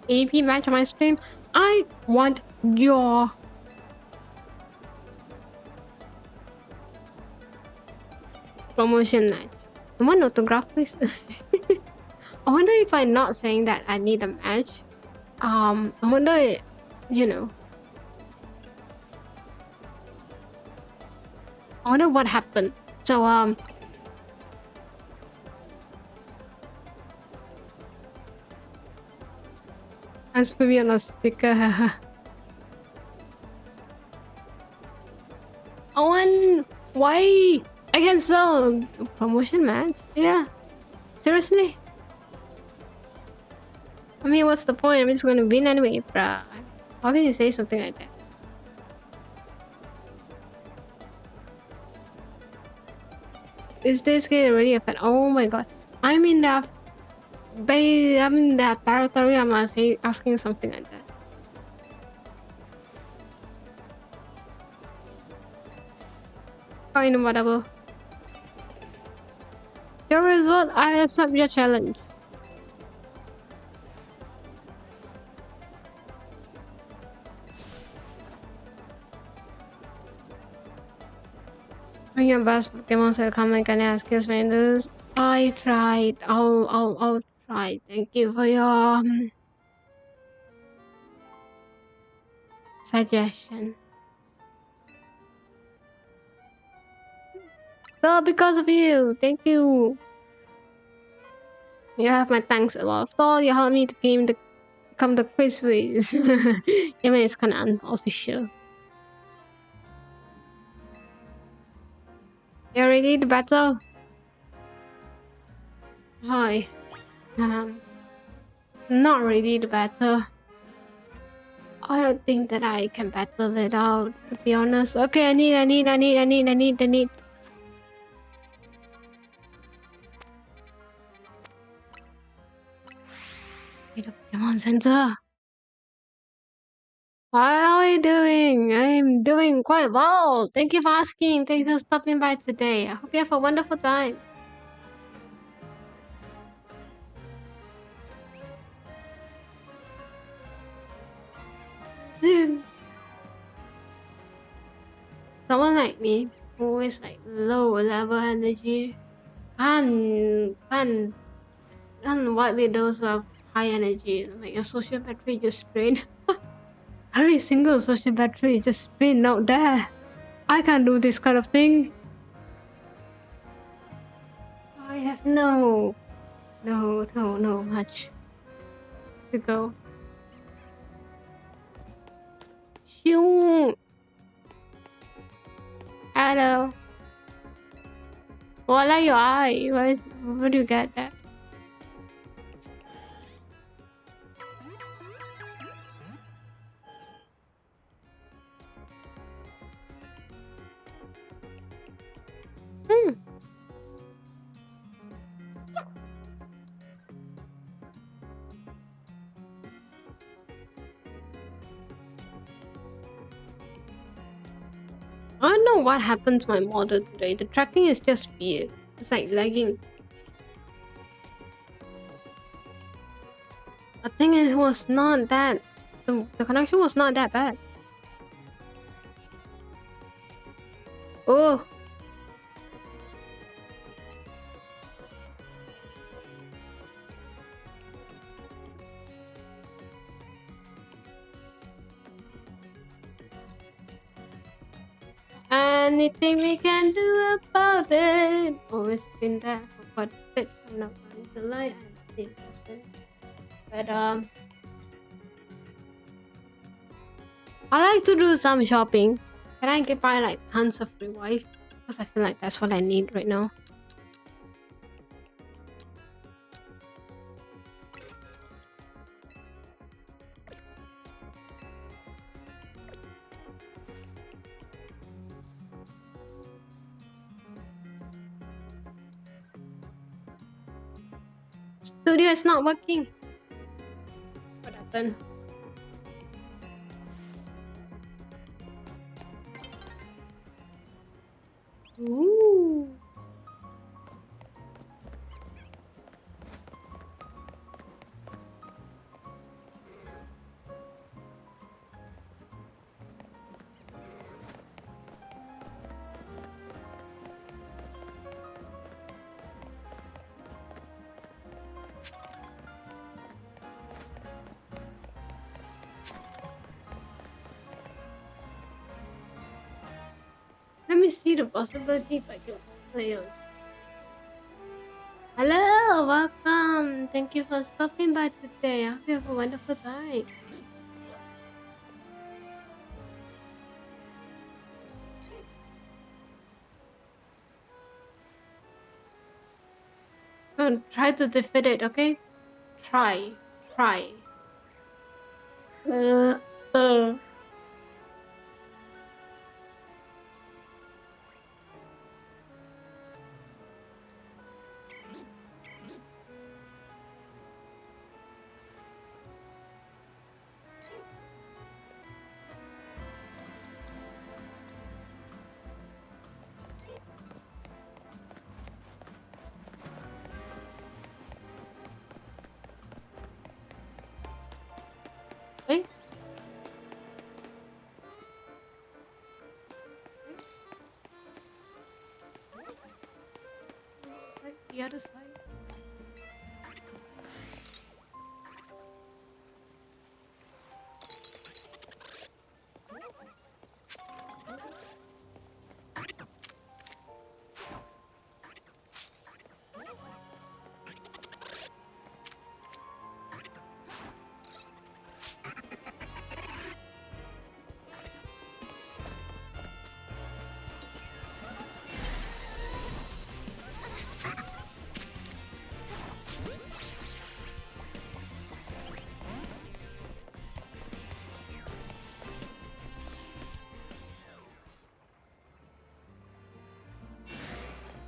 AP match on my stream. I want your promotion match. I want autograph, please. I wonder if I'm not saying that I need a match. I wonder, you know. I wonder what happened. So, Let's put me on a speaker. I want... Why? I can sell a promotion match? Yeah. Seriously? I mean, what's the point? I'm just gonna win anyway, bruh. How can you say something like that? Is this game already a fan? Oh my god. I'm in that territory. I'm asking something like that. Fine, whatever. Your result, I accept your challenge. Bring your best Pokemon so come and can ask us when those. I tried. I'll try. Thank you for your suggestion. So because of you, thank you. You have my thanks a lot. After you helped me to become the quiz with. Even it's kind of unofficial. You ready to battle? Hi. Not ready to battle. I don't think that I can battle it out, to be honest. Okay, I need. pokemonLegendsZA. How are you doing? I'm doing quite well. Thank you for asking. Thank you for stopping by today. I hope you have a wonderful time. Soon. Someone like me, who is like low level energy, can't wipe with those who have high energy. Like your social battery just drained. Every single social battery is just drained out there. I can't do this kind of thing. I have no much to go. Shoot. Hello. What are your eye? Where do you get that? Hmm. I don't know what happened to my model today. The tracking is just weird. It's like lagging. The thing is, was not that the connection was not that bad. Oh, anything we can do about it. Always been there for quite a bit. I'm not going to lie. I think but I like to do some shopping. Can I get buy like tons of free wife? Because I feel like that's what I need right now. Studio is not working. What happened? Ooh. Let me see the possibility if I can play on. Hello, welcome. Thank you for stopping by today. I hope you have a wonderful time. Don't try to defeat it, okay? Try. Try. Uh, uh. Wait. Like the other side.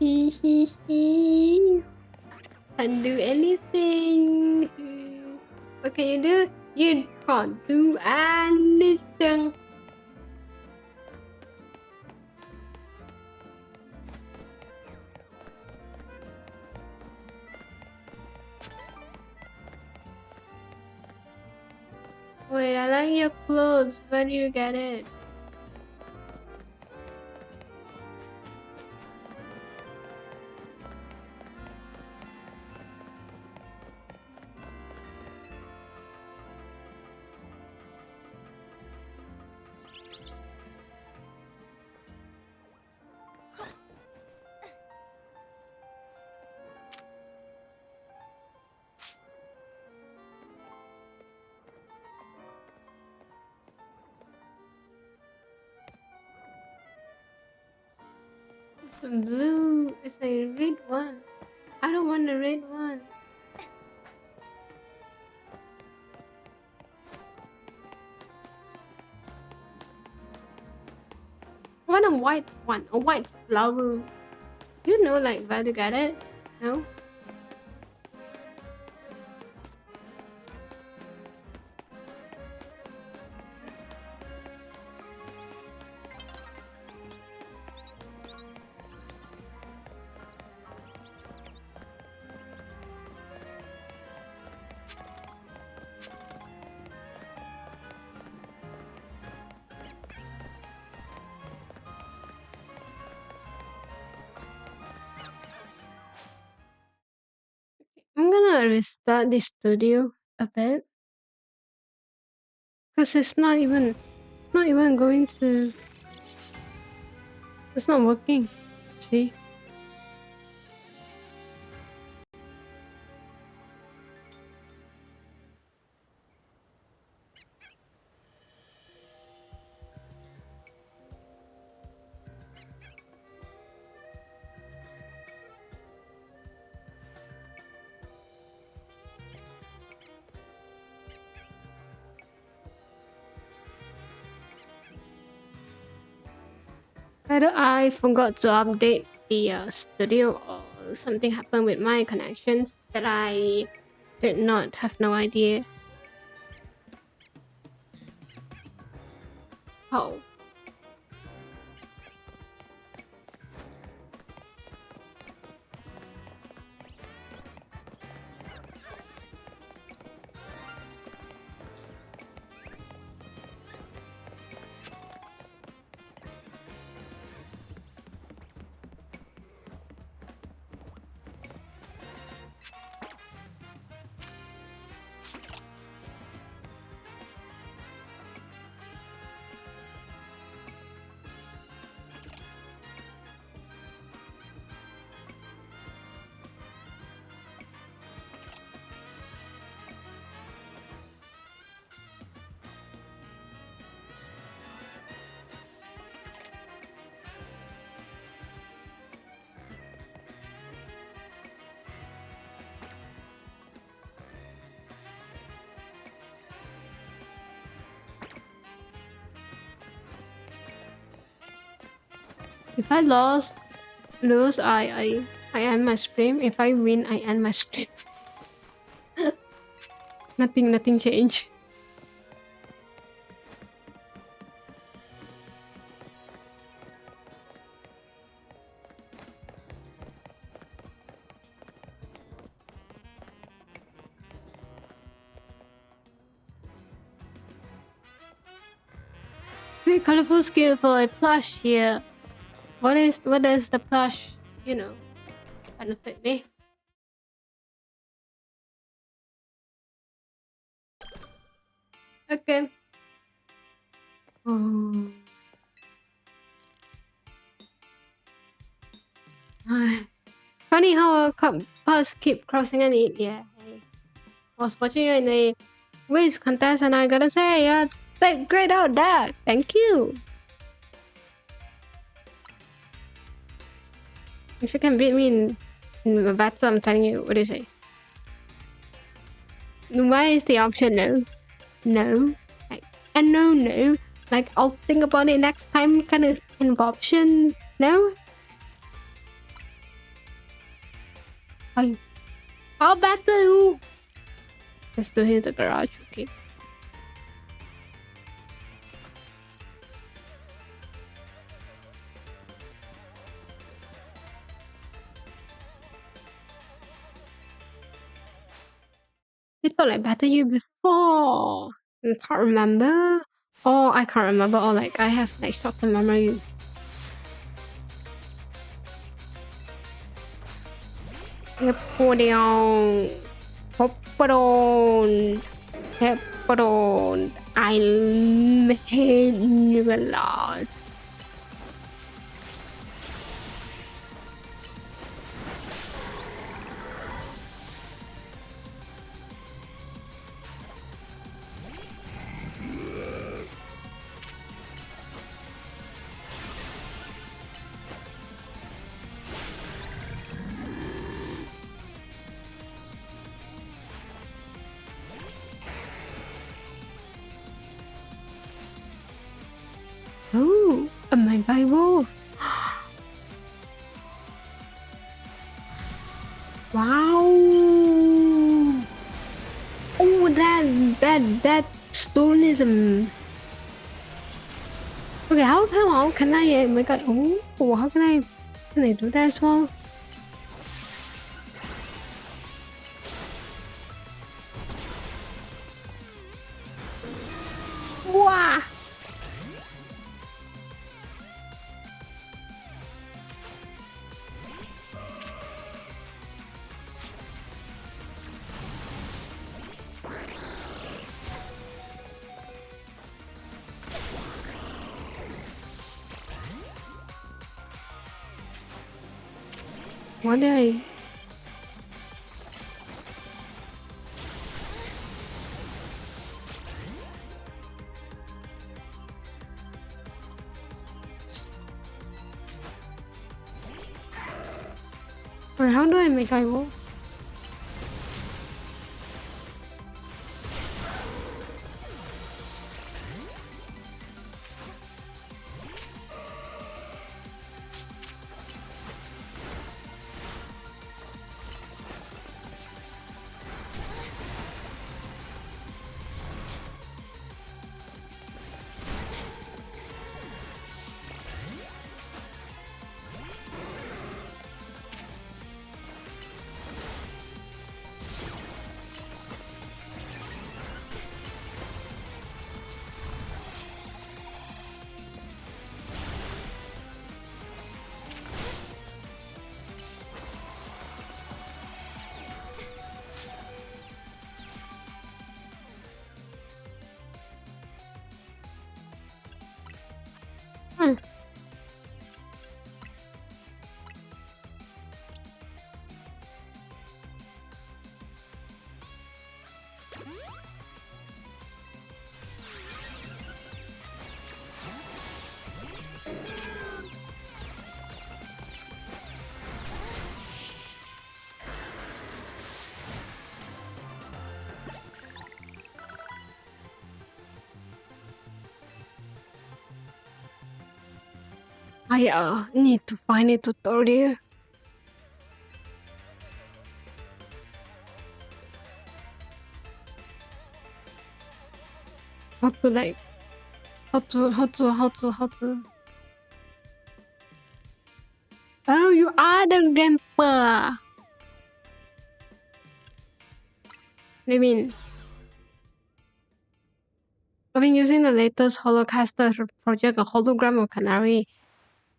Hee hee hee. Can't do anything. What can you do? You can't do anything. Wait, I like your clothes. Where do you get it? Blue is a red one. I don't want a red one. I want a white one, a white flower. You know, like where to get it? No? I'm gonna restart the studio a bit. Because it's not even going to, it's not working. See? Either I forgot to update the studio or something happened with my connections that I did not have no idea. Oh. If I lose, I end my stream. If I win, I end my stream. nothing changed. Very colorful skin for a plush here. What does the plush, benefit me? Okay. Oh. Funny how a bus keep crossing and eat. Yeah. Hey. I was watching you in a quiz contest and I gotta say, that great out there. Thank you. If you can beat me in a battle, I'm telling you, what do you say? Why is the option no? No. Like, and no. Like, I'll think about it next time kind of option. No? I'll battle! Let's do hit the garage, okay. I thought I battled you before. I can't remember. Oh, I can't remember. Or like I have like short-term memory. Pepperon. I hate you a lot. A mega evolve. Wow. Oh, that stone is okay. How can I mega? Oh, how can I do that as well? Wow. What did I? Wait, how do I make evolve? Hmm. I need to find a tutorial. How to like how to Oh, you are the grandpa. I mean, I've been using the latest holocaster project, a hologram of Canary.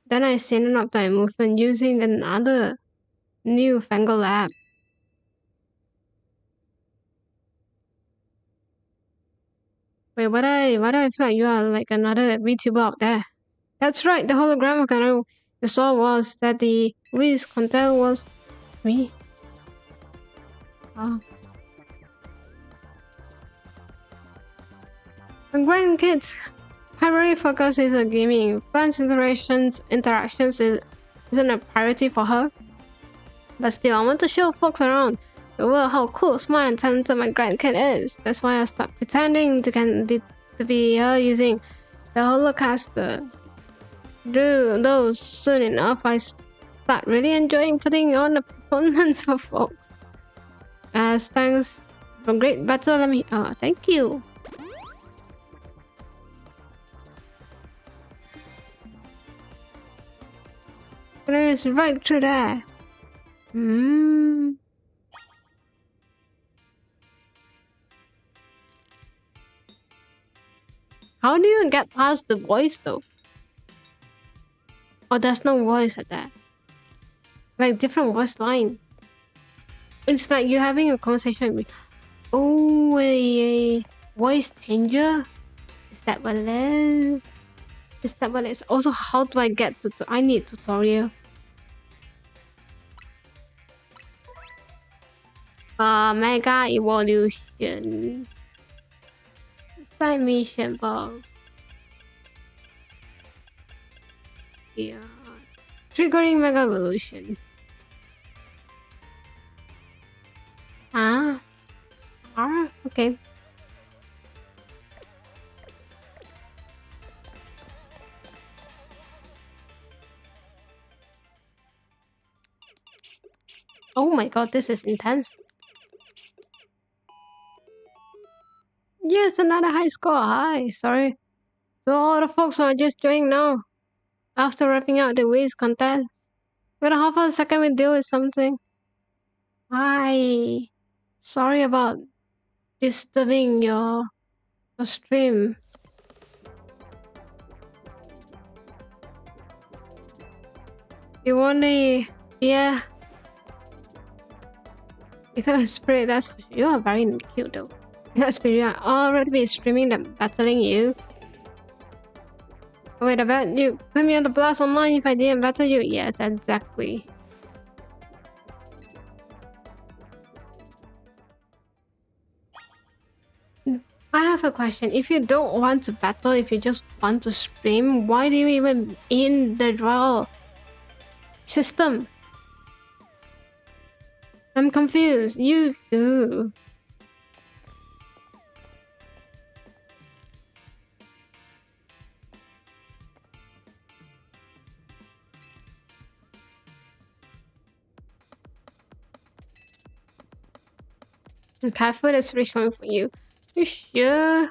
Then I sent up the movement using another new fangled app. Wait, why do I feel like you are like another VTuber out there? That's right, the hologram of Canary you saw was that the Wiz content was me. Oh. My grandkids' primary focus is gaming. Fans interactions isn't a priority for her. But still, I want to show folks around the world how cool, smart, and talented my grandkid is. That's why I stopped pretending to be her using the holocaster. Though soon enough, I start really enjoying putting on a performance for folks. As thanks for great battle, let me. Oh, thank you. There is right through there. Hmm. How do you get past the voice though? Oh, there's no voice at that. Like different voice line. It's like you're having a conversation with. Oh, a voice changer. Is that what it is? Is that what it is? Also, how do I get to? I need tutorial. Mega evolution. Side mission box. Yeah. Triggering mega evolutions. Okay. god, this is intense. Yes, another high score. Hi, sorry. So all the folks are just joining now. After wrapping up the waste contest. Wait a half a second, we deal with something. Hi. Sorry about disturbing your stream. You want the... Yeah. You got a spirit, that's for sure. You are very cute though. That spirit, I already be streaming them battling you. Wait, I bet you put me on the blast online if I didn't battle you. Yes, exactly. I have a question. If you don't want to battle, if you just want to stream, why do you even in the draw system? I'm confused. You do. Cat food is coming for you. You sure?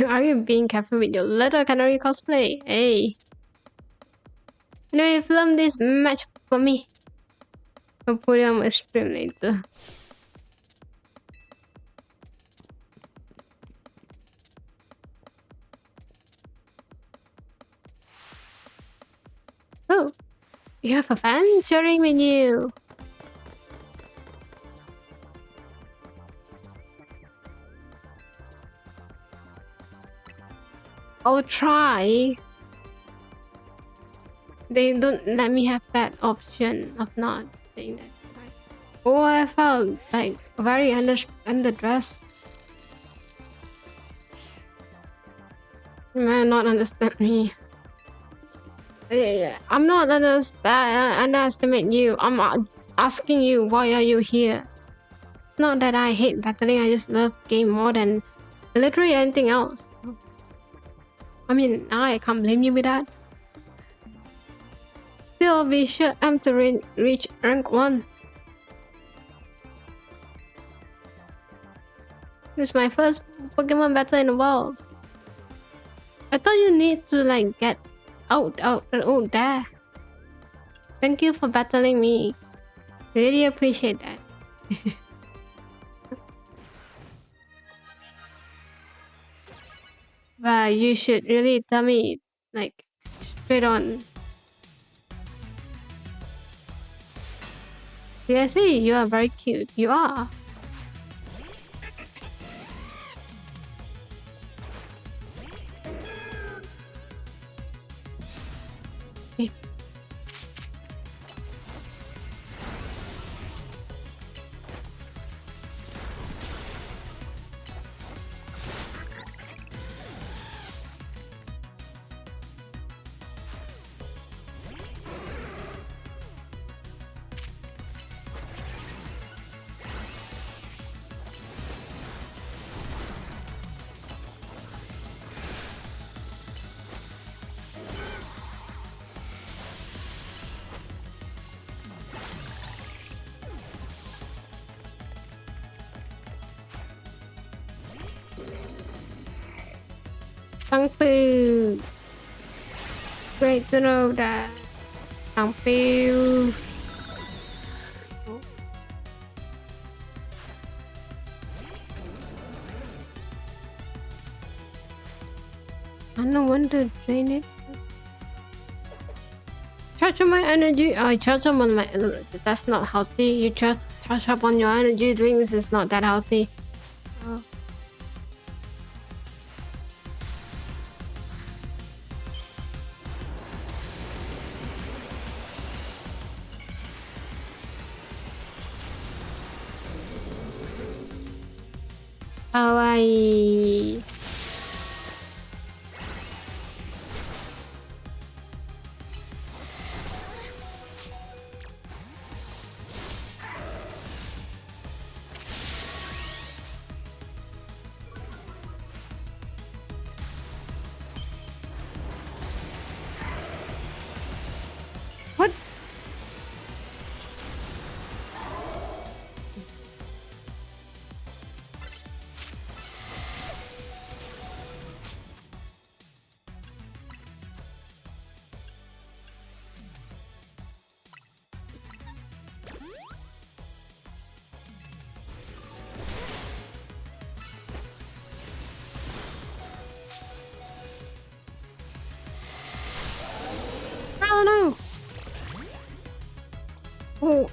Are you being careful with your little canary cosplay? Hey. Anyway, film this match for me. I'll put it on my stream later. Oh, you have a fan sharing with you. I'll try. They don't let me have that option of not saying that. Oh, I felt like very underdressed. You might not understand me. I'm not underestimate you. I'm asking you, why are you here? It's not that I hate battling. I just love game more than literally anything else. I mean, I can't blame you with that. Still, be sure I'm to reach rank 1. This is my first Pokemon battle in the world. I thought you need to like get out there. Thank you for battling me. Really appreciate that. But you should really tell me like straight on. Seriously, you are very cute. You are. Thank you. Great to know that. Thank you. I don't want to drain it. Charge up my energy. I charge up on my energy. That's not healthy. You charge up on your energy drinks. It's not that healthy. Oh. Kawaii. What?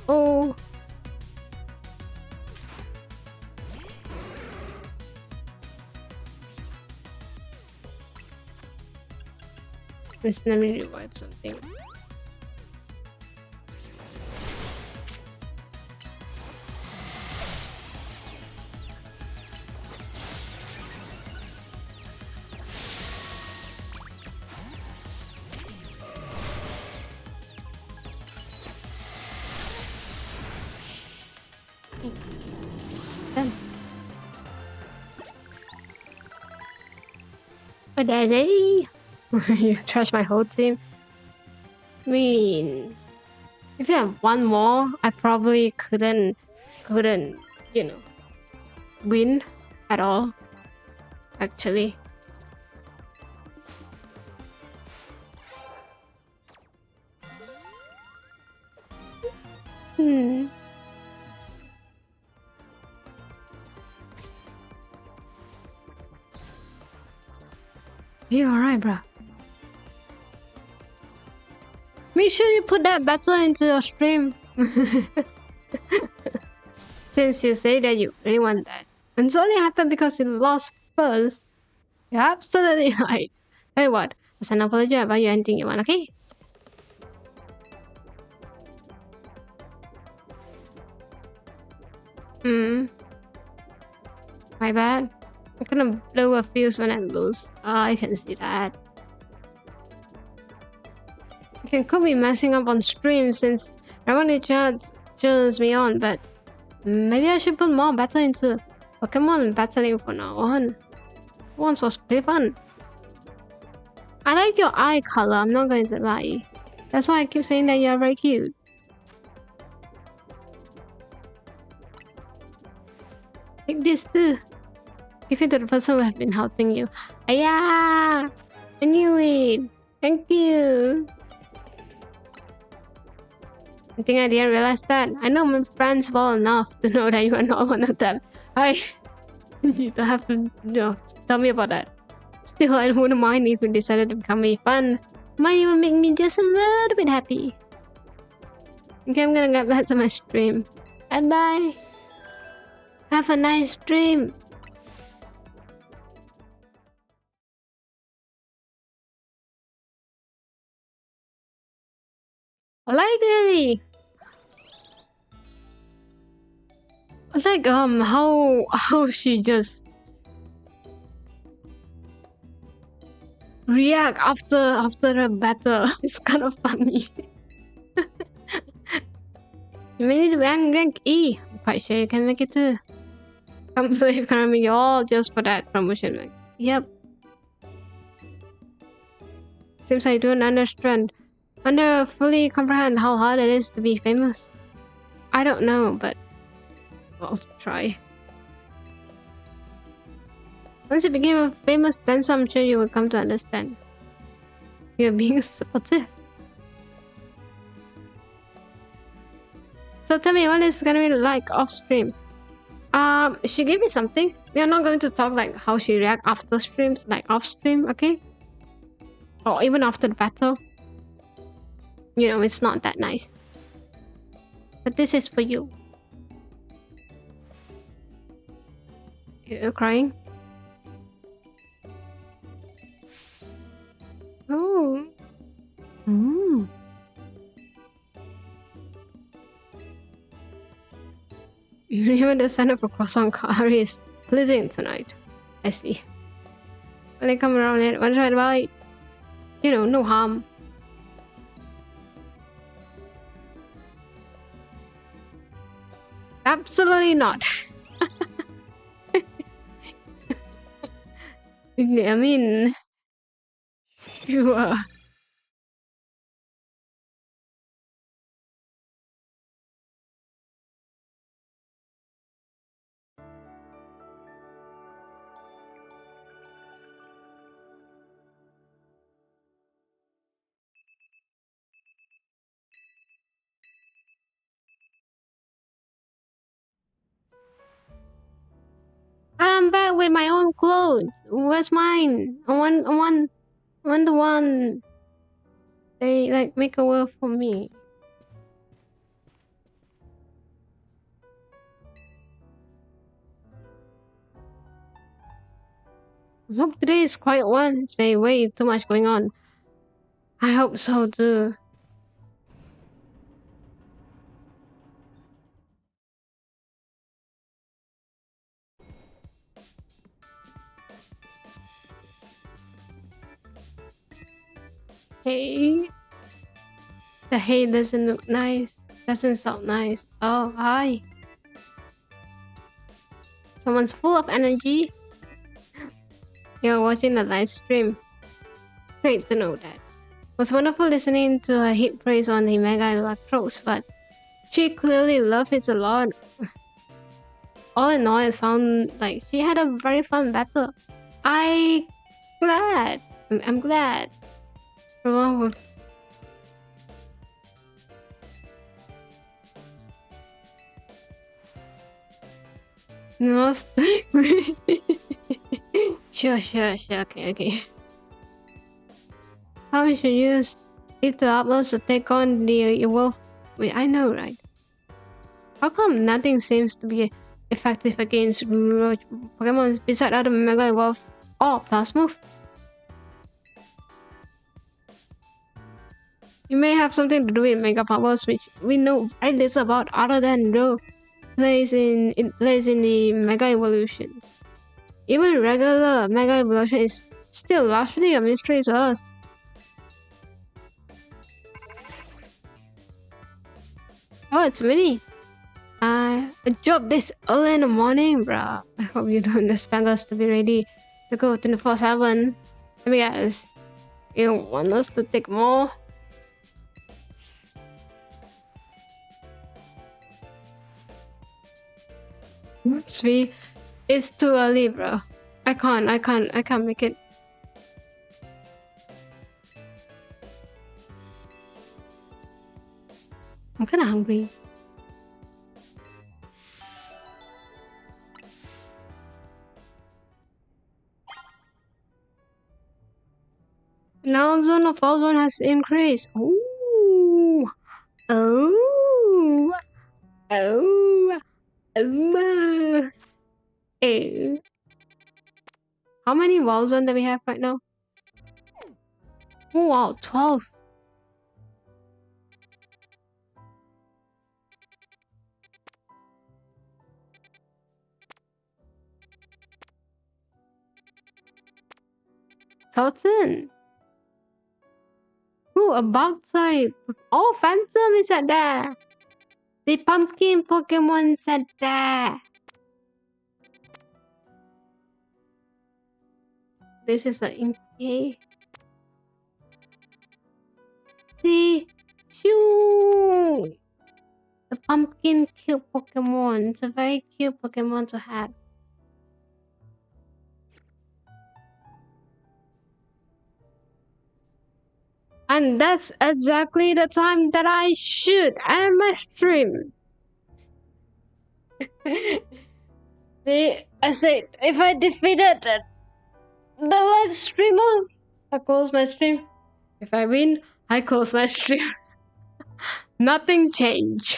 Oh. Just let me revive something. Done. Oh, Daisy! You trashed my whole team. I mean, if you have one more, I probably couldn't, you know, win at all. Actually. You alright, bro? Make sure you put that battle into your stream. Since you say that you really want that. And it's only happened because you lost first. You're absolutely right. Hey, what? I'll send an apology about you anything you want, okay? My bad. I'm gonna blow a fuse when I lose. I can see that. I could be messing up on stream since everyone cheers me on, but maybe I should put more battle into Pokemon battling from now on. Once was pretty fun. I like your eye color, I'm not going to lie. That's why I keep saying that you're very cute. Take this too. Give it to the person who have been helping you. Yeah, I knew it. Thank you. I think I didn't realize that. I know my friends well enough to know that you are not one of them. You don't have to, tell me about that. Still, I wouldn't mind if you decided to become me fun. Might even make me just a little bit happy. Okay, I'm gonna get back to my stream. Bye-bye. Have a nice stream. Likely. It's like how she just react after the battle. It's kind of funny. You made it to rank E. I'm quite sure you can make it too. Come save economy all just for that promotion. Yep. Seems I don't understand. Fully comprehend how hard it is to be famous. I don't know, but I'll try. Once you became famous, then I'm sure you will come to understand. You're being supportive. So tell me, what is gonna be like off stream? She gave me something. We are not going to talk like how she react after streams, like off stream, okay? Or even after the battle. It's not that nice. But this is for you. You're crying? Oh. Even the sound of a croissant curry is pleasing tonight. I see. When I come around it, one try to bite. No harm. Absolutely not. I mean, sure. I'm back with my own clothes. Where's mine? I want the one they like make a world for me. I hope today is quiet one. It's way too much going on. I hope so too. Hey. The hay doesn't look nice. Doesn't sound nice. Oh, hi. Someone's full of energy. You're watching the live stream. Great to know that. It was wonderful listening to her hit praise on the Mega Electros, but she clearly loved it a lot. All in all, it sounds like she had a very fun battle. I'm glad. Everyone with no Sure. Okay. How we should use it to upload to take on the wolf? Wait, I know, right? How come nothing seems to be effective against roach Pokemon besides other Mega Evolve or Plus Move? It may have something to do with Mega Powers, which we know very little about other than Ro plays in the Mega Evolutions. Even regular Mega Evolution is still largely a mystery to us. Oh, it's Minnie. A job this early in the morning, bruh. I hope you don't expect us to be ready to go 24/7. Let me guess. You don't want us to take more? Sweet. It's too early, bro. I can't make it. I'm kinda hungry. Now zone of all zone has increased. Ooh. Oh. Oh. Oh. Eh. How many wall zone do we have right now? Oh wow, 12. Totten. Ooh, about type. Oh, Phantom is at there. The pumpkin Pokemon's at there. This is an Inkay. See? Shoo! The pumpkin cute Pokemon. It's a very cute Pokemon to have. And that's exactly the time that I should end my stream. See, I said if I defeated the live streamer, I close my stream. If I win, I close my stream. Nothing changed.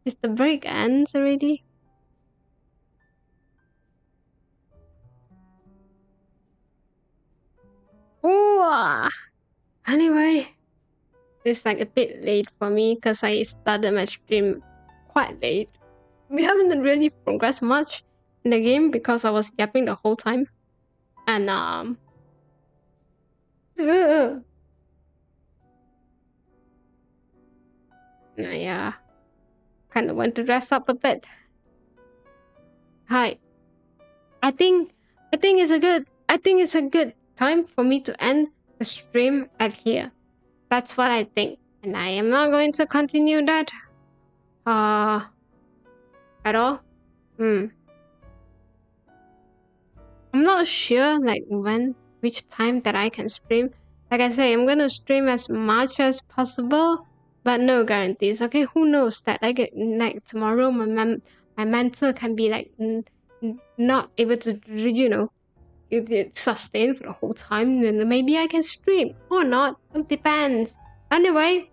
Is the break ends already? Ooh. Anyway, it's like a bit late for me because I started my stream quite late. We haven't really progressed much in the game because I was yapping the whole time. And yeah, kind of want to dress up a bit. Hi. I think it's a good time for me to end the stream at here. That's what I think, and I am not going to continue that at all. I'm not sure like which time that I can stream. Like I say, I'm gonna stream as much as possible, but no guarantees. Okay, who knows that like tomorrow my mental can be like not able to sustain for the whole time, then maybe I can stream or not. It depends. Anyway,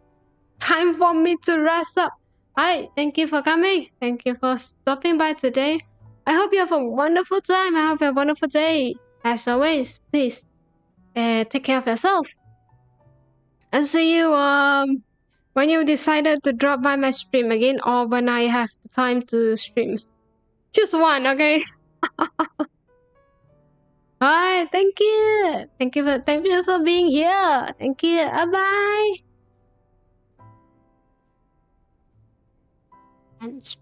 time for me to rest up. Hi, thank you for coming. Thank you for stopping by today. I hope you have a wonderful time. I hope you have a wonderful day. As always, please take care of yourself. And see you when you decided to drop by my stream again, or when I have the time to stream. Just one, okay? Alright, thank you. Thank you for being here. Thank you. Bye bye. And